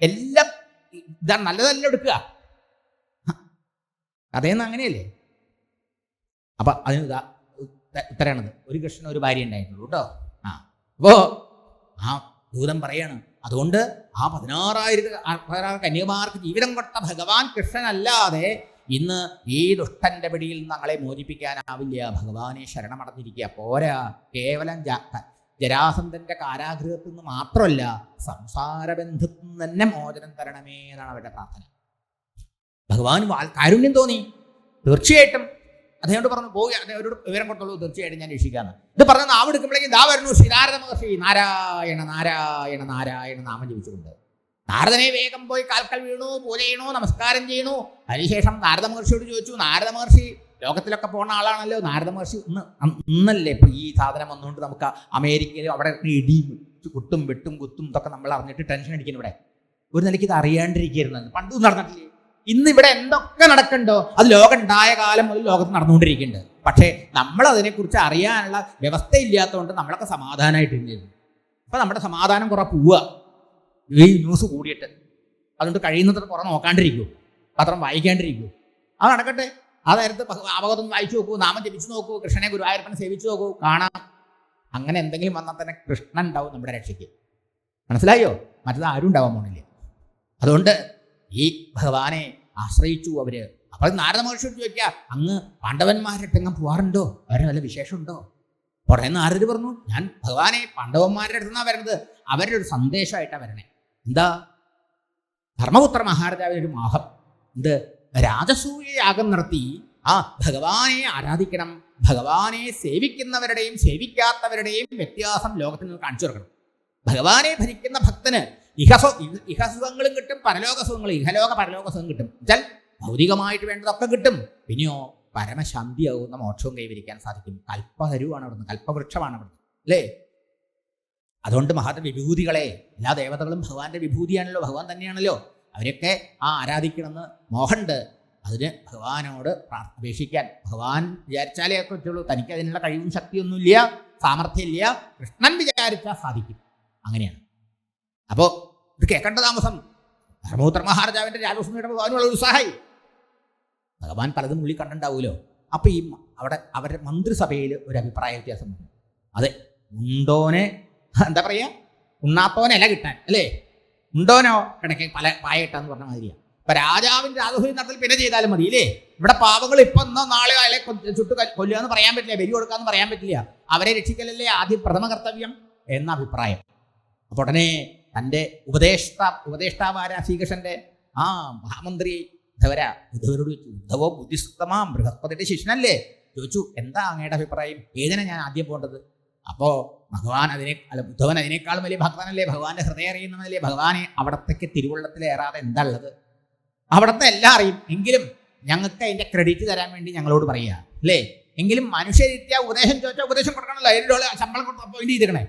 എല്ലാം ഇതാണ്, നല്ലതല്ല എടുക്കുക. അതേന്ന് അങ്ങനെയല്ലേ? അപ്പൊ അതിന് ഉത്തരാണത്. ഒരു കൃഷ്ണൻ ഒരു ഭാര്യ ഉണ്ടായിട്ടുള്ളൂ കേട്ടോ. അപ്പോ ദൂതം പറയാണ്, അതുകൊണ്ട് 16,000 കന്യകമാർക്ക് ജീവിതം കൊടുത്ത ഭഗവാൻ കൃഷ്ണനല്ലാതെ ഇന്ന് ഈ ദുഷ്ടന്റെ പിടിയിൽ ഞങ്ങളെ മോചിപ്പിക്കാനാവില്ല. ഭഗവാനെ ശരണമടഞ്ഞിരിക്കുക. പോരാ, കേവലം ജരാസന്ധന്റെ കാരാഗൃഹത്തിൽ നിന്ന് മാത്രമല്ല, സംസാരബന്ധത്തിൽ നിന്ന് തന്നെ മോചനം തരണമേ എന്നാണ് അവരുടെ പ്രാർത്ഥന. ഭഗവാൻ കാരുണ്യം തോന്നി. തീർച്ചയായിട്ടും അദ്ദേഹം പറഞ്ഞു, പോയി അദ്ദേഹത്തോട് വിവരം കൊടുത്തോളൂ, തീർച്ചയായിട്ടും ഞാൻ രക്ഷിക്കാന്ന്. ഇത് പറഞ്ഞ നാവ് എടുക്കുമ്പോഴേക്കും ദാ വരുന്നു ശ്രീ നാരദ മഹർഷി. നാരായണ നാരായണ നാരായണ നാമം ജപിച്ചുകൊണ്ട് നാരദനെ വേഗം പോയി കാൽക്കൽ വീണു, പൂജ ചെയ്യണു, നമസ്കാരം ചെയ്യണു. അതിനുശേഷം നാരദ മഹർഷിയോട് ചോദിച്ചു. നാരദ മഹർഷി ലോകത്തിലൊക്കെ പോകുന്ന ആളാണല്ലോ. നാരദ മഹർഷി ഇന്നല്ലേ ഇപ്പൊ ഈ സാധനം വന്നുകൊണ്ട് നമുക്ക് അമേരിക്കയിലും അവിടെ ഇടിയും കുത്തും വെട്ടും കുത്തും ഇതൊക്കെ നമ്മൾ അറിഞ്ഞിട്ട് ടെൻഷൻ അടിക്കുന്നു. ഇവിടെ ഒരു നിലയ്ക്ക് ഇത് അറിയാണ്ടിരിക്കുന്നു. പണ്ടും നടന്നിട്ടില്ലേ? ഇന്ന് ഇവിടെ എന്തൊക്കെ നടക്കണ്ടോ അത് ലോകം ഉണ്ടായ കാലം മുതൽ ലോകത്ത് നടന്നുകൊണ്ടിരിക്കുന്നുണ്ട്. പക്ഷേ നമ്മൾ അതിനെക്കുറിച്ച് അറിയാനുള്ള വ്യവസ്ഥയില്ലാത്തതുകൊണ്ട് നമ്മളൊക്കെ സമാധാനമായിട്ടിരുന്നു. അപ്പൊ നമ്മുടെ സമാധാനം കുറെ പോവുക ഈ ന്യൂസ് കൂടിയിട്ട്. അതുകൊണ്ട് കഴിയുന്നത്ര കുറെ നോക്കാണ്ടിരിക്കൂ, പത്രം വായിക്കാണ്ടിരിക്കൂ. അത് നടക്കട്ടെ. ആ നേരത്ത് ഭാഗവതം വായിച്ചു നോക്കൂ, നാമം ജപിച്ചു നോക്കൂ, കൃഷ്ണനെ ഗുരുവായൂരപ്പനെ സേവിച്ചു നോക്കൂ, കാണാം. അങ്ങനെ എന്തെങ്കിലും വന്നാൽ തന്നെ കൃഷ്ണൻ ഉണ്ടാവും നമ്മുടെ രക്ഷയ്ക്ക്. മനസ്സിലായോ? മറ്റത് ആരും ഉണ്ടാവാൻ പോണില്ല. അതുകൊണ്ട് ഈ ഭഗവാനെ ആശ്രയിച്ചു അവര്. അപ്പോൾ നാരദ മഹർഷിയോട് ചോദിക്കുക, അങ്ങ് പാണ്ഡവന്മാരുടെ പോവാറുണ്ടോ? അവരെ വല്ല വിശേഷമുണ്ടോ? ഉടനെ നാരദർ പറഞ്ഞു, ഞാൻ ഭഗവാനെ പാണ്ഡവന്മാരുടെ അടുത്തുനിന്നാണ് വരണത്. അവരുടെ ഒരു സന്ദേശമായിട്ടാണ് വരണേ. എന്താ? ധർമ്മപുത്ര മഹാരാജാവിൻ്റെ ഒരു മോഹം. എന്ത്? രാജസൂയ യാഗം നടത്തി ഭഗവാനെ ആരാധിക്കണം. ഭഗവാനെ സേവിക്കുന്നവരുടെയും സേവിക്കാത്തവരുടെയും വ്യത്യാസം ലോകത്തിന് കാണിച്ചു കൊടുക്കണം. ഭഗവാനെ ഭരിക്കുന്ന ഭക്തന് ഇഹസുഖങ്ങളും കിട്ടും, പരലോക സുഖങ്ങളും, ഇഹലോക പരലോക സുഖം കിട്ടും. വെച്ചാൽ ഭൗതികമായിട്ട് വേണ്ടതൊക്കെ കിട്ടും. പിന്നെയോ പരമശാന്തിയാകുന്ന മോക്ഷവും കൈവരിക്കാൻ സാധിക്കും. കൽപ്പതരുവാണ് അവിടുന്ന്, കൽപ്പവൃക്ഷമാണ് അവിടുന്ന്, അല്ലേ? അതുകൊണ്ട് മഹത് വിഭൂതികളെ, എല്ലാ ദേവതകളും ഭഗവാന്റെ വിഭൂതിയാണല്ലോ, ഭഗവാൻ തന്നെയാണല്ലോ. അവരൊക്കെ ആരാധിക്കണമെന്ന് മോഹമുണ്ട്. അതിന് ഭഗവാനോട് അപേക്ഷിക്കാൻ. ഭഗവാൻ വിചാരിച്ചാലേ ഒക്കെ പറ്റുള്ളൂ. തനിക്ക് അതിനുള്ള കഴിവും ശക്തിയൊന്നുമില്ല, സാമർഥ്യമില്ല. കൃഷ്ണൻ വിചാരിച്ചാൽ സാധിക്കും. അങ്ങനെയാണ്. അപ്പോൾ ഇത് കേൾക്കേണ്ട താമസം. ധർമ്മപുത്ര മഹാരാജാവിൻ്റെ രാജസൂയയുടെ ഭഗവാനുള്ള ഉത്സാഹമായി. ഭഗവാൻ പലതും ഉള്ളിൽ കണ്ടിട്ടുണ്ടാവുമല്ലോ. അപ്പോൾ ഈ അവരുടെ മന്ത്രിസഭയിൽ ഒരു അഭിപ്രായ വ്യത്യാസം വന്നു. അതെ, ഉണ്ടോനെ എന്താ പറയുക, ഉണ്ണാത്തോനല്ല കിട്ടാൻ, അല്ലേ? ഉണ്ടോനോ കിടക്കെ പല പായ കിട്ടാന്ന് പറഞ്ഞ മാതിരിയാണ്. ഇപ്പം രാജാവിൻ്റെ രാജസൂയം നടത്തൽ പിന്നെ ചെയ്താലും മതി, ഇല്ലേ? ഇവിടെ പാവങ്ങൾ ഇപ്പം എന്നോ നാളെ അയാളെ ചുട്ട് കൊല്ലുക എന്ന് പറയാൻ പറ്റില്ല, ബലി കൊടുക്കാന്ന് പറയാൻ പറ്റില്ല. അവരെ രക്ഷിക്കലല്ലേ ആദ്യം പ്രഥമ കർത്തവ്യം എന്ന അഭിപ്രായം. അപ്പോൾ ഉടനെ തൻ്റെ ഉപദേഷ്ടാവാര ശ്രീകൃഷ്ണൻ്റെ മഹാമന്ത്രി ഉദ്ധവരോട് ചോദിച്ചു. ഉദ്ധവോ ബുദ്ധിസുക്തമാം ബൃഹസ്പതിയുടെ ശിഷ്യനല്ലേ? ചോദിച്ചു, എന്താ അങ്ങയുടെ അഭിപ്രായം? ഏതിനാ ഞാൻ ആദ്യം പോകേണ്ടത്? അപ്പോൾ ഉദ്ധവൻ അതിനേക്കാളും വലിയ ഭക്തനല്ലേ, ഭഗവാന്റെ ഹൃദയം അറിയുന്നതല്ലേ. ഭഗവാനെ അവിടത്തേക്ക് തിരുവുള്ളത്തിലേറാതെ എന്താ ഉള്ളത്? അവിടുത്തെ എല്ലാം അറിയും. എങ്കിലും ഞങ്ങൾക്ക് അതിൻ്റെ ക്രെഡിറ്റ് തരാൻ വേണ്ടി ഞങ്ങളോട് പറയുക, അല്ലേ? എങ്കിലും മനുഷ്യരീത്യ ഉപദേശം ചോദിച്ചാൽ ഉപദേശം കൊടുക്കണമല്ലോ. അതിൻ്റെ ശമ്പളം കൊടുത്ത് അപ്പോയിന്റ് ചെയ്തിരിക്കണേ,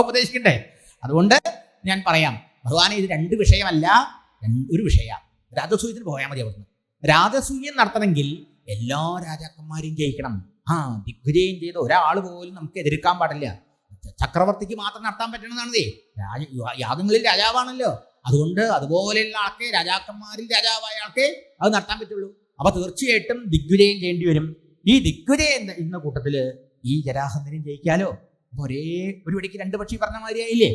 ഉപദേശിക്കണ്ടേ? അതുകൊണ്ട് ഞാൻ പറയാം, ഭഗവാനെ ഇത് രണ്ട് വിഷയമല്ല, ഒരു വിഷയമാണ്. രാജസൂയത്തിന് പോയാൽ മതി. അവിടുന്ന് രാജസൂയം നടത്തണമെങ്കിൽ എല്ലാ രാജാക്കന്മാരെയും ജയിക്കണം. ദിഗ്വിജയം ചെയ്ത ഒരാൾ പോലും നമുക്ക് എതിർക്കാൻ പാടില്ല. ചക്രവർത്തിക്ക് മാത്രം നടത്താൻ പറ്റണമെന്നാണതേ. യാഗങ്ങളിൽ രാജാവാണല്ലോ. അതുകൊണ്ട് അതുപോലെയുള്ള ആൾക്കെ, രാജാക്കന്മാരിൽ രാജാവായ ആൾക്കെ അത് നടത്താൻ പറ്റുള്ളൂ. അപ്പൊ തീർച്ചയായിട്ടും ദിഗ്വിജയം ചെയ്യേണ്ടി വരും. ഈ ദിഗ്വിജയം എന്ന കൂട്ടത്തിൽ ഈ ജരാസന്ധനെയും ജയിക്കാലോ. ഒരേ ഒരു വെടിക്ക് രണ്ട് പക്ഷി പറഞ്ഞ മാതിരിയായില്ലേ?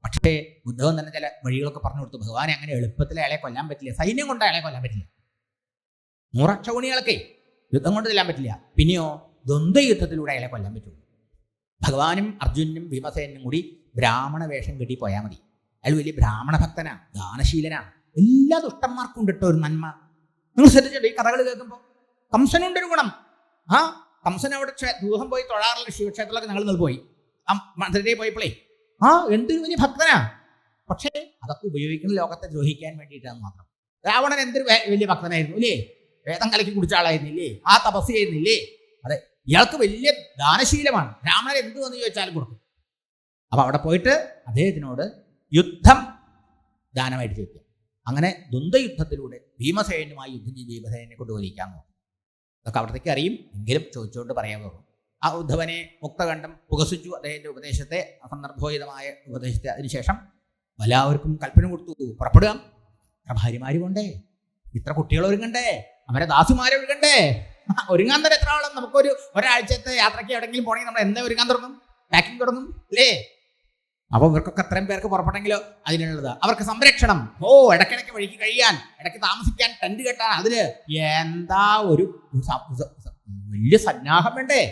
പക്ഷേ ഉദ്ധവൻ തന്നെ ചില വഴികളൊക്കെ പറഞ്ഞു കൊടുത്തു. ഭഗവാനെ അങ്ങനെ എളുപ്പത്തിൽ അയാളെ കൊല്ലാൻ പറ്റില്ല, സൈന്യം കൊണ്ട് അയാളെ കൊല്ലാൻ പറ്റില്ല. മൂറക്ഷൗണികളൊക്കെ യുദ്ധം കൊണ്ട് കൊല്ലാൻ പറ്റില്ല. പിന്നെയോ ദ്വന്ദ്വയുദ്ധത്തിലൂടെ അയാളെ കൊല്ലാൻ പറ്റുള്ളൂ. ഭഗവാനും അർജുനും ഭീമസേനും കൂടി ബ്രാഹ്മണ വേഷം കെട്ടി പോയാൽ മതി. അയാൾ വലിയ ബ്രാഹ്മണ ഭക്തനാണ്, ദാനശീലനാണ്. എല്ലാ ദുഷ്ടന്മാർക്കും ഉണ്ട് കേട്ടോ ഒരു നന്മ. നിങ്ങൾ ശ്രദ്ധിച്ചിട്ട് ഈ കഥകൾ കേൾക്കുമ്പോൾ കംസനുണ്ടൊരു ഗുണം. കംസൻ അവിടെ ദൂരം പോയി തൊഴാറുള്ള ശിവക്ഷേത്രത്തിലൊക്കെ ഞങ്ങൾ പോയി. മധുരയിൽ പോയപ്പോഴേ എന്തൊരു വലിയ ഭക്തനാ. പക്ഷേ അതൊക്കെ ഉപയോഗിക്കുന്ന ലോകത്തെ ദ്രോഹിക്കാൻ വേണ്ടിയിട്ടാണ് മാത്രം. രാവണൻ എന്തൊരു വലിയ ഭക്തനായിരുന്നു, ഇല്ലേ? വേദം കലക്കി കുടിച്ച ആളായിരുന്നില്ലേ? തപസ് ചെയ്യുന്നില്ലേ? അതെ, ഇയാൾക്ക് വലിയ ദാനശീലമാണ്. രാവണൻ എന്ത് വന്ന് ചോദിച്ചാലും കൊടുക്കും. അപ്പൊ അവിടെ പോയിട്ട് അദ്ദേഹത്തിനോട് യുദ്ധം ദാനമായിട്ട് ചോദിക്കാം. അങ്ങനെ ദ്വന്ദ്വയുദ്ധത്തിലൂടെ ഭീമസേനുമായി യുദ്ധം ചെയ്ത് ഭീമസേനെ കൊണ്ട് ഒലിക്കാൻ നോക്കും. അതൊക്കെ അവിടത്തേക്ക് അറിയും, എങ്കിലും ചോദിച്ചുകൊണ്ട് പറയാൻ പോകും. ഉദ്ധവനെ മുക്തകണ്ഠം പുകസിച്ചു അദ്ദേഹത്തിൻ്റെ ഉപദേശത്തെ, സന്ദർഭോചിതമായ ഉപദേശത്തെ. അതിനുശേഷം എല്ലാവർക്കും കൽപ്പന കൊടുത്തു, പുറപ്പെടുക. ഇത്ര ഭാര്യമാര് കൊണ്ടേ, ഇത്ര കുട്ടികൾ ഒരുങ്ങണ്ടേ, അവരെ ദാസിമാരെ ഒരുങ്ങണ്ടേ. ഒരുങ്ങാൻ തന്നെ എത്ര ആളും. നമുക്കൊരു ഒരാഴ്ചത്തെ യാത്രയ്ക്ക് എവിടെയെങ്കിലും പോകണമെങ്കിൽ നമ്മൾ എന്താ ഒരുങ്ങാൻ തുടങ്ങും? പാക്കിംഗ് തുടങ്ങും, അല്ലേ? അപ്പോൾ ഇവർക്കൊക്കെ അത്രയും പേർക്ക് പുറപ്പെട്ടെങ്കിലോ അതിനുള്ളത്. അവർക്ക് സംരക്ഷണം, ഇടയ്ക്കിടയ്ക്ക് വഴിക്ക് കഴിയാൻ, ഇടയ്ക്ക് താമസിക്കാൻ, ടെന്റ് കെട്ടാൻ, അതിന് എന്താ ഒരു വലിയ സന്നാഹം വേണ്ടേ?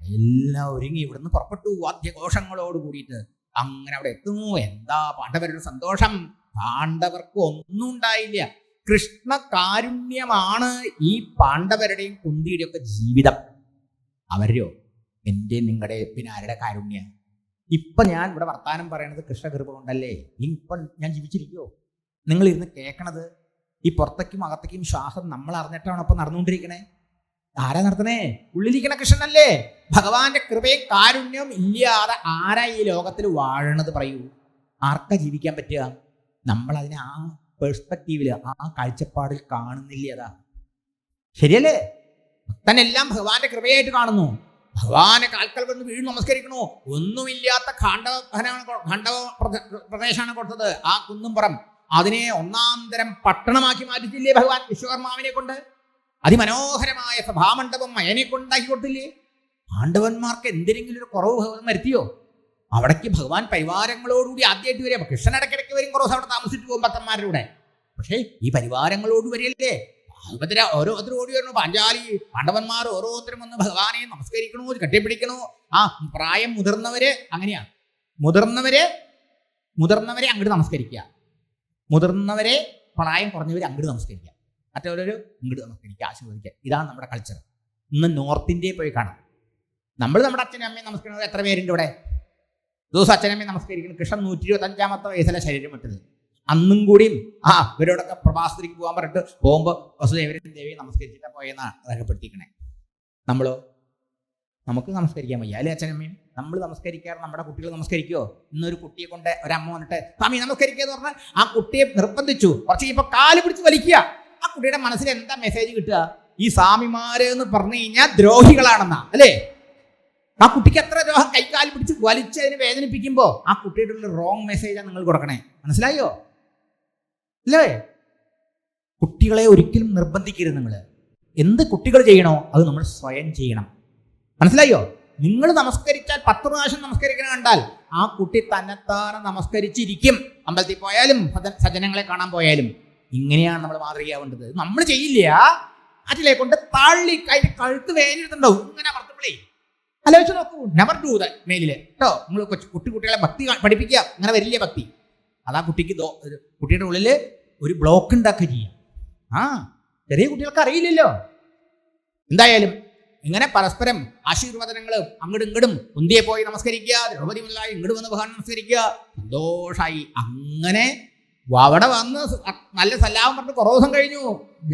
എല്ലാം ഒരുങ്ങി ഇവിടുന്ന് പുറപ്പെട്ടു വാദ്യഘോഷങ്ങളോട് കൂടിയിട്ട്. അങ്ങനെ അവിടെ എത്തുന്നു. എന്താ പാണ്ഡവരുടെ സന്തോഷം! പാണ്ഡവർക്ക് ഒന്നും ഉണ്ടായില്ല. കൃഷ്ണ കാരുണ്യമാണ് ഈ പാണ്ഡവരുടെയും കുന്തിയുടെയും ഒക്കെ ജീവിതം. അവരോ എൻ്റെ നിങ്ങളുടെ പിന്നെ ആരുടെ കാരുണ്യം? ഇപ്പൊ ഞാൻ ഇവിടെ വർത്താനം പറയണത് കൃഷ്ണകൃപ കൊണ്ടല്ലേ? ഇപ്പം ഞാൻ ജീവിച്ചിരിക്കുമോ? നിങ്ങൾ ഇരുന്ന് കേൾക്കണത് ഈ പുറത്തേക്കും അകത്തേക്കും ശ്വാസം നമ്മൾ അറിഞ്ഞിട്ടാണ് അപ്പം നടന്നുകൊണ്ടിരിക്കണേ. ആരാ നടത്തണേ? ഉള്ളിലിരിക്കണ കൃഷ്ണനല്ലേ? ഭഗവാന്റെ കൃപയും കാരുണ്യവും ഇല്ലാതെ ആരാ ഈ ലോകത്തിൽ വാഴണത്? പറയൂ, ആർക്കാ ജീവിക്കാൻ പറ്റുക? നമ്മൾ അതിനെ ആ പെർസ്പെക്റ്റീവില്, ആ കാഴ്ചപ്പാടിൽ കാണുന്നില്ല. അതാ ശരിയല്ലേ? ഭക്തനെല്ലാം ഭഗവാന്റെ കൃപയായിട്ട് കാണുന്നു. ഭഗവാനെ കാൽക്കൽ വന്ന് വീഴും നമസ്കരിക്കണോ? ഒന്നുമില്ലാത്ത ഖണ്ഡവ പ്രദേശമാണ് കൊടുത്തത്, ആ കുന്നുംപുറം. അതിനെ ഒന്നാന്തരം പട്ടണമാക്കി മാറ്റിച്ചില്ലേ ഭഗവാൻ വിശ്വകർമാവിനെ കൊണ്ട്? അതിമനോഹരമായ സഭാമണ്ഡപം അയനെ കൊണ്ടാക്കി കൊടുത്തില്ലേ? പാണ്ഡവന്മാർക്ക് എന്തെങ്കിലും ഒരു കുറവ് ഭഗവാൻ വരുത്തിയോ? അവിടേക്ക് ഭഗവാൻ പരിവാരങ്ങളോടുകൂടി ആദ്യമായിട്ട് വരിക. പക്ഷെ കൃഷ്ണൻ ഇടയ്ക്കിടയ്ക്ക് വരും, കുറവ് അവിടെ താമസിച്ചിട്ട് പോകും ഭക്തന്മാരുടെ. പക്ഷേ ഈ പരിവാരങ്ങളോട് വരികയല്ലേ? ഓരോരുത്തരും ഓടി വരണു. പാഞ്ചാലി പാണ്ഡവന്മാർ ഓരോരുത്തരും വന്ന് ഭഗവാനെ നമസ്കരിക്കണു, കെട്ടിപ്പിടിക്കണു. പ്രായം മുതിർന്നവര് അങ്ങനെയാണ്. മുതിർന്നവരെ അങ്ങോട്ട് നമസ്കരിക്കുക, മുതിർന്നവരെ പ്രായം കുറഞ്ഞവര് അങ്ങോട്ട് നമസ്കരിക്കുക, മറ്റവരൊരു ഇങ്ങോട്ട് നമസ്കരിക്കുക, ആശീർവദിക്കുക. ഇതാണ് നമ്മുടെ കൾച്ചർ. ഇന്ന് നോർത്ത് ഇന്ത്യയിൽ പോയി കാണാം. നമ്മൾ നമ്മുടെ അച്ഛനും അമ്മയും നമസ്കരിക്കുന്നത് എത്ര പേരുണ്ട് ഇവിടെ? ദിവസം അച്ഛനമ്മയും നമസ്കരിക്കുന്നു. കൃഷ്ണൻ 125 വയസ്സിലെ ശരീരം വിട്ടത്. അന്നും കൂടിയും ഇവരോടൊക്കെ പ്രഭാസത്തിലേക്ക് പോകാൻ പറഞ്ഞിട്ട് പോകുമ്പോൾ വസുദേവരും ദേവിയും നമസ്കരിച്ചിട്ട് പോയെന്നാണ് രേഖപ്പെടുത്തിക്കണേ. നമ്മളോ നമുക്ക് നമസ്കരിക്കാൻ വയ്യ അല്ലേ അച്ഛനമ്മയും? നമ്മൾ നമസ്കരിക്കാറ് നമ്മുടെ കുട്ടികൾ നമസ്കരിക്കുമോ? ഇന്നൊരു കുട്ടിയെ കൊണ്ട് ഒരമ്മ വന്നിട്ട് സ്വാമി നമസ്കരിക്കുക എന്ന് പറഞ്ഞാൽ ആ കുട്ടിയെ നിർബന്ധിച്ചു. കുറച്ച് ഇപ്പോൾ കാല് പിടിച്ച് വലിക്കുക. ആ കുട്ടിയുടെ മനസ്സിൽ എന്താ മെസ്സേജ് കിട്ടുക? ഈ സ്വാമിമാര് എന്ന് പറഞ്ഞു കഴിഞ്ഞാൽ ദ്രോഹികളാണെന്നാ അല്ലേ? ആ കുട്ടിക്ക് എത്ര ദ്രോഹം, കൈക്കാല് പിടിച്ച് വലിച്ച് അതിനെ വേദനിപ്പിക്കുമ്പോൾ ആ കുട്ടിയുടെ ഉള്ള റോങ് മെസ്സേജാണ് നിങ്ങൾ കൊടുക്കണേ. മനസ്സിലായോ അല്ലേ? കുട്ടികളെ ഒരിക്കലും നിർബന്ധിക്കരുത്. നിങ്ങൾ എന്ത് കുട്ടികൾ ചെയ്യണോ അത് നമ്മൾ സ്വയം ചെയ്യണം. മനസ്സിലായോ? നിങ്ങൾ നമസ്കരിച്ചാൽ 10 പ്രാവശ്യം നമസ്കരിക്കണം കണ്ടാൽ ആ കുട്ടി തന്നെത്താനെ നമസ്കരിച്ചിരിക്കും. അമ്പലത്തിൽ പോയാലും സജ്ജനങ്ങളെ കാണാൻ പോയാലും ഇങ്ങനെയാണ് നമ്മൾ മാതൃകയാവേണ്ടത്. നമ്മൾ ചെയ്യില്ല. അതിലെ കൊണ്ട് തള്ളി കഴുത്ത് വേദനിട്ടുണ്ടാവും. ഇങ്ങനെ അമർത്തുമ്പോഴേ ആലോചിച്ച് നോക്കൂ. നെവർ ഡൂ ദാറ്റ് മേലില് കേട്ടോ. നിങ്ങൾ കുട്ടികളെ ഭക്തി പഠിപ്പിക്കുക. അങ്ങനെ വരില്ല ഭക്തി. അതാ കുട്ടിക്ക് കുട്ടിയുടെ ഉള്ളിൽ ഒരു ബ്ലോക്ക് ഉണ്ടാക്കുക ചെയ്യാം. ചെറിയ കുട്ടികൾക്ക് അറിയില്ലല്ലോ. എന്തായാലും ഇങ്ങനെ പരസ്പരം ആശീർവദനങ്ങൾ അങ്ങോട്ടും ഇങ്ങോട്ടും കുന്തിയെ പോയി നമസ്കരിക്കുക, ദ്രൗപദി മുതലായി ഇങ്ങോട്ട് വന്ന് ഭഗവാൻ നമസ്കരിക്കുക. സന്തോഷമായി അങ്ങനെ അവിടെ വന്ന് നല്ല സല്ലാപം പറഞ്ഞിട്ട് കുറേ ദിവസം കഴിഞ്ഞു.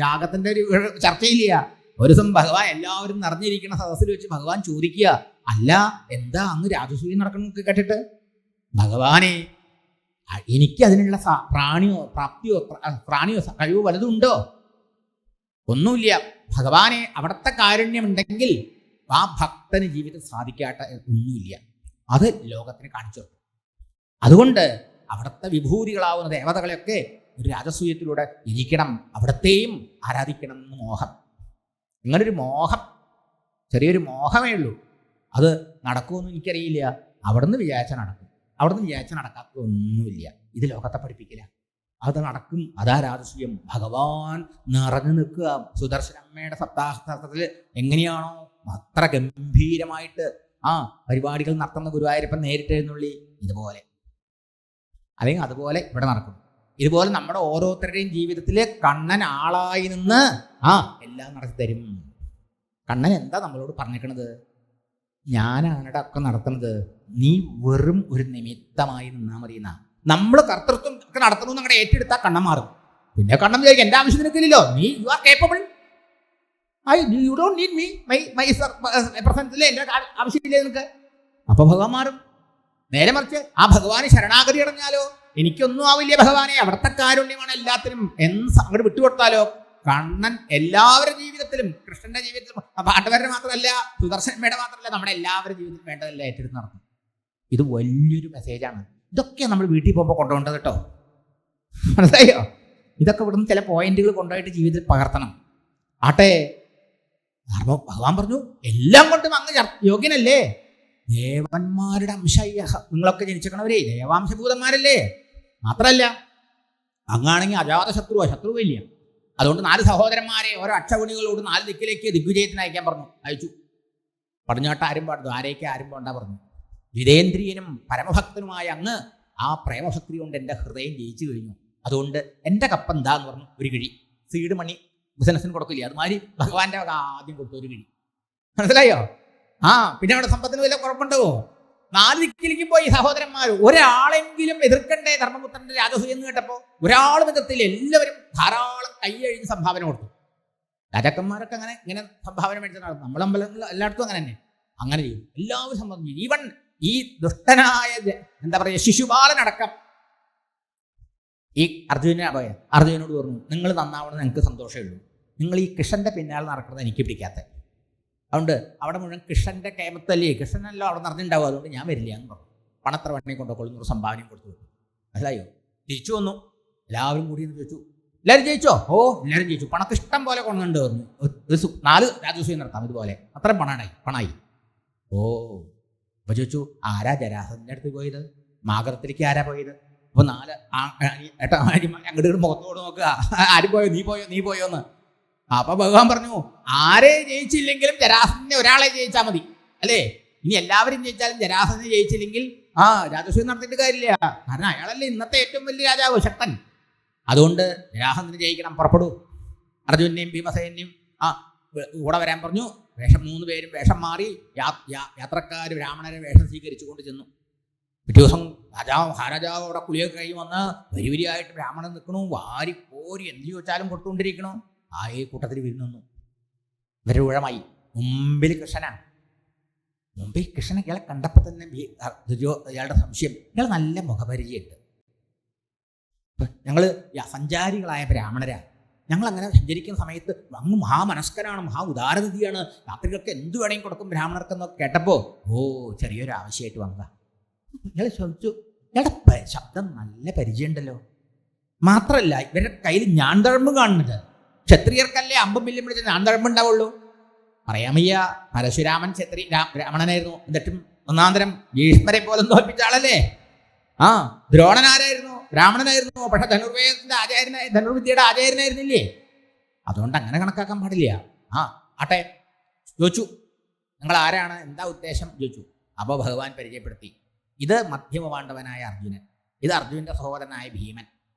യാഗത്തിന്റെ ഒരു ചർച്ചയില്ല. ഒരു ദിവസം ഭഗവാൻ എല്ലാവരും നിറഞ്ഞിരിക്കുന്ന സദസ്സിൽ വെച്ച് ഭഗവാൻ ചോദിക്കുക, അല്ല എന്താ അങ്ങ് രാജസൂയം നടക്കണമെന്നൊക്കെ കേട്ടിട്ട്? ഭഗവാനെ എനിക്ക് അതിനുള്ള പ്രാണിയോ കഴിവോ വലുതുണ്ടോ? ഒന്നുമില്ല. ഭഗവാനെ അവിടുത്തെ കാരുണ്യമുണ്ടെങ്കിൽ ആ ഭക്തന് ജീവിതം സാധിക്കാത്ത ഒന്നുമില്ല. അത് ലോകത്തിന് കാണിച്ചു. അതുകൊണ്ട് അവിടുത്തെ വിഭൂതികളാവുന്ന ദേവതകളെയൊക്കെ ഒരു രാജസൂയത്തിലൂടെ ഇരിക്കണം, അവിടത്തെയും ആരാധിക്കണം എന്ന് മോഹം. ഇങ്ങനൊരു മോഹം, ചെറിയൊരു മോഹമേ ഉള്ളൂ. അത് നടക്കുമെന്ന് എനിക്കറിയില്ല. അവിടുന്ന് വിചാരിച്ചാൽ നടക്കും, അവിടുന്ന് വിചാരിച്ചാൽ നടക്കാത്തതൊന്നുമില്ല. ഇത് ലോകത്തെ പഠിപ്പിക്കില്ല. അത് നടക്കും. അതാ രാജസൂയം. ഭഗവാൻ നിറഞ്ഞു നിൽക്കുക. സുദർശനമ്മയുടെ സപ്താഹത്തിൽ എങ്ങനെയാണോ അത്ര ഗംഭീരമായിട്ട് പരിപാടികൾ നടത്തുന്ന ഗുരുവായൂരപ്പൻ നേരിട്ട് എഴുന്നള്ളി ഇതുപോലെ, അല്ലെങ്കിൽ അതുപോലെ ഇവിടെ നടക്കും. ഇതുപോലെ നമ്മുടെ ഓരോരുത്തരുടെയും ജീവിതത്തിൽ കണ്ണൻ ആളായി നിന്ന് എല്ലാം നടത്തി തരും. കണ്ണൻ എന്താ നമ്മളോട് പറഞ്ഞേക്കണത്? ഞാനാണ് ഒക്കെ നടത്തുന്നത്, നീ വെറും ഒരു നിമിത്തമായി നിന്നാ മതി എന്നാ. നമ്മൾ കർത്തൃത്വം ഒക്കെ നടത്തണമെന്ന് അങ്ങടെ ഏറ്റെടുത്താൽ കണ്ണം മാറും. പിന്നെ കണ്ണം വിചാരിക്കും എൻ്റെ ആവശ്യം നിനക്കില്ലല്ലോ, നീ you are capable, you don't need me, my പ്രസൻസിലെ എൻ്റെ ആവശ്യമില്ലേ നിനക്ക്. അപ്പൊ ഭഗവാൻ മാറും. നേരെ മറിച്ച് ആ ഭഗവാന് ശരണാഗതി അടഞ്ഞാലോ, എനിക്കൊന്നും ആവില്ല ഭഗവാനെ, അവിടുത്തെ കാരുണ്യമാണ് എല്ലാത്തിനും എന്ന് അങ്ങോട്ട് വിട്ടുകൊടുത്താലോ, കണ്ണൻ എല്ലാവരുടെ ജീവിതത്തിലും, കൃഷ്ണന്റെ ജീവിതത്തിലും, പാട്ടുകാരുടെ മാത്രമല്ല, സുദർശനമ്മയുടെ മാത്രമല്ല, നമ്മുടെ എല്ലാവരുടെ ജീവിതത്തിലും വേണ്ടതല്ല ഏറ്റെടുത്ത് നടത്തും. ഇത് വലിയൊരു മെസ്സേജാണ്. ഇതൊക്കെ നമ്മൾ വീട്ടിൽ പോകുമ്പോൾ കൊണ്ടുപോകേണ്ടത് കേട്ടോ. മനസ്സിലായോ? ഇതൊക്കെ ഇവിടുന്ന് ചില പോയിന്റുകൾ കൊണ്ടുപോയിട്ട് ജീവിതത്തിൽ പകർത്തണം. ആട്ടെ, ഭഗവാൻ പറഞ്ഞു എല്ലാം കൊണ്ടും അങ്ങ് യോഗ്യനല്ലേ, ദേവന്മാരുടെ അംശായി നിങ്ങളൊക്കെ ജനിച്ചേക്കണവരേ ദേവാംശഭൂതന്മാരല്ലേ. മാത്രമല്ല അങ്ങാണെങ്കിൽ അജാത ശത്രുവില്ല. അതുകൊണ്ട് 4 സഹോദരന്മാരെ ഓരോ അക്ഷഗുണികളോട് 4 ദിക്കിലേക്ക് ദിഗ്വിജയത്തിന് അയക്കാൻ പറഞ്ഞു. അയച്ചു. പടിഞ്ഞാട്ട് ആരും പാടുന്നു, ആരേക്ക് ആരും പോണ്ട പറഞ്ഞു. ജിതേന്ദ്രിയനും പരമഭക്തനുമായ അങ്ങ് ആ പ്രേമഭക്തി കൊണ്ട് എൻ്റെ ഹൃദയം ജയിച്ചു കഴിഞ്ഞു. അതുകൊണ്ട് എൻ്റെ കപ്പ് എന്താന്ന് പറഞ്ഞു, ഒരു കിഴി. സീഡ് മണി ബിസിനസ്സിന് കൊടുക്കില്ല, അതുമാതിരി ഭഗവാന്റെ ആദ്യം കൊടുത്തു ഒരു കിഴി. മനസ്സിലായോ? പിന്നെ അവിടെ സമ്പത്തിന് വല്ല കുഴപ്പമുണ്ടാവോ? 4 ദിക്കിലേക്ക് പോയി സഹോദരന്മാർ. ഒരാളെങ്കിലും എതിർക്കണ്ടേ ധർമ്മപുത്രന്റെ രാജസൂയം എന്ന് കേട്ടപ്പോൾ ഒരാളും എതിർത്തില്ല. എല്ലാവരും ധാരാളം കൈയഴിഞ്ഞ് സംഭാവന കൊടുത്തു. രാജാക്കന്മാരൊക്കെ ഇങ്ങനെ സംഭാവന മേടിച്ചാൽ നടത്തും. നമ്മളമ്പലങ്ങളിൽ എല്ലായിടത്തും അങ്ങനെ തന്നെ അങ്ങനെ ചെയ്യും. എല്ലാവരും സംബന്ധം ചെയ്യും. ഈവൻ ഈ ദുഷ്ടനായ എന്താ പറയുക ശിശുപാലനടക്കം ഈ അർജുനോട് പറഞ്ഞു, നിങ്ങൾ നന്നാവണമെന്ന് എനിക്ക് സന്തോഷമേ ഉള്ളൂ, നിങ്ങൾ ഈ കൃഷ്ണന്റെ പിന്നാലെ നടക്കുന്നത് എനിക്ക് പിടിക്കാത്ത. അതുകൊണ്ട് അവിടെ മുഴുവൻ കൃഷ്ണന്റെ കേമത്തല്ലേ, കൃഷ്ണനല്ലോ അവിടെ നടന്നിട്ടുണ്ടാവും, അതുകൊണ്ട് ഞാൻ വരില്ല എന്ന് പറഞ്ഞു. പണത്ര വണ്ണി കൊണ്ടുകൊള്ളുന്ന സംഭാവനയും കൊടുത്തു വിട്ടു. മനസ്സിലായോ? തിരിച്ചു വന്നു. എല്ലാവരും കൂടി എന്ന് ചോദിച്ചു, എല്ലാവരും ജയിച്ചോ? ഓ എല്ലാവരും ജയിച്ചു. പണക്ക് ഇഷ്ടം പോലെ കൊണ്ടുണ്ട് പറഞ്ഞു. 4 രാജസൂയം നടത്താം ഇതുപോലെ. അത്രയും പണായി. ഓ അപ്പൊ ചോദിച്ചു, ആരാ ജരാസന്ധന്റെ അടുത്ത് പോയത്? മാഗധത്തിലേക്ക് ആരാ പോയത്? അപ്പൊ 4 അങ്ങോട്ട് മുഖത്തോട് നോക്കുക, ആരും പോയോ? നീ പോയോന്ന്. അപ്പൊ ഭഗവാൻ പറഞ്ഞു, ആരെ ജയിച്ചില്ലെങ്കിലും ജരാസന്ധനെ ഒരാളെ ജയിച്ചാൽ മതി അല്ലേ. ഇനി എല്ലാവരും ജയിച്ചാലും ജരാസന്ധനെ ജയിച്ചില്ലെങ്കിൽ രാജസൂയം നടത്തിയിട്ട് കാര്യമില്ല. കാരണം അയാളല്ലേ ഇന്നത്തെ ഏറ്റവും വലിയ രാജാവ്, ശക്തൻ. അതുകൊണ്ട് ജരാസന്ധനെ ജയിക്കണം, പുറപ്പെടൂ. അർജുനെയും ഭീമസേനെയും കൂടെ വരാൻ പറഞ്ഞു. 3 പേരും വേഷം മാറി യാത്രക്കാർ ബ്രാഹ്മണരെ വേഷം സ്വീകരിച്ചു കൊണ്ട് ചെന്നു. പിറ്റേ ദിവസം മഹാരാജാവ് അവിടെ കുളിയൊക്കെ കഴിഞ്ഞ് വന്ന് വരിവരിയായിട്ട് ബ്രാഹ്മണൻ നിൽക്കണു, വാരി കോരി എന്ത് ചോദിച്ചാലും കൊടുത്തുകൊണ്ടിരിക്കണു. ആ ഈ കൂട്ടത്തിൽ വിരുന്നു ഇവരുടെ ഊഴമായി. മുമ്പിൽ കൃഷ്ണനാണ്. മുമ്പിൽ കൃഷ്ണൻ ഇയാളെ കണ്ടപ്പോൾ തന്നെ ഇയാളുടെ സംശയം, ഇയാൾ നല്ല മുഖപരിചയമുണ്ട്. ഞങ്ങൾ സഞ്ചാരികളായ ബ്രാഹ്മണരാണ്, ഞങ്ങൾ അങ്ങനെ സഞ്ചരിക്കുന്ന സമയത്ത് അങ്ങ് മഹാമനസ്കനാണ്, മഹാ ഉദാരനിധിയാണ്, രാത്രികൾക്ക് എന്ത് വേണമെങ്കിൽ കൊടുക്കും ബ്രാഹ്മണർക്കെന്നൊക്കെ കേട്ടപ്പോൾ ചെറിയൊരു ആവശ്യമായിട്ട് വന്നതാ. ഇയാൾ ചോദിച്ചു, ഇയാളുടെ ശബ്ദം നല്ല പരിചയമുണ്ടല്ലോ. മാത്രമല്ല ഇവരുടെ കയ്യിൽ ഞാൻതഴമ്പ് കാണുന്നുണ്ട്. ക്ഷത്രിയർക്കല്ലേ അമ്പും വില്ലും പിടിച്ച് ഞാൻതഴമ്പ് ഉണ്ടാവുള്ളൂ. പറയാമയ്യ, പരശുരാമൻ ബ്രാഹ്മണനായിരുന്നു, എന്നിട്ടും ഒന്നാന്തരം ഭീഷ്മരെ പോലും തോൽപ്പിച്ച ആളല്ലേ. ദ്രോണനാരായിരുന്നു? ബ്രാഹ്മണനായിരുന്നു. പക്ഷെ ധനുർവേദത്തിന്റെ ധനുർവിദ്യയുടെ ആചാര്യനായിരുന്നില്ലേ? അതുകൊണ്ട് അങ്ങനെ കണക്കാക്കാൻ പാടില്ല. ആട്ടെ, ചോദിച്ചു നിങ്ങൾ ആരാണ്, എന്താ ഉദ്ദേശം ചോദിച്ചു. അപ്പോൾ ഭഗവാൻ പരിചയപ്പെടുത്തി, ഇത് മധ്യമപാണ്ഡവനായ അർജുനൻ, ഇത് അർജുനന്റെ സഹോദരനായ ഭീമൻ,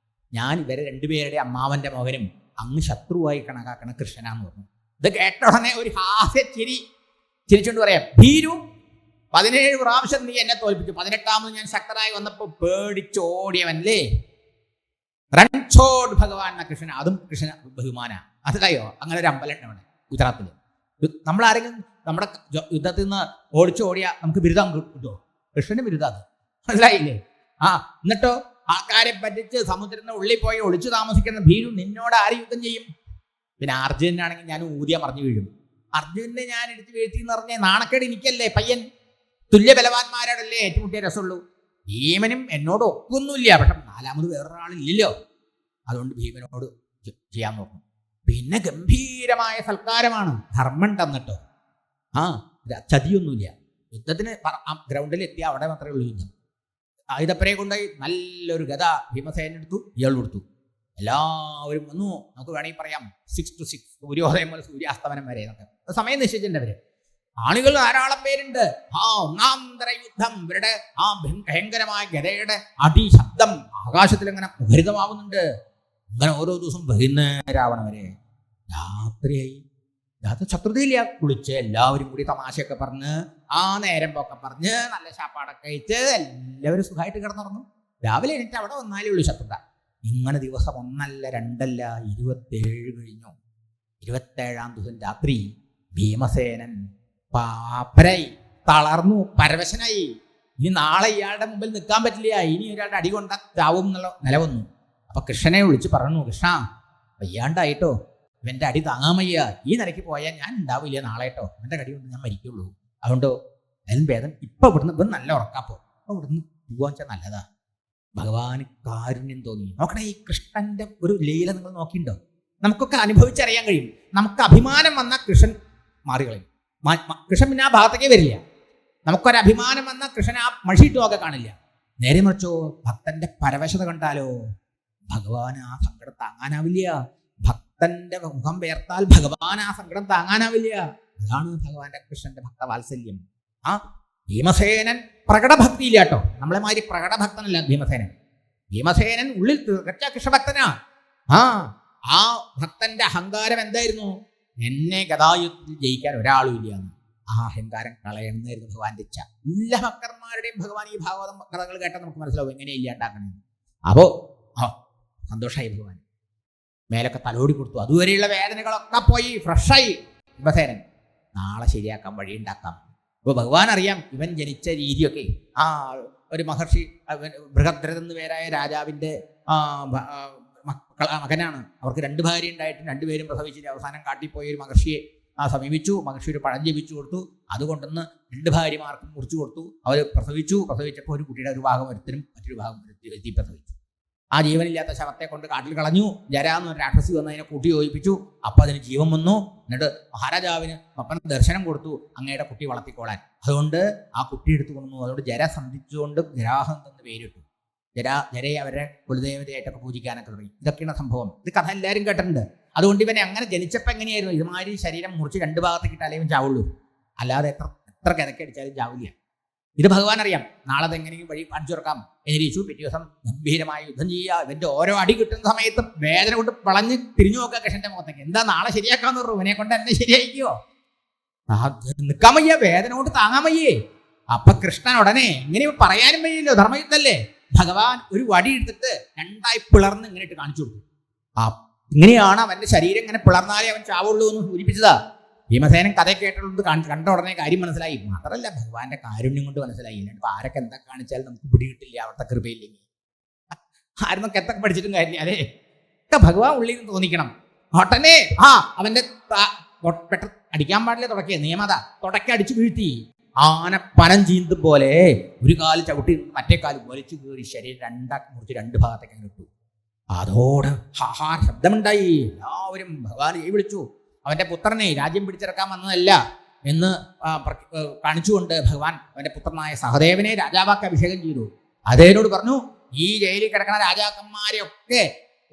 ഞാൻ ഇവരെ രണ്ടുപേരുടെ അമ്മാവന്റെ മകനും അങ്ങ് ശത്രുവായി കണക്കാക്കണ കൃഷ്ണനാന്ന് പറഞ്ഞു. ഇത് കേട്ട ഉടനെ ഒരു ഹാസ്യ ചിരിച്ചുകൊണ്ട് പറയാം, ഭീരു 17 പ്രാവശ്യം നീ എന്നെ തോൽപ്പിച്ചു, 18ാമത് ഞാൻ ശക്തനായി വന്നപ്പോൾ പേടിച്ചോടിയവനല്ലേ. റൺചോഡ് ഭഗവാൻ എന്ന കൃഷ്ണൻ, അതും കൃഷ്ണ ബഹുമാന. അതല്ലയോ അങ്ങനെ ഒരു അമ്പലം ഉണ്ട് അവിടെ ഗുജറാത്തിൽ. നമ്മളാരെങ്കിലും നമ്മുടെ യുദ്ധത്തിൽ നിന്ന് ഓടിച്ചോടിയാൽ നമുക്ക് ബിരുദം കിട്ടുമോ? കൃഷ്ണന് ബിരുദം അത്, മനസ്സിലായില്ലേ? എന്നിട്ടോ ആൾക്കാരെ പറ്റിച്ച് സമുദ്രത്തിന് ഉള്ളിൽ പോയി ഒളിച്ചു താമസിക്കുന്ന ഭീരു നിന്നോട് ആര് യുദ്ധം ചെയ്യും? പിന്നെ അർജുനാണെങ്കിൽ ഞാൻ ഊതിയ മറിഞ്ഞു വീഴും. അർജുനെ ഞാൻ എടുത്ത് വീഴ്ത്തി എന്ന് പറഞ്ഞാൽ നാണക്കേട് എനിക്കല്ലേ. പയ്യൻ തുല്യ ബലവാന്മാരോടല്ലേ ഏറ്റുമുട്ടിയ രസമുള്ളൂ. ഭീമനും എന്നോട് ഒക്കൊന്നുമില്ല, പക്ഷെ 4ാമത് വേറൊരാളില്ലല്ലോ. അതുകൊണ്ട് ഭീമനോട് ചെയ്യാൻ നോക്കും. പിന്നെ ഗംഭീരമായ സൽക്കാരമാണ്, ധർമ്മം തന്നിട്ടോ. ചതിയൊന്നുമില്ല. യുദ്ധത്തിന് ഗ്രൗണ്ടിൽ എത്തിയ അവിടെ മാത്രമേ ഉള്ളൂ യുദ്ധം. ആയുധപ്പരയെ കൊണ്ടുപോയി നല്ലൊരു ഗത ഭീമസേന എടുത്തു, ഇയാൾ കൊടുത്തു. എല്ലാവരും വന്നു. നമുക്ക് വേണമെങ്കിൽ പറയാം 6 to 6, സൂര്യോദയം മുതൽ സൂര്യാസ്തമനം വരെ എന്നൊക്കെ സമയം നിശ്ചയിച്ചിട്ടുണ്ടവര്. ആളുകൾ ധാരാളം പേരുണ്ട്. ഒന്നാന്തര യുദ്ധം. ഇവരുടെ ഭയങ്കരമായ ഗതയുടെ അടി ശബ്ദം ആകാശത്തിൽ ഇങ്ങനെ മുഖരിതമാവുന്നുണ്ട്. അങ്ങനെ ഓരോ ദിവസം വൈകുന്നേരമാവണം വരെ. രാത്രിയായി. രാത്രി ശത്രുതയില്ല. കുളിച്ച് എല്ലാവരും കൂടി തമാശയൊക്കെ പറഞ്ഞ് നേരം പോക്കെ പറഞ്ഞ് നല്ല ശാപ്പാടൊക്കെ കഴിച്ച് എല്ലാവരും സുഖമായിട്ട് കിടന്നുറങ്ങും. രാവിലെ എണീറ്റ് അവിടെ വന്നാലേ ഉള്ളൂ ശത്രുത. ഇങ്ങനെ ദിവസം 1 അല്ല 2 അല്ല 27 കഴിഞ്ഞു. 27ാം ദിവസം രാത്രി ഭീമസേനൻ പാപ്പരായി, തളർന്നു, പരവശനായി. ഇനി നാളെ ഇയാളുടെ മുമ്പിൽ നിൽക്കാൻ പറ്റില്ല, ഇനി ഒരാളുടെ അടി കൊണ്ട ചാവും എന്നുള്ള നില വന്നു. അപ്പൊ കൃഷ്ണനെ വിളിച്ച് പറഞ്ഞു, കൃഷ്ണ വയ്യാണ്ടായിട്ടോ, ഇവന്റെ അടി താങ്ങാമയ്യ, ഈ നിലയ്ക്ക് പോയാൽ ഞാൻ ഉണ്ടാവില്ല നാളെ കേട്ടോ, ഇവന്റെ കടി കൊണ്ട് ഞാൻ മരിക്കുള്ളൂ. അതുകൊണ്ടോ അതിന് ഭേദം ഇപ്പൊ ഇവിടുന്ന് ഇവൻ നല്ല ഉറക്കാപ്പോ, അപ്പൊ ഇവിടുന്ന് പോവാൻ വെച്ചാൽ നല്ലതാ. ഭഗവാന് കാരുണ്യം തോന്നി. നോക്കണേ, ഈ കൃഷ്ണന്റെ ഒരു ലീല നിങ്ങൾ നോക്കിയിട്ടുണ്ടോ? നമുക്കൊക്കെ അനുഭവിച്ചറിയാൻ കഴിയും. നമുക്ക് അഭിമാനം വന്ന കൃഷ്ണൻ മാറികളയും. കൃഷ്ണൻ പിന്നെ ആ ഭാഗത്തേക്കേ വരില്ല. നമുക്കൊരഭിമാനം വന്ന കൃഷ്ണൻ ആ മഷിയിട്ടുമൊക്കെ കാണില്ല. നേരെ മറിച്ചോ ഭക്തന്റെ പരവശത കണ്ടാലോ ഭഗവാൻ ആ സങ്കടം താങ്ങാനാവില്ല. ഭക്തന്റെ മുഖം പേർത്താൽ ഭഗവാൻ ആ സങ്കടം താങ്ങാനാവില്ല. അതാണ് ഭഗവാന്റെ കൃഷ്ണന്റെ ഭക്തവാത്സല്യം. ഭീമസേനൻ പ്രകടഭക്തിയില്ല കേട്ടോ, നമ്മളെ മാതിരി പ്രകടഭക്തനല്ല ഭീമസേനൻ. ഭീമസേനൻ ഉള്ളിൽ തികച്ച കൃഷ്ണഭക്തനാ. ആ ഭക്തന്റെ അഹങ്കാരം എന്തായിരുന്നു? എന്നെ ഗതായുദ്ധത്തിൽ ജയിക്കാൻ ഒരാളും ഇല്ല എന്ന്. ആ അഹങ്കാരം കളയണമെന്നായിരുന്നു ഭഗവാന്റെ ഇച്ഛ. എല്ലാ ഭക്തന്മാരുടെയും ഭഗവാൻ ഈ ഭാഗവതം കഥകൾ കേട്ടാൽ നമുക്ക് മനസ്സിലാവും എങ്ങനെ ഇല്ലാണ്ടാക്കണമെന്ന്. അപ്പോ സന്തോഷമായി ഭഗവാൻ. മേലൊക്കെ തലോടി കൊടുത്തു. അതുവരെയുള്ള വേദനകളൊക്കെ പോയി ഫ്രഷായി ഭീമസേനൻ. നാളെ ശരിയാക്കാം, വഴിയുണ്ടാക്കാം. അപ്പോൾ ഭഗവാൻ അറിയാം ഇവൻ ജനിച്ച രീതിയൊക്കെ. ഒരു മഹർഷി ബൃഹദ്രഥ എന്ന് പേരായ രാജാവിൻ്റെ മകനാണ്. അവർക്ക് 2 ഭാര്യ ഉണ്ടായിട്ട് 2 പേരും പ്രസവിച്ചിട്ട് അവസാനം കാട്ടിപ്പോയ ഒരു മഹർഷിയെ സമീപിച്ചു. മഹർഷി ഒരു പഴം ജപിച്ചു കൊടുത്തു. അതുകൊണ്ടൊന്ന് 2 ഭാര്യമാർക്കും മുറിച്ചു കൊടുത്തു. അവർ പ്രസവിച്ചപ്പോൾ ഒരു കുട്ടിയുടെ ഒരു ഭാഗം ഒരുത്തരും മറ്റൊരു ഭാഗം എത്തി പ്രസവിച്ചു. ആ ജീവനില്ലാത്ത ശവത്തെ കൊണ്ട് കാട്ടിൽ കളഞ്ഞു. ജര എന്നൊരു രാക്ഷസി വന്ന് അതിനെ കൂട്ടി യോജിപ്പിച്ചു. അപ്പം അതിന് ജീവൻ വന്നു. എന്നിട്ട് മഹാരാജാവിന് അപ്പൻ ദർശനം കൊടുത്തു, അങ്ങയുടെ കുട്ടി വളർത്തിക്കോളാൻ. അതുകൊണ്ട് ആ കുട്ടി എടുത്തു കൊണ്ടു. അതുകൊണ്ട് ജര സന്ധിച്ചുകൊണ്ട് ജരാഹം എന്ന് പേരിട്ടു. ജരയെ അവരെ കുലദേവതയായിട്ടൊക്കെ പൂജിക്കാനൊക്കെ തുടങ്ങി. ഇതൊക്കെയാണ് സംഭവം. ഇത് കഥ എല്ലാവരും കേട്ടിട്ടുണ്ട്. അതുകൊണ്ട് ഇവനെ അങ്ങനെ ജനിച്ചപ്പോൾ എങ്ങനെയായിരുന്നു? ഇതുമാതിരി ശരീരം മുറിച്ച് 2 ഭാഗത്തേക്ക് ഇട്ടാലേ ചാവുള്ളൂ, അല്ലാതെ എത്ര കിതക്കടിച്ചാലും ചാവില്ല. ഇത് ഭഗവാൻ അറിയാം. നാളെ അതെങ്ങനെയും വഴി കാണിച്ചു തുറക്കാം എന്നിരിച്ചു. പിറ്റേ ദിവസം ഗംഭീരമായി യുദ്ധം ചെയ്യുക. ഇവന്റെ ഓരോ അടി കിട്ടുന്ന സമയത്ത് വേദന കൊണ്ട് വളഞ്ഞ് തിരിഞ്ഞു നോക്കുക കൃഷ്ണന്റെ മുഖത്തേക്ക്. എന്താ നാളെ ശരിയാക്കാന്ന് പറഞ്ഞു. ഇവനെ കൊണ്ട് എന്നെ ശരിയായിക്കോ? നിൽക്കാൻ വയ്യ, വേദന കൊണ്ട് താങ്ങാൻ വയ്യേ. അപ്പൊ കൃഷ്ണൻ ഉടനെ ഇങ്ങനെ പറയാനും വയ്യല്ലോ, ധർമ്മയുദ്ധല്ലേ. ഭഗവാൻ ഒരു വടി എടുത്തിട്ട് രണ്ടായി പിളർന്ന് ഇങ്ങനെ ഇട്ട് കാണിച്ചു കൊടുത്തു. ഇങ്ങനെയാണ് അവന്റെ ശരീരം ഇങ്ങനെ പിളർന്നാലേ അവൻ ചാവുള്ളൂ എന്ന് സൂചിപ്പിച്ചതാ. ഭീമസേനൻ കഥ കേട്ടുള്ളത് കണ്ട ഉടനെ കാര്യം മനസ്സിലായി. മാത്രമല്ല ഭഗവാന്റെ കാരുണ്യം കൊണ്ട് മനസ്സിലായി. അല്ലാണ്ട് ആരൊക്കെ എന്തൊക്കെ കാണിച്ചാലും നമുക്ക് പിടികിട്ടില്ല അവിടുത്തെ കൃപയില്ലെങ്കിൽ. ആരെന്നൊക്കെ എന്തൊക്കെ പഠിച്ചിട്ടും കാര്യമില്ല അല്ലേ. ഒക്കെ ഭഗവാൻ ഉള്ളിൽ നിന്ന് തോന്നിക്കണം. ഉടനെ അവന്റെ പെട്ടെന്ന് അടിക്കാൻ പാടില്ല, തുടക്കിയ നിയമത തുടക്കി അടിച്ചു വീഴ്ത്തി. ആന പനം ചീന്തും പോലെ ഒരു കാല് ചവിട്ടി മറ്റേ കാല് വലിച്ചു കയറി ശരീരം രണ്ടാക്കി മുറിച്ച് രണ്ട് ഭാഗത്തേക്ക് അങ്ങനെ ഇട്ടു. അതോടെ ശബ്ദമുണ്ടായി. എല്ലാവരും ഭഗവാൻ വിളിച്ചു. അവന്റെ പുത്രനെ രാജ്യം പിടിച്ചെടുക്കാൻ വന്നതല്ല എന്ന് കാണിച്ചുകൊണ്ട് ഭഗവാൻ അവന്റെ പുത്രനായ സഹദേവനെ രാജാവാക്കി അഭിഷേകം ചെയ്തു. അദ്ദേഹനോട് പറഞ്ഞു, ഈ ജയിലിൽ കിടക്കുന്ന രാജാക്കന്മാരെയൊക്കെ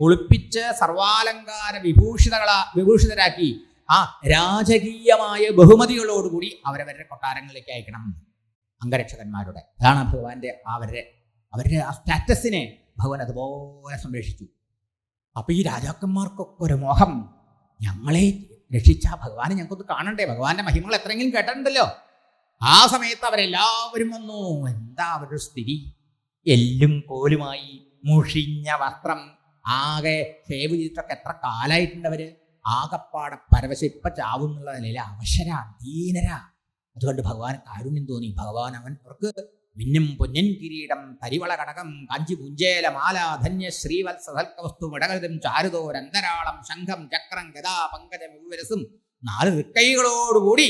ഒളിപ്പിച്ച് സർവാലങ്കാര വിഭൂഷിതരാക്കി രാജകീയമായ ബഹുമതികളോടുകൂടി അവരവരുടെ കൊട്ടാരങ്ങളിലേക്ക് അയക്കണം അംഗരക്ഷകന്മാരുടെ. അതാണ് ഭഗവാന്റെ അവരുടെ ആ സ്റ്റാറ്റസിനെ ഭഗവാൻ അതുപോലെ സംരക്ഷിച്ചു. അപ്പൊ ഈ രാജാക്കന്മാർക്കൊക്കെ ഒരു മോഹം, ഞങ്ങളെ രക്ഷിച്ച ഭഗവാനെ ഞങ്ങൾക്കൊന്ന് കാണണ്ടേ, ഭഗവാന്റെ മഹിമകൾ എത്രയെങ്കിലും കേട്ടിട്ടുണ്ടല്ലോ. ആ സമയത്ത് അവരെല്ലാവരും വന്നു. എന്താ അവരുടെ സ്ഥിതി? എല്ലും കോലുമായി, മുഷിഞ്ഞ വസ്ത്രം, ആകെ ഷേവ് ചെയ്തിട്ടൊക്കെ എത്ര കാലായിട്ടുണ്ട് അവര്. ആകപ്പാടെ പരവശ ഇപ്പൊ ചാവും എന്നുള്ള നിലയിൽ അവശരാ, ദീനരാ. അതുകൊണ്ട് ഭഗവാൻ കാരുണ്യം തോന്നി. ഭഗവാൻ അവർക്ക് മിന്നും പൊന്നൻ കിരീടം, തരിവള കടകം, കാഞ്ചി പുഞ്ചേല മാല, ധന്യ ശ്രീവത്സ സൽക്കവസ്തു, വിടകൃതം ചാരുതോരന്തരാളം, ശംഖം ചക്രം ഗദാ പങ്കജം വിവരസും 4 തൃക്കൈകളോടുകൂടി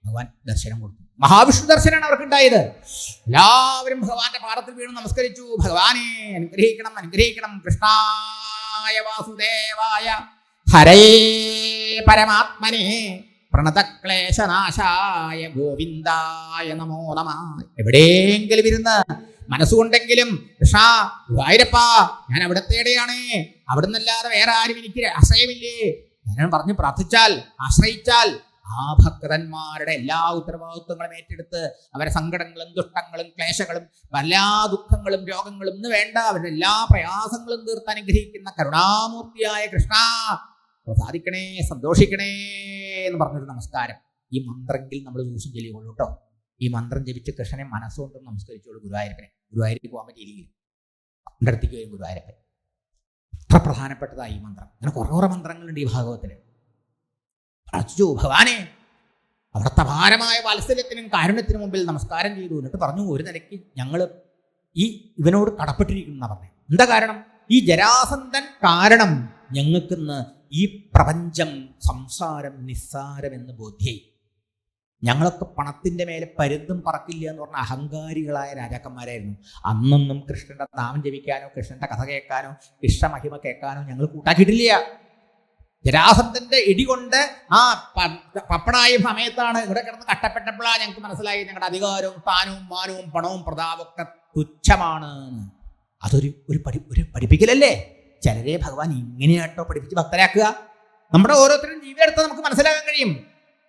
ഭഗവാൻ ദർശനം കൊടുത്തു. മഹാവിഷ്ണു ദർശനമാണ് അവർക്കുണ്ടായത്. എല്ലാവരും ഭഗവാന്റെ പാദത്തിൽ വീണ് നമസ്കരിച്ചു. ഭഗവാനെ അനുഗ്രഹിക്കണം, അനുഗ്രഹിക്കണം. കൃഷ്ണായ വാസുദേവായ ഹരേ പരമാത്മനെ പ്രണതക്ലേശനാശായ ഗോവിന്ദായ നമോ നമ. എവിടെയെങ്കിലും ഇരുന്ന് മനസ്സുകൊണ്ടെങ്കിലും കൃഷ്ണ ഗുരുവായൂരപ്പ ഞാൻ അവിടത്തേടെയാണ്, അവിടുന്നല്ലാതെ വേറെ ആരും എനിക്ക് ആശ്രയമില്ലേ ഞാൻ പറഞ്ഞ് പ്രാർത്ഥിച്ചാൽ, ആശ്രയിച്ചാൽ ആ ഭക്തന്മാരുടെ എല്ലാ ഉത്തരവാദിത്വങ്ങളും ഏറ്റെടുത്ത് അവരുടെ സങ്കടങ്ങളും ദുഷ്ടങ്ങളും ക്ലേശങ്ങളും എല്ലാ ദുഃഖങ്ങളും രോഗങ്ങളും എന്ന് വേണ്ട അവരുടെ എല്ലാ പ്രയാസങ്ങളും തീർത്ത് അനുഗ്രഹിക്കുന്ന കരുണാമൂർത്തിയായ കൃഷ്ണ സാധിക്കണേ, സന്തോഷിക്കണേ എന്ന് പറഞ്ഞൊരു നമസ്കാരം. ഈ മന്ത്രമെങ്കിൽ നമ്മൾ ദിവസം ചൊല്ലിക്കൊള്ളൂ കേട്ടോ. ഈ മന്ത്രം ജപിച്ച് കൃഷ്ണനെ മനസ്സുകൊണ്ട് നമസ്കരിച്ചോളൂ. ഗുരുവായൂരപ്പനെ, ഗുരുവായൂരിൽ പോകാൻ പറ്റിയില്ലെങ്കിൽ എൻ്റെ അടുത്തേക്ക് വരും ഗുരുവായൂരപ്പൻ. അത്ര പ്രധാനപ്പെട്ടതായി ഈ മന്ത്രം. അങ്ങനെ കുറേ മന്ത്രങ്ങളുണ്ട് ഈ ഭാഗവത്തില്. പ്രാർത്ഥിച്ചു ഭഗവാനെ, അവിടുത്തെ ഭാരമായ വാത്സല്യത്തിനും കാരുണ്യത്തിനും മുമ്പിൽ നമസ്കാരം ചെയ്തു. എന്നിട്ട് പറഞ്ഞു, ഒരു നിലയ്ക്ക് ഞങ്ങൾ ഇവനോട് കടപ്പെട്ടിരിക്കുന്ന പറഞ്ഞു. എന്താ കാരണം? ഈ ജരാസന്ധൻ കാരണം ഞങ്ങൾക്കിന്ന് ഈ പ്രപഞ്ചം സംസാരം നിസ്സാരം എന്ന് ബോധ്യായി. ഞങ്ങളൊക്കെ പണത്തിൻ്റെ മേലെ പരുന്തും പറക്കില്ല എന്ന് പറഞ്ഞ അഹങ്കാരികളായ രാജാക്കന്മാരായിരുന്നു. അന്നൊന്നും കൃഷ്ണന്റെ നാമം ജപിക്കാനോ കൃഷ്ണന്റെ കഥ കേൾക്കാനോ കൃഷ്ണമഹിമ കേൾക്കാനോ ഞങ്ങൾ കൂട്ടാക്കിയിട്ടില്ല. ജരാസന്ധന്റെ ഇടികൊണ്ട് പപ്പടായ സമയത്താണ് ഇവിടെ കിടന്ന് കഷ്ടപ്പെട്ടപ്പോഴാണ് ഞങ്ങൾക്ക് മനസ്സിലായി ഞങ്ങളുടെ അധികാരവും സ്ഥാനവും മാനവും പണവും പ്രതാപമൊക്കെ തുച്ഛമാണ്. അതൊരു പഠിപ്പിക്കലല്ലേ. ചിലരെ ഭഗവാൻ ഇങ്ങനെയാട്ടോ പഠിപ്പിച്ച് ഭക്തരാക്കുക. നമ്മുടെ ഓരോരുത്തരും ജീവിതത്തെ നമുക്ക് മനസ്സിലാക്കാൻ കഴിയും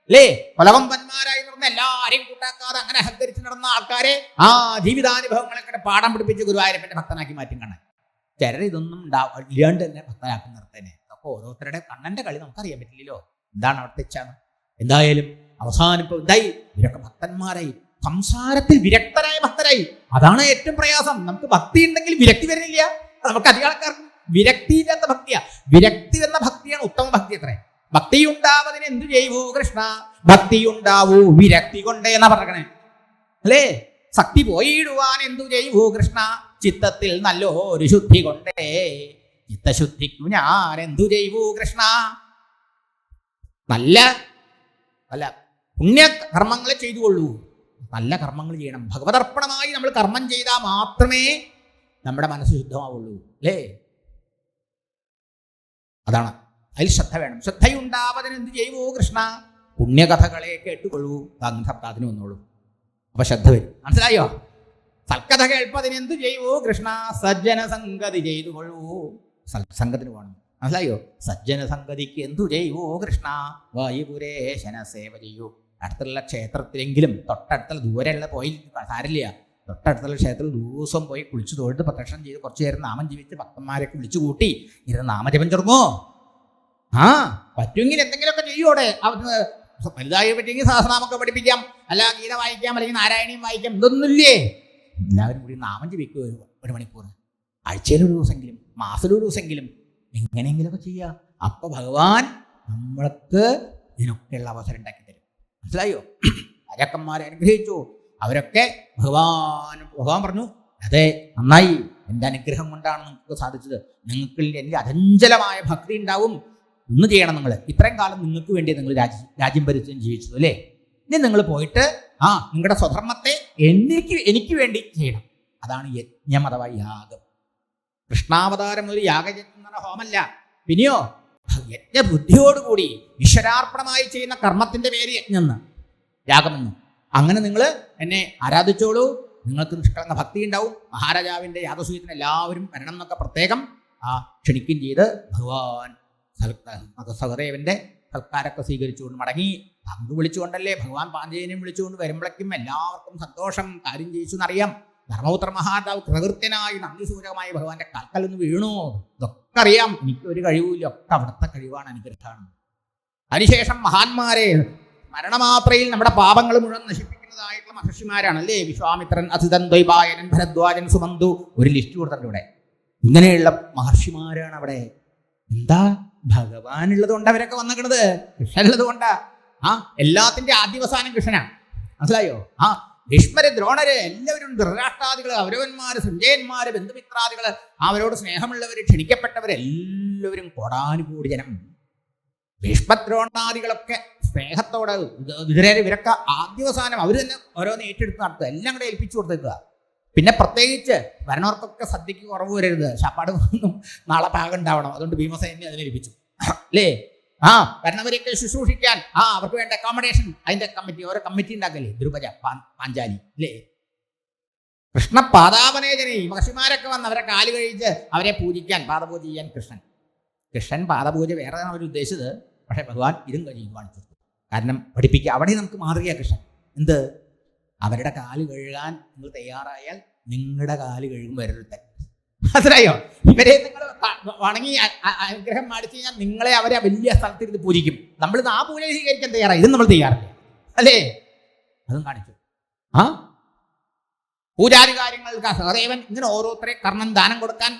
അല്ലേ. കൊലവമ്പന്മാരായി നടന്ന എല്ലാരെയും കൂട്ടാക്കാതെ അങ്ങനെ അഹങ്കരിച്ച് നടന്ന ആൾക്കാരെ ജീവിതാനുഭവങ്ങളൊക്കെ പാഠം പഠിപ്പിച്ച് ഗുരുവായൂരപ്പന്റെ ഭക്തനാക്കി മാറ്റും. കാണാൻ ചിലർ ഇതൊന്നും ഇല്ലാണ്ട് തന്നെ ഭക്തനാക്കി നിർത്തേനെ. അപ്പൊ ഓരോരുത്തരുടെ കണ്ണന്റെ കളി നമുക്കറിയാൻ പറ്റില്ലല്ലോ, എന്താണ് അവിടുത്തെ ഇച്ഛാന്ന്. എന്തായാലും അവസാനം ഇപ്പൊ എന്തായി, ഇവരൊക്കെ ഭക്തന്മാരായി, സംസാരത്തിൽ വിരക്തരായ ഭക്തരായി. അതാണ് ഏറ്റവും പ്രയാസം. നമുക്ക് ഭക്തി ഉണ്ടെങ്കിൽ വിരക്തി വരുന്നില്ല. നമുക്ക് അധികാരക്കാർക്ക് വിരക്തി ഇല്ലാത്ത ഭക്തിയാ. വിരക്തി എന്ന ഭക്തിയാണ് ഉത്തമ ഭക്തി. അത്രേ ഭക്തി ഉണ്ടാവതിന് എന്തു ചെയ്യൂ കൃഷ്ണ, ഭക്തി ഉണ്ടാവൂ വിരക്തി കൊണ്ടേ എന്നാ പറഞ്ഞേ അല്ലേ. ശക്തി പോയിടുവാൻ എന്തു ചെയ്യൂ കൃഷ്ണ, ചിത്തത്തിൽ നല്ലൊരു ശുദ്ധി കൊണ്ടേ. ചിത്തശുദ്ധിക്കു ഞാൻ എന്തു ചെയ്യൂ കൃഷ്ണ. നല്ല പുണ്യകർമ്മങ്ങളെ ചെയ്തുകൊള്ളൂ, നല്ല കർമ്മങ്ങൾ ചെയ്യണം. ഭഗവതർപ്പണമായി നമ്മൾ കർമ്മം ചെയ്താൽ മാത്രമേ നമ്മുടെ മനസ്സ് ശുദ്ധമാവുള്ളൂ അല്ലേ. അതാണ്, അതിൽ ശ്രദ്ധ വേണം. ശ്രദ്ധയുണ്ടാവതിന് എന്ത് ചെയ്യുമോ കൃഷ്ണ, പുണ്യകഥകളെ കേട്ടുകൊള്ളൂ. ശബ്ദത്തിന് വന്നോളൂ, അപ്പൊ ശ്രദ്ധ വരും. മനസ്സിലായോ? സൽക്കഥ കേൾപ്പതിന് എന്ത് ചെയ്യുമോ കൃഷ്ണ, സജ്ജന സംഗതി ചെയ്തുകൊള്ളൂ. സത്സംഗത്തിന് പോകണം. മനസ്സിലായോ? സജ്ജന സംഗതിക്ക് എന്തു ചെയ്യുമോ കൃഷ്ണ, വായുപുരേശന സേവ ചെയ്യൂ. അടുത്തുള്ള ക്ഷേത്രത്തിലെങ്കിലും, തൊട്ടടുത്തുള്ള ദൂരെയുള്ള പോയി സാരില്ല, തൊട്ടടുത്തുള്ള ക്ഷേത്രത്തിൽ ദിവസം പോയി കുളിച്ചു തൊഴുത് പ്രദക്ഷിണം ചെയ്ത് കുറച്ചു നേരം നാമം ജീവിച്ച് ഭക്തന്മാരൊക്കെ വിളിച്ചു കൂട്ടി ഇരുന്ന് നാമജപം ചൊടങ്ങോ. പറ്റുമെങ്കിൽ എന്തെങ്കിലുമൊക്കെ ചെയ്യോടെ. വലുതായി പറ്റിയെങ്കിൽ സഹസ്രനാമൊക്കെ പഠിപ്പിക്കാം, അല്ല ഗീത വായിക്കാം, അല്ലെങ്കിൽ നാരായണീയം വായിക്കാം, ഇതൊന്നുമില്ലേ? എല്ലാവരും കൂടി നാമം ജപിക്കുക 1 മണിക്കൂർ, ആഴ്ചയിലൊരു ദിവസമെങ്കിലും, മാസത്തിലൊരു ദിവസമെങ്കിലും, എങ്ങനെയെങ്കിലുമൊക്കെ ചെയ്യുക. അപ്പൊ ഭഗവാൻ നമ്മൾക്ക് ഇതിനൊക്കെയുള്ള അവസരം ഉണ്ടാക്കി തരും. മനസ്സിലായോ? രാജാക്കന്മാരെ അനുഗ്രഹിച്ചു, അവരൊക്കെ ഭഗവാൻ പറഞ്ഞു, അതെ നന്നായി, എൻ്റെ അനുഗ്രഹം കൊണ്ടാണ് നിങ്ങൾക്ക് സാധിച്ചത്, നിങ്ങൾക്ക് എൻ്റെ അചഞ്ചലമായ ഭക്തി ഉണ്ടാവും, ഒന്ന് ചെയ്യണം നിങ്ങൾ, ഇത്രയും കാലം നിങ്ങൾക്ക് വേണ്ടി നിങ്ങൾ രാജ്യം ഭരിച്ചും ജീവിച്ചത് അല്ലേ, ഇനി നിങ്ങൾ പോയിട്ട് നിങ്ങളുടെ സ്വധർമ്മത്തെ എനിക്ക് വേണ്ടി ചെയ്യണം. അതാണ് യജ്ഞം അഥവാ യാഗം. കൃഷ്ണാവതാരം ഒരു യാഗയജ്ഞം എന്ന ഹോമല്ല, പിന്നെയോ യജ്ഞബുദ്ധിയോടുകൂടി ഈശ്വരാർപ്പണമായി ചെയ്യുന്ന കർമ്മത്തിന്റെ പേര് യജ്ഞം എന്ന്, യാഗമെന്ന്. അങ്ങനെ നിങ്ങൾ എന്നെ ആരാധിച്ചോളൂ, നിങ്ങൾക്ക് നിഷ്കളങ്ക ഭക്തി ഉണ്ടാവും. മഹാരാജാവിൻ്റെ യാഗസൂയത്തിന് എല്ലാവരും വരണം എന്നൊക്കെ പ്രത്യേകം ക്ഷണിക്കുകയും ചെയ്ത് ഭഗവാൻ സഹദേവന്റെ സൽക്കാരൊക്കെ സ്വീകരിച്ചുകൊണ്ട് മടങ്ങി. പങ്ക് വിളിച്ചുകൊണ്ടല്ലേ ഭഗവാൻ പാഞ്ചജന്യം വിളിച്ചുകൊണ്ട് വരുമ്പോഴേക്കും എല്ലാവർക്കും സന്തോഷം, കാര്യം ജയിച്ചു എന്നറിയാം. ധർമ്മപുത്ര മഹാരാജാവ് കൃതകൃത്യനായി നന്ദി സൂചകമായി ഭഗവാന്റെ കാൽക്കലൊന്ന് വീണു. ഇതൊക്കെ അറിയാം, എനിക്കൊരു കഴിവില്ല, ഒക്കെ അവിടുത്തെ കഴിവാണ്, അനുഗ്രഹമാണ്. അതിനുശേഷം മഹാന്മാരെ മരണമാത്രയിൽ നമ്മുടെ പാപങ്ങൾ മുഴുവൻ നശിപ്പിക്കുന്നതായിട്ടുള്ള മഹർഷിമാരാണ് അല്ലേ? വിശ്വാമിത്രൻ, അസിതൻ, ദ്വൈപായനൻ, ഭരദ്വാജൻ, സുമന്തു, ഒരു ലിസ്റ്റ് കൊടുത്തിട്ടുണ്ട് ഇവിടെ. ഇങ്ങനെയുള്ള മഹർഷിമാരാണ് അവിടെ. എന്താ? ഭഗവാനുള്ളത് കൊണ്ട് അവരൊക്കെ വന്നിക്കണത്, കൃഷ്ണനുള്ളത് കൊണ്ടാ. എല്ലാത്തിന്റെ ആദ്യവസാനം കൃഷ്ണനാണ്. മനസ്സിലായോ? ഭീഷ്മര്, ദ്രോണര്, എല്ലാവരും ധൃതരാഷ്ട്രാദികള്, കൗരവന്മാര്, സഞ്ജയന്മാര്, ബന്ധുമിത്രാദികള്, അവരോട് സ്നേഹമുള്ളവര്, ക്ഷണിക്കപ്പെട്ടവരെല്ലാവരും കോടാനുകൂടി ജനം. ഭീഷ്മദ്രോണാദികളൊക്കെ സ്നേഹത്തോടെ ഇവരൊക്കെ ആദ്യവസാനം അവർ തന്നെ ഓരോന്ന് ഏറ്റെടുത്ത് നടത്തുക, എല്ലാം കൂടെ ഏൽപ്പിച്ചു കൊടുത്തേക്കുക. പിന്നെ പ്രത്യേകിച്ച് വരണവർക്കൊക്കെ സദ്യക്ക് കുറവ് വരരുത്, ശപ്പാട് ഒന്നും നാളെ പാകം ഉണ്ടാവണം, അതുകൊണ്ട് ഭീമസേനെ അതിനേൽപ്പിച്ചു അല്ലേ? വരണവരെയൊക്കെ ശുശ്രൂഷിക്കാൻ അവർക്ക് വേണ്ട അക്കോമഡേഷൻ, അതിന്റെ കമ്മിറ്റി, ഓരോ കമ്മിറ്റി ഉണ്ടാക്കല്ലേ, ദ്രുപജ, പാഞ്ചാലി അല്ലേ? കൃഷ്ണ പാദാപനേജനെ, മഹർഷിമാരൊക്കെ വന്ന് അവരെ കാല് കഴിച്ച് അവരെ പൂജിക്കാൻ, പാദപൂജ ചെയ്യാൻ കൃഷ്ണൻ പാദപൂജ വേറെ അവർ ഉദ്ദേശിച്ചത്. പക്ഷെ ഭഗവാൻ ഇതും കഴിയും കാണിച്ചു. കാരണം പഠിപ്പിക്കുക, അവിടെ നമുക്ക് മാതൃകയാ കൃഷ്ണൻ. എന്ത്? അവരുടെ കാല് കഴുകാൻ നിങ്ങൾ തയ്യാറായാൽ നിങ്ങളുടെ കാല് കഴുകും വരരുത്. മനസ്സിലായോ? ഇവരെ നിങ്ങൾ വണങ്ങി അനുഗ്രഹം മാടിച്ചു കഴിഞ്ഞാൽ നിങ്ങളെ അവരെ വലിയ സ്ഥലത്തിരുന്ന് പൂജിക്കും. നമ്മൾ ആ പൂജ സ്വീകരിക്കാൻ തയ്യാറായി, ഇതും നമ്മൾ തയ്യാറില്ല അല്ലേ? അതും കാണിച്ചു. പൂജാരി കാര്യങ്ങൾക്ക് സഹദേവൻ ഇങ്ങനെ ഓരോരുത്തരെ കർണൻ ദാനം കൊടുക്കാൻ,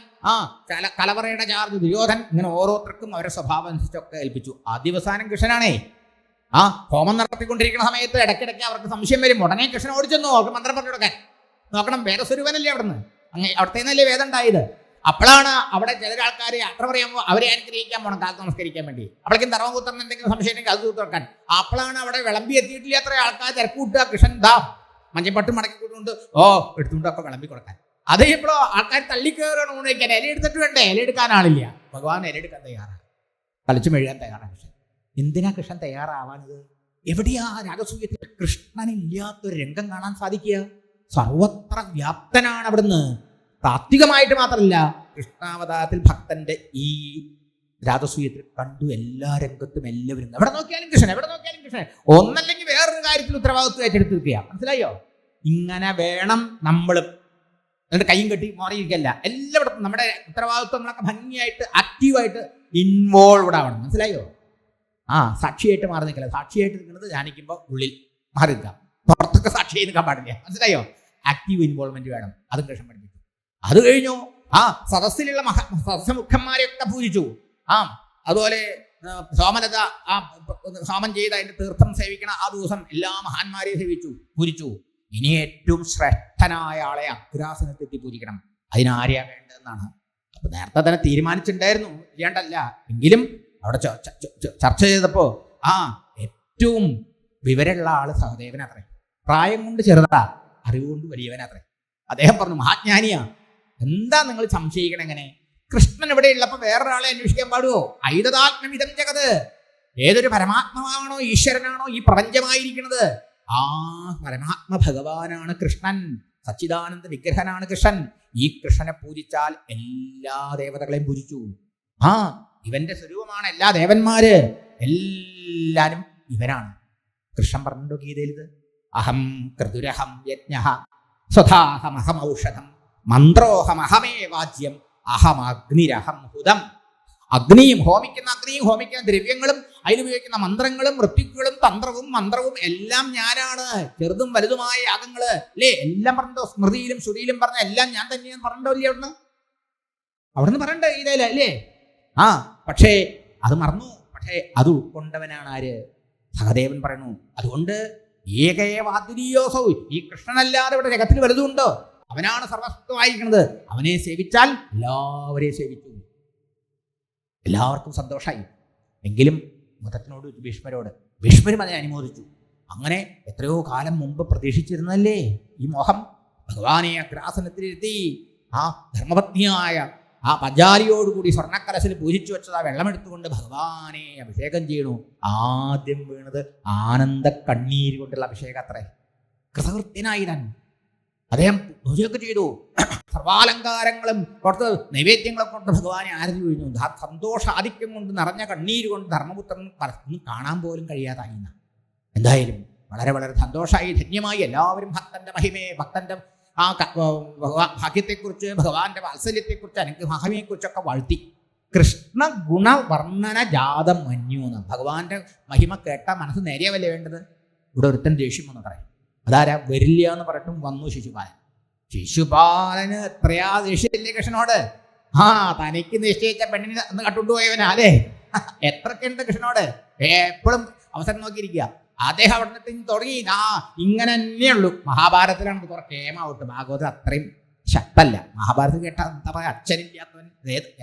കലവറയുടെ ചാർജ് ദുര്യോധൻ, ഇങ്ങനെ ഓരോരുത്തർക്കും അവരുടെ സ്വഭാവം അനുസരിച്ചൊക്കെ ഏൽപ്പിച്ചു. ആദ്യവസാനം കൃഷ്ണനാണേ. ഹോമം നടത്തിക്കൊണ്ടിരിക്കുന്ന സമയത്ത് ഇടയ്ക്കിടയ്ക്ക് അവർക്ക് സംശയം വരും. ഉടനെ കൃഷ്ണൻ ഓടിച്ചെന്നു അവർക്ക് മന്ത്രം പറഞ്ഞു കൊടുക്കാൻ. നോക്കണം, വേദസ്വരൂപനല്ലേ അവിടുന്ന്, അവിടുത്തെ നിന്നല്ലേ വേദം ഉണ്ടായത്. അപ്പോഴാണ് അവിടെ ചിലരാൾക്കാർ യാത്ര പറയുമ്പോൾ അവരെ അനുഗ്രഹിക്കാൻ പോകണം, കാലത്ത് നമസ്കരിക്കാൻ വേണ്ടി. അപ്പോഴേക്കും ധർമ്മപുത്രൻ എന്തെങ്കിലും സംശയം ഉണ്ടെങ്കിൽ അത് തീർക്കാൻ. അപ്പോഴാണ് അവിടെ വിളമ്പി എത്തിയിട്ടില്ല അത്ര ആൾക്കാർ തിരക്കൂട്ടുക. കൃഷ്ണൻ മഞ്ഞപ്പട്ട് മടക്കി കൊണ്ടുകൊണ്ട് എടുത്തുകൊണ്ടൊക്കെ വിളമ്പി കൊടുക്കാൻ. അത് ഇപ്പോഴോ ആൾക്കാർ തള്ളിക്കയറാണ് ഊണ് കഴിക്കാൻ. ഇല എടുത്തിട്ട് വേണ്ടേ? ഇല എടുക്കാൻ ആളില്ല. ഭഗവാൻ ഇല എടുക്കാൻ തയ്യാറാണ്, കളിച്ചു മെഴുകാൻ തയ്യാറാണ് കൃഷ്ണൻ. എന്തിനാ കൃഷ്ണൻ തയ്യാറാവാനത്? എവിടെയാ രാഗസൂയത്തിൽ കൃഷ്ണനില്ലാത്തൊരു രംഗം കാണാൻ സാധിക്കുക? സർവത്ര വ്യാപ്തനാണ് അവിടുന്ന്. താത്വികമായിട്ട് മാത്രമല്ല, കൃഷ്ണാവതാരത്തിൽ ഭക്തന്റെ ഈ രാഗസൂയത്തിൽ കണ്ടു. എല്ലാ രംഗത്തും എല്ലാവരും എവിടെ നോക്കിയാലും കൃഷ്ണൻ, എവിടെ നോക്കിയാലും കൃഷ്ണൻ. ഒന്നല്ലെങ്കിൽ വേറൊരു കാര്യത്തിൽ ഉത്തരവാദിത്വം ഏറ്റെടുത്തിരിക്കുക. മനസ്സിലായോ? ഇങ്ങനെ വേണം നമ്മളും. എന്നിട്ട് കൈയും കെട്ടി മാറിയിരിക്കല്ല, എല്ലായിടത്തും നമ്മുടെ ഉത്തരവാദിത്വങ്ങളൊക്കെ ഭംഗിയായിട്ട് ആക്റ്റീവായിട്ട് ഇൻവോൾവ്ഡ് ആവണം. മനസ്സിലായോ? സാക്ഷിയായിട്ട് മാറി നിൽക്കില്ല. സാക്ഷിയായിട്ട് നിൽക്കുന്നത് ധ്യാനിക്കുമ്പോൾ ഉള്ളിൽ മാറി നിൽക്കാം, പുറത്തൊക്കെ സാക്ഷിയായി നിൽക്കാൻ പാടില്ല. മനസ്സിലായോ? ആക്റ്റീവ് ഇൻവോൾവ്മെന്റ് വേണം. അതും കൃഷ്ണൻ പഠിപ്പിച്ചു. അത് കഴിഞ്ഞു സദസ്സിലുള്ള സദസ്സമുഖന്മാരെയൊക്കെ പൂജിച്ചു. അതുപോലെ സോമലത ഹോമം ചെയ്ത് അതിന്റെ തീർത്ഥം സേവിക്കണ ആ ദിവസം എല്ലാ മഹാന്മാരെയും സേവിച്ചു, പൂജിച്ചു. ഇനി ഏറ്റവും ശ്രേഷ്ഠനായ ആളെ അഗ്രാസനത്തെത്തി പൂജിക്കണം. അതിനാരെയാ വേണ്ടതെന്നാണ്. അപ്പൊ നേരത്തെ തന്നെ തീരുമാനിച്ചിട്ടുണ്ടായിരുന്നു, ഇല്ലാണ്ടല്ല. എങ്കിലും അവിടെ ചർച്ച ചെയ്തപ്പോ ഏറ്റവും വിവരമുള്ള ആള് സഹദേവനത്രേ. പ്രായം കൊണ്ട് ചെറുതാ, അറിവുകൊണ്ട് വലിയവനത്രേ. അദ്ദേഹം പറഞ്ഞു, മഹാജ്ഞാനിയാ, എന്താ നിങ്ങൾ സംശയിക്കണം? എങ്ങനെ? കൃഷ്ണൻ ഇവിടെ ഉള്ളപ്പോ വേറൊരാളെ അന്വേഷിക്കാൻ പാടുവോ? ഐതദാത്മ്യമിതം ജഗത്. ഏതൊരു പരമാത്മാവാണോ ഈശ്വരനാണോ ഈ പ്രപഞ്ചമായിരിക്കുന്നത്, ആ പരമാത്മ ഭഗവാനാണ് കൃഷ്ണൻ. സച്ചിദാനന്ദ വിഗ്രഹനാണ് കൃഷ്ണൻ. ഈ കൃഷ്ണനെ പൂജിച്ചാൽ എല്ലാ ദേവതകളെയും പൂജിച്ചു. ഇവന്റെ സ്വരൂപമാണ് എല്ലാ ദേവന്മാര്, എല്ലാരും ഇവനാണ്. കൃഷ്ണൻ പറഞ്ഞോ ഗീതയിൽ ഇത്? അഹം ക്രതുരഹം യജ്ഞഃ സ്വധാഹമഹം ഔഷധം മന്ത്രോഹമഹമേ വാജ്യം അഹമഗ്നിരഹം ഹുതം. അഗ്നിയും ഹോമിക്കുന്ന ദ്രവ്യങ്ങളും അതിലുപയോഗിക്കുന്ന മന്ത്രങ്ങളും ഋത്വിക്കുകളും തന്ത്രവും മന്ത്രവും എല്ലാം ഞാനാണ്. ചെറുതും വലുതുമായ യാഗങ്ങള് അല്ലേ എല്ലാം പറഞ്ഞോ, സ്മൃതിയിലും ശ്രുതിയിലും പറഞ്ഞ എല്ലാം ഞാൻ തന്നെയാണ് പറഞ്ഞോ ഇല്ലേ അവിടുന്ന് പറയണ്ടേ ഇതല്ല അല്ലേ? പക്ഷേ അത് മറന്നു. പക്ഷേ അത് ഉൾക്കൊണ്ടവനാണ് ആര്? സഹദേവൻ പറയുന്നു. അതുകൊണ്ട് ഏകേവാദ്വിതീയോസൗ, ഈ കൃഷ്ണനല്ലാതെ ഇവിടെ ജഗത്തിൽ വലുതുണ്ടോ? അവനാണ് സർവസ്വമായിരിക്കുന്നത്. അവനെ സേവിച്ചാൽ എല്ലാവരെയും സേവിച്ചു, എല്ലാവർക്കും സന്തോഷമായി. എങ്കിലും മുതത്തിനോട് ഭീഷ്മരും അതിനെ അനുമോദിച്ചു. അങ്ങനെ എത്രയോ കാലം മുമ്പ് പ്രതീക്ഷിച്ചിരുന്നല്ലേ ഈ മോഹം. ഭഗവാനെ അഗ്രാസനത്തിലിരുത്തി ആ ധർമ്മപത്നിയായ ആ പഞ്ചാലിയോടുകൂടി സ്വർണ്ണക്കലശിൽ പൂജിച്ചു വെച്ചത് ആ വെള്ളമെടുത്തുകൊണ്ട് ഭഗവാനെ അഭിഷേകം ചെയ്യണു. ആദ്യം വീണത് ആനന്ദ കണ്ണീര് കൊണ്ടുള്ള അഭിഷേകം അത്രേ. കൃതകൃത്യനായി താൻ അദ്ദേഹം പൂജയൊക്കെ ചെയ്തു. സർവാലങ്കാരങ്ങളും കൊടുത്ത് നൈവേദ്യങ്ങളൊക്കെ കൊണ്ട് ഭഗവാനെ ആരതി വീഴുന്നു. സന്തോഷാധിക്യം കൊണ്ട് നിറഞ്ഞ കണ്ണീര് കൊണ്ട് ധർമ്മപുത്രൻ പലർക്കും കാണാൻ പോലും കഴിയാതായി. എന്തായാലും വളരെ വളരെ സന്തോഷമായി, ധന്യമായി. എല്ലാവരും ഭക്തന്റെ മഹിമയെ, ഭക്തന്റെ ആ ഭാഗ്യത്തെക്കുറിച്ച്, ഭഗവാന്റെ വാത്സല്യത്തെക്കുറിച്ച്, അനുഗ്രഹമയെക്കുറിച്ചൊക്കെ വാഴ്ത്തി. കൃഷ്ണ ഗുണവർണ്ണന ജാതം മന്യൂന്ന്. ഭഗവാന്റെ മഹിമ കേട്ട മനസ്സ് നേരെയല്ലേ വേണ്ടത്? ഇവിടെ ഒരുത്തൻ ദേഷ്യം വന്നു പറയും. അതാരാ? വരില്ല എന്ന് പറഞ്ഞിട്ടും വന്നു ശിശുപാലൻ. ശിശുപാലന് എത്രയാ ദേഷ്യമില്ലേ കൃഷ്ണനോട്? തനിക്ക് നിശ്ചയിച്ച പെണ്ണിനെ അന്ന് കട്ടുകൊണ്ടുപോയവനാ അല്ലേ? എത്രക്കുണ്ട് കൃഷ്ണനോട്? എപ്പോഴും അവസരം നോക്കിയിരിക്കുക. അദ്ദേഹം അവിടെ നിന്ന് തുടങ്ങി. ഇങ്ങനെ തന്നെയുള്ളൂ. മഹാഭാരതത്തിലാണ് കുറെ കേമാവട്ടെ. ഭാഗവതം അത്രയും ശക്തല്ല. മഹാഭാരതം കേട്ട എന്താ പറയുക, അച്ഛനില്ലാത്തവൻ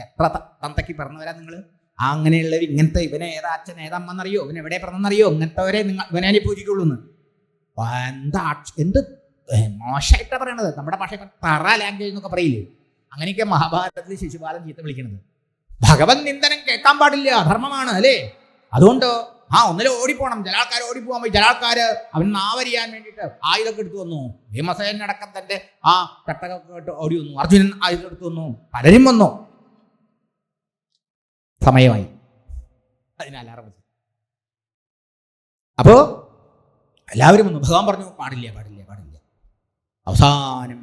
എത്ര തന്തയ്ക്ക് പറഞ്ഞവരാ നിങ്ങൾ? അങ്ങനെയുള്ളവർ ഇങ്ങനത്തെ, ഇവനെ ഏതാ അച്ഛൻ ഏതാ അമ്മന്നറിയോ, ഇവൻ എവിടെ പറഞ്ഞെന്നറിയോ, ഇങ്ങനത്തെവരെ ഇവനെ പൂജിക്കുള്ളൂ എന്ന്. എന്ത് മോശമായിട്ടാണ് പറയണത്. നമ്മുടെ ഭാഷ തറ ലാംഗ്വേജ് എന്നൊക്കെ പറയില്ലേ? അങ്ങനെയൊക്കെ മഹാഭാരതത്തിൽ ശിശുപാലൻ ചീത്ത വിളിക്കുന്നത്. ഭഗവത് നിന്ദനം കേൾക്കാൻ പാടില്ല, ധർമ്മമാണ് അല്ലേ? അതുകൊണ്ട് ഒന്നിലും ഓടിപ്പോണം. ചില ആൾക്കാർ ഓടിപ്പോകാൻ പോയി. ചില ആൾക്കാർ അവൻ നാവരിയാൻ വേണ്ടിയിട്ട് ആയുധമൊക്കെ എടുത്തു വന്നു. ഭീമസേനടക്കം തന്റെ കട്ടകൊക്കെ ഓടി വന്നു. അർജുനൻ ആയുധം എടുത്തു വന്നു. പലരും വന്നു. സമയമായി. അതിനാലാറ് അപ്പോ എല്ലാവരും വന്നു. ഭഗവാൻ പറഞ്ഞു പാടില്ല പാടില്ല പാടില്ല. അവസാനം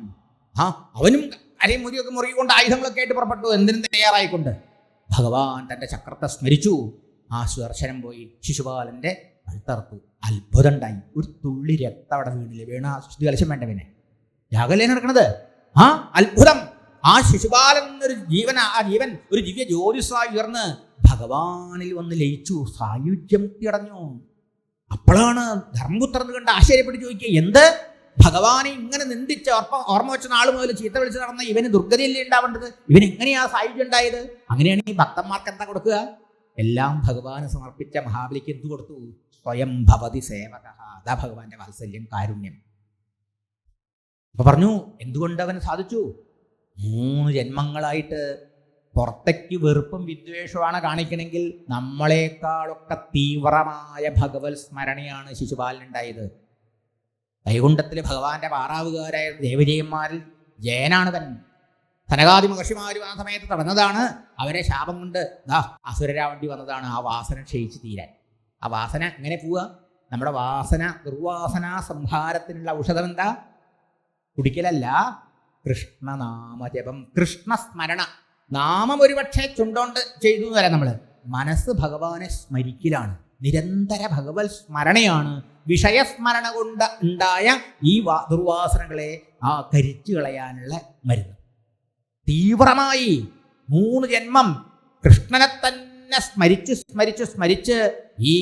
അവനും അരയും മുറിയൊക്കെ മുറുകിക്കൊണ്ട് ആയുധങ്ങളൊക്കെ ആയിട്ട് പുറപ്പെട്ടു. എന്തിനും തയ്യാറായിക്കൊണ്ട് ഭഗവാൻ തൻ്റെ ചക്രത്തെ സ്മരിച്ചു. ആ സുദർശനം പോയി ശിശുപാലന്റെ കഴുത്തറുത്തു. അത്ഭുതം ഉണ്ടായി. ഒരു തുള്ളി രക്തം അവിടെ വീണില്ല. വീണ ശുദ്ധി കലശം വേണ്ട. പിന്നെ രാഗല്ലേ നടക്കണത്? അത്ഭുതം. ആ ശിശുപാലൻ എന്നൊരു ജീവൻ, ആ ജീവൻ ഒരു ദിവ്യ ജ്യോതിസായി ഉയർന്ന് ഭഗവാനിൽ വന്ന് ലയിച്ചു. സായുജ്യം അടഞ്ഞു. അപ്പോഴാണ് ധർമ്മപുത്രൻ കണ്ട് ആശ്ചര്യപ്പെട്ട് ചോദിക്കുക, എന്ത് ഭഗവാനെ ഇങ്ങനെ നിന്ദിച്ച് ഓർമ്മ വെച്ച നാൾ മുതൽ ചീത്ത വിളിച്ച് നടന്ന ഇവന് ദുർഗതിയല്ലേ ഉണ്ടാവേണ്ടത്? ഇവൻ എങ്ങനെയാ സായുജ്യം ഉണ്ടായത്? അങ്ങനെയാണ് ഈ ഭക്തന്മാർക്ക് എന്താ കൊടുക്കുക? എല്ലാം ഭഗവാന് സമർപ്പിച്ച മഹാബലിക്ക് എന്തു കൊടുത്തു? സ്വയം ഭവതി സേവക. അതാ ഭഗവാന്റെ വാത്സല്യം, കാരുണ്യം. അപ്പൊ പറഞ്ഞു എന്തുകൊണ്ട് അവന് സാധിച്ചു? 3 ജന്മങ്ങളായിട്ട് പുറത്തേക്ക് വെറുപ്പും വിദ്വേഷമാണ് കാണിക്കണമെങ്കിൽ നമ്മളെക്കാളൊക്കെ തീവ്രമായ ഭഗവത് സ്മരണയാണ് ശിശുപാലനുണ്ടായത്. വൈകുണ്ഠത്തില് ഭഗവാന്റെ പാറാവുകാരായ ദേവജയന്മാരിൽ ജയനാണവൻ. സനകാദി മഹർഷിമാരും ആ സമയത്ത് തടഞ്ഞതാണ്. അവരെ ശാപം കൊണ്ട് അസുരരാവണ്ടി വന്നതാണ് ആ വാസന ക്ഷയിച്ച് തീരാൻ. ആ വാസന എങ്ങനെ പോവുക? നമ്മുടെ വാസന, ദുർവാസന സംഹാരത്തിനുള്ള ഔഷധം എന്താ? കുടിക്കലല്ല, കൃഷ്ണനാമജപം, കൃഷ്ണസ്മരണ. നാമം ഒരുപക്ഷെ ചുണ്ടോണ്ട് ചെയ്തു എന്ന് വരാം. നമ്മൾ മനസ്സ് ഭഗവാനെ സ്മരിക്കലാണ്. നിരന്തര ഭഗവത് സ്മരണയാണ് വിഷയസ്മരണ കൊണ്ട് ഉണ്ടായ ഈ ദുർവാസനകളെ കരിച്ചു കളയാനുള്ള മരുന്ന്. തീവ്രമായി 3 ജന്മം കൃഷ്ണനെ തന്നെ സ്മരിച്ച് സ്മരിച്ച് സ്മരിച്ച് ഈ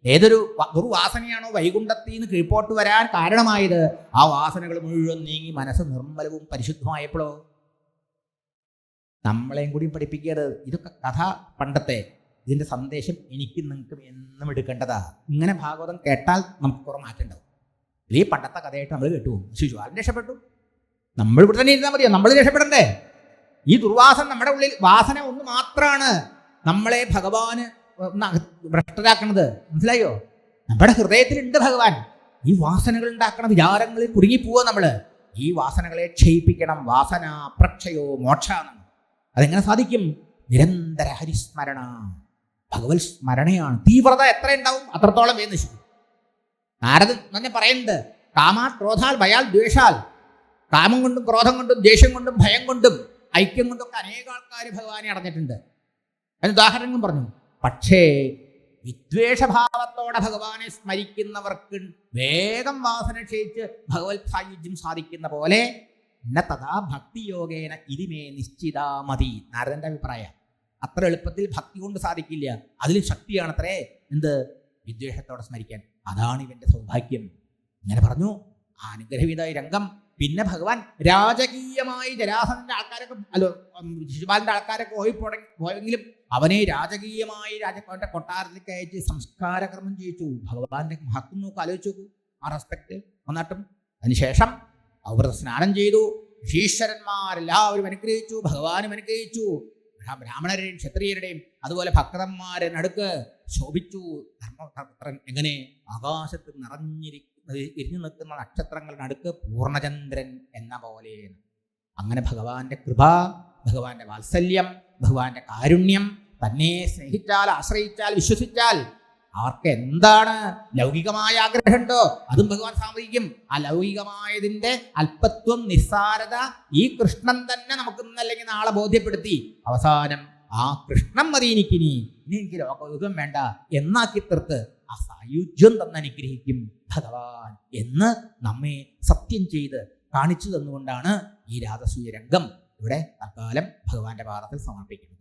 ഏതൊരു ദുർവാസനയാണോ വൈകുണ്ഠത്തിൽ നിന്ന് കീഴ്പോട്ട് വരാൻ കാരണമായത്, ആ വാസനകൾ മുഴുവൻ നീങ്ങി മനസ്സ് നിർമ്മലവും പരിശുദ്ധമായപ്പോഴോ നമ്മളെയും കൂടി പഠിപ്പിക്കരുത്. ഇതൊക്കെ കഥ പണ്ടത്തെ. ഇതിൻ്റെ സന്ദേശം എനിക്കും നിങ്ങൾക്കും എന്നും എടുക്കേണ്ടതാ. ഇങ്ങനെ ഭാഗവതം കേട്ടാൽ നമുക്ക് കുറെ മാറ്റം ഉണ്ടാവും. ഈ പണ്ടത്തെ കഥയായിട്ട് നമ്മൾ കേട്ടുപോകും. ശിശുപാലൻ രക്ഷപ്പെട്ടു. നമ്മൾ ഇവിടെ തന്നെ ഇരുന്നാൽ മതിയോ? നമ്മൾ രക്ഷപ്പെടണ്ടേ? ഈ ദുർവാസന നമ്മുടെ ഉള്ളിൽ, വാസന ഒന്ന് മാത്രമാണ് നമ്മളെ ഭഗവാന് ഭ്രഷ്ടരാക്കണത്. മനസ്സിലായോ? നമ്മുടെ ഹൃദയത്തിലുണ്ട് ഭഗവാൻ. ഈ വാസനകൾ ഉണ്ടാക്കണ വിചാരങ്ങളിൽ കുടുങ്ങിപ്പോവുക നമ്മൾ. ഈ വാസനകളെ ക്ഷയിപ്പിക്കണം. വാസന പ്രക്ഷയോ മോക്ഷാണ്. അതെങ്ങനെ സാധിക്കും? നിരന്തര ഹരിസ്മരണ, ഭഗവത് സ്മരണയാണ്. തീവ്രത എത്ര ഉണ്ടാവും അത്രത്തോളം നശിക്കും. നാരദൻ തന്നെ പറയുന്നുണ്ട്, കാമാ ക്രോധാൽ ഭയാൽ ദ്വേഷാൽ. കാമം കൊണ്ടും ക്രോധം കൊണ്ടും ദേഷ്യം കൊണ്ടും ഭയം കൊണ്ടും ഐക്യം കൊണ്ടൊക്കെ അനേക ആൾക്കാർ ഭഗവാനെ അടഞ്ഞിട്ടുണ്ട്. അതിന് ഉദാഹരണങ്ങളും പറഞ്ഞു. പക്ഷേ വിദ്വേഷഭാവത്തോടെ ഭഗവാനെ സ്മരിക്കുന്നവർക്ക് വേഗം വാസന ക്ഷയിച്ച് ഭഗവത് സായുജ്യം സാധിക്കുന്ന പോലെ തഥാ ഭക്തിയോഗേന ഇതിമേ നിശ്ചിതാമതി. നാരദന്റെ അഭിപ്രായം. അത്ര എളുപ്പത്തിൽ ഭക്തി കൊണ്ട് സാധിക്കില്ല. അതിലും ശക്തിയാണത്രേ എന്ത്? വിദ്വേഷത്തോടെ സ്മരിക്കാൻ. അതാണ് ഇവന്റെ സൗഭാഗ്യം. ഇങ്ങനെ പറഞ്ഞു. ആ അനുഗ്രഹീതായ രംഗം. പിന്നെ ഭഗവാൻ രാജകീയമായി ജരാസന്ധന്റെ ആൾക്കാരൊക്കെ ശിശുപാലന്റെ ആൾക്കാരൊക്കെ പോയെങ്കിലും അവനെ രാജകീയമായി രാജാവിന്റെ കൊട്ടാരത്തിലേക്ക് അയച്ച് സംസ്കാരകർമ്മം ചെയ്യിച്ചു. ഭഗവാന്റെ മഹത്വം നോക്ക്, ആലോചിച്ച് നോക്കൂ ആ റെസ്പെക്ട് വന്നിട്ടും. അതിനുശേഷം അവർ സ്നാനം ചെയ്തു. ഋഷീശ്വരന്മാരെല്ലാവരും അനുഗ്രഹിച്ചു, ഭഗവാനും അനുഗ്രഹിച്ചു. ബ്രാഹ്മണരുടെയും ക്ഷത്രിയരുടെയും അതുപോലെ ഭക്തന്മാരെ നടുക്ക് ശോഭിച്ചു. ധർമ്മപുത്രൻ എങ്ങനെ? ആകാശത്ത് എരിഞ്ഞു നിൽക്കുന്ന നക്ഷത്രങ്ങളുടെ നടുക്ക് പൂർണ്ണചന്ദ്രൻ എന്ന പോലെ. അങ്ങനെ ഭഗവാന്റെ കൃപ, ഭഗവാന്റെ വാത്സല്യം, ഭഗവാന്റെ കാരുണ്യം, തന്നെ സ്നേഹിച്ചാൽ, ആശ്രയിച്ചാൽ, വിശ്വസിച്ചാൽ അവർക്ക് എന്താണ് ലൗകികമായ ആഗ്രഹമുണ്ടോ അതും ഭഗവാൻ സാധിക്കും. ആ ലൗകികമായതിന്റെ അല്പത്വം, നിസ്സാരത ഈ കൃഷ്ണൻ തന്നെ നമുക്ക് ഇന്നല്ലെങ്കിൽ നാളെ ബോധ്യപ്പെടുത്തി അവസാനം ആ കൃഷ്ണൻ മതി എനിക്കിനി എനിക്ക് ലോകയുഗം വേണ്ട എന്നാക്കി തീർത്ത് ആ സായുജ്യം തന്നെ അനുഗ്രഹിക്കും ഭഗവാൻ എന്ന് നമ്മെ സത്യം ചെയ്ത് കാണിച്ചു തന്നുകൊണ്ടാണ് ഈ രാധസൂയ രംഗം ഇവിടെ തൽക്കാലം ഭഗവാന്റെ പാദത്തിൽ സമർപ്പിക്കുന്നത്.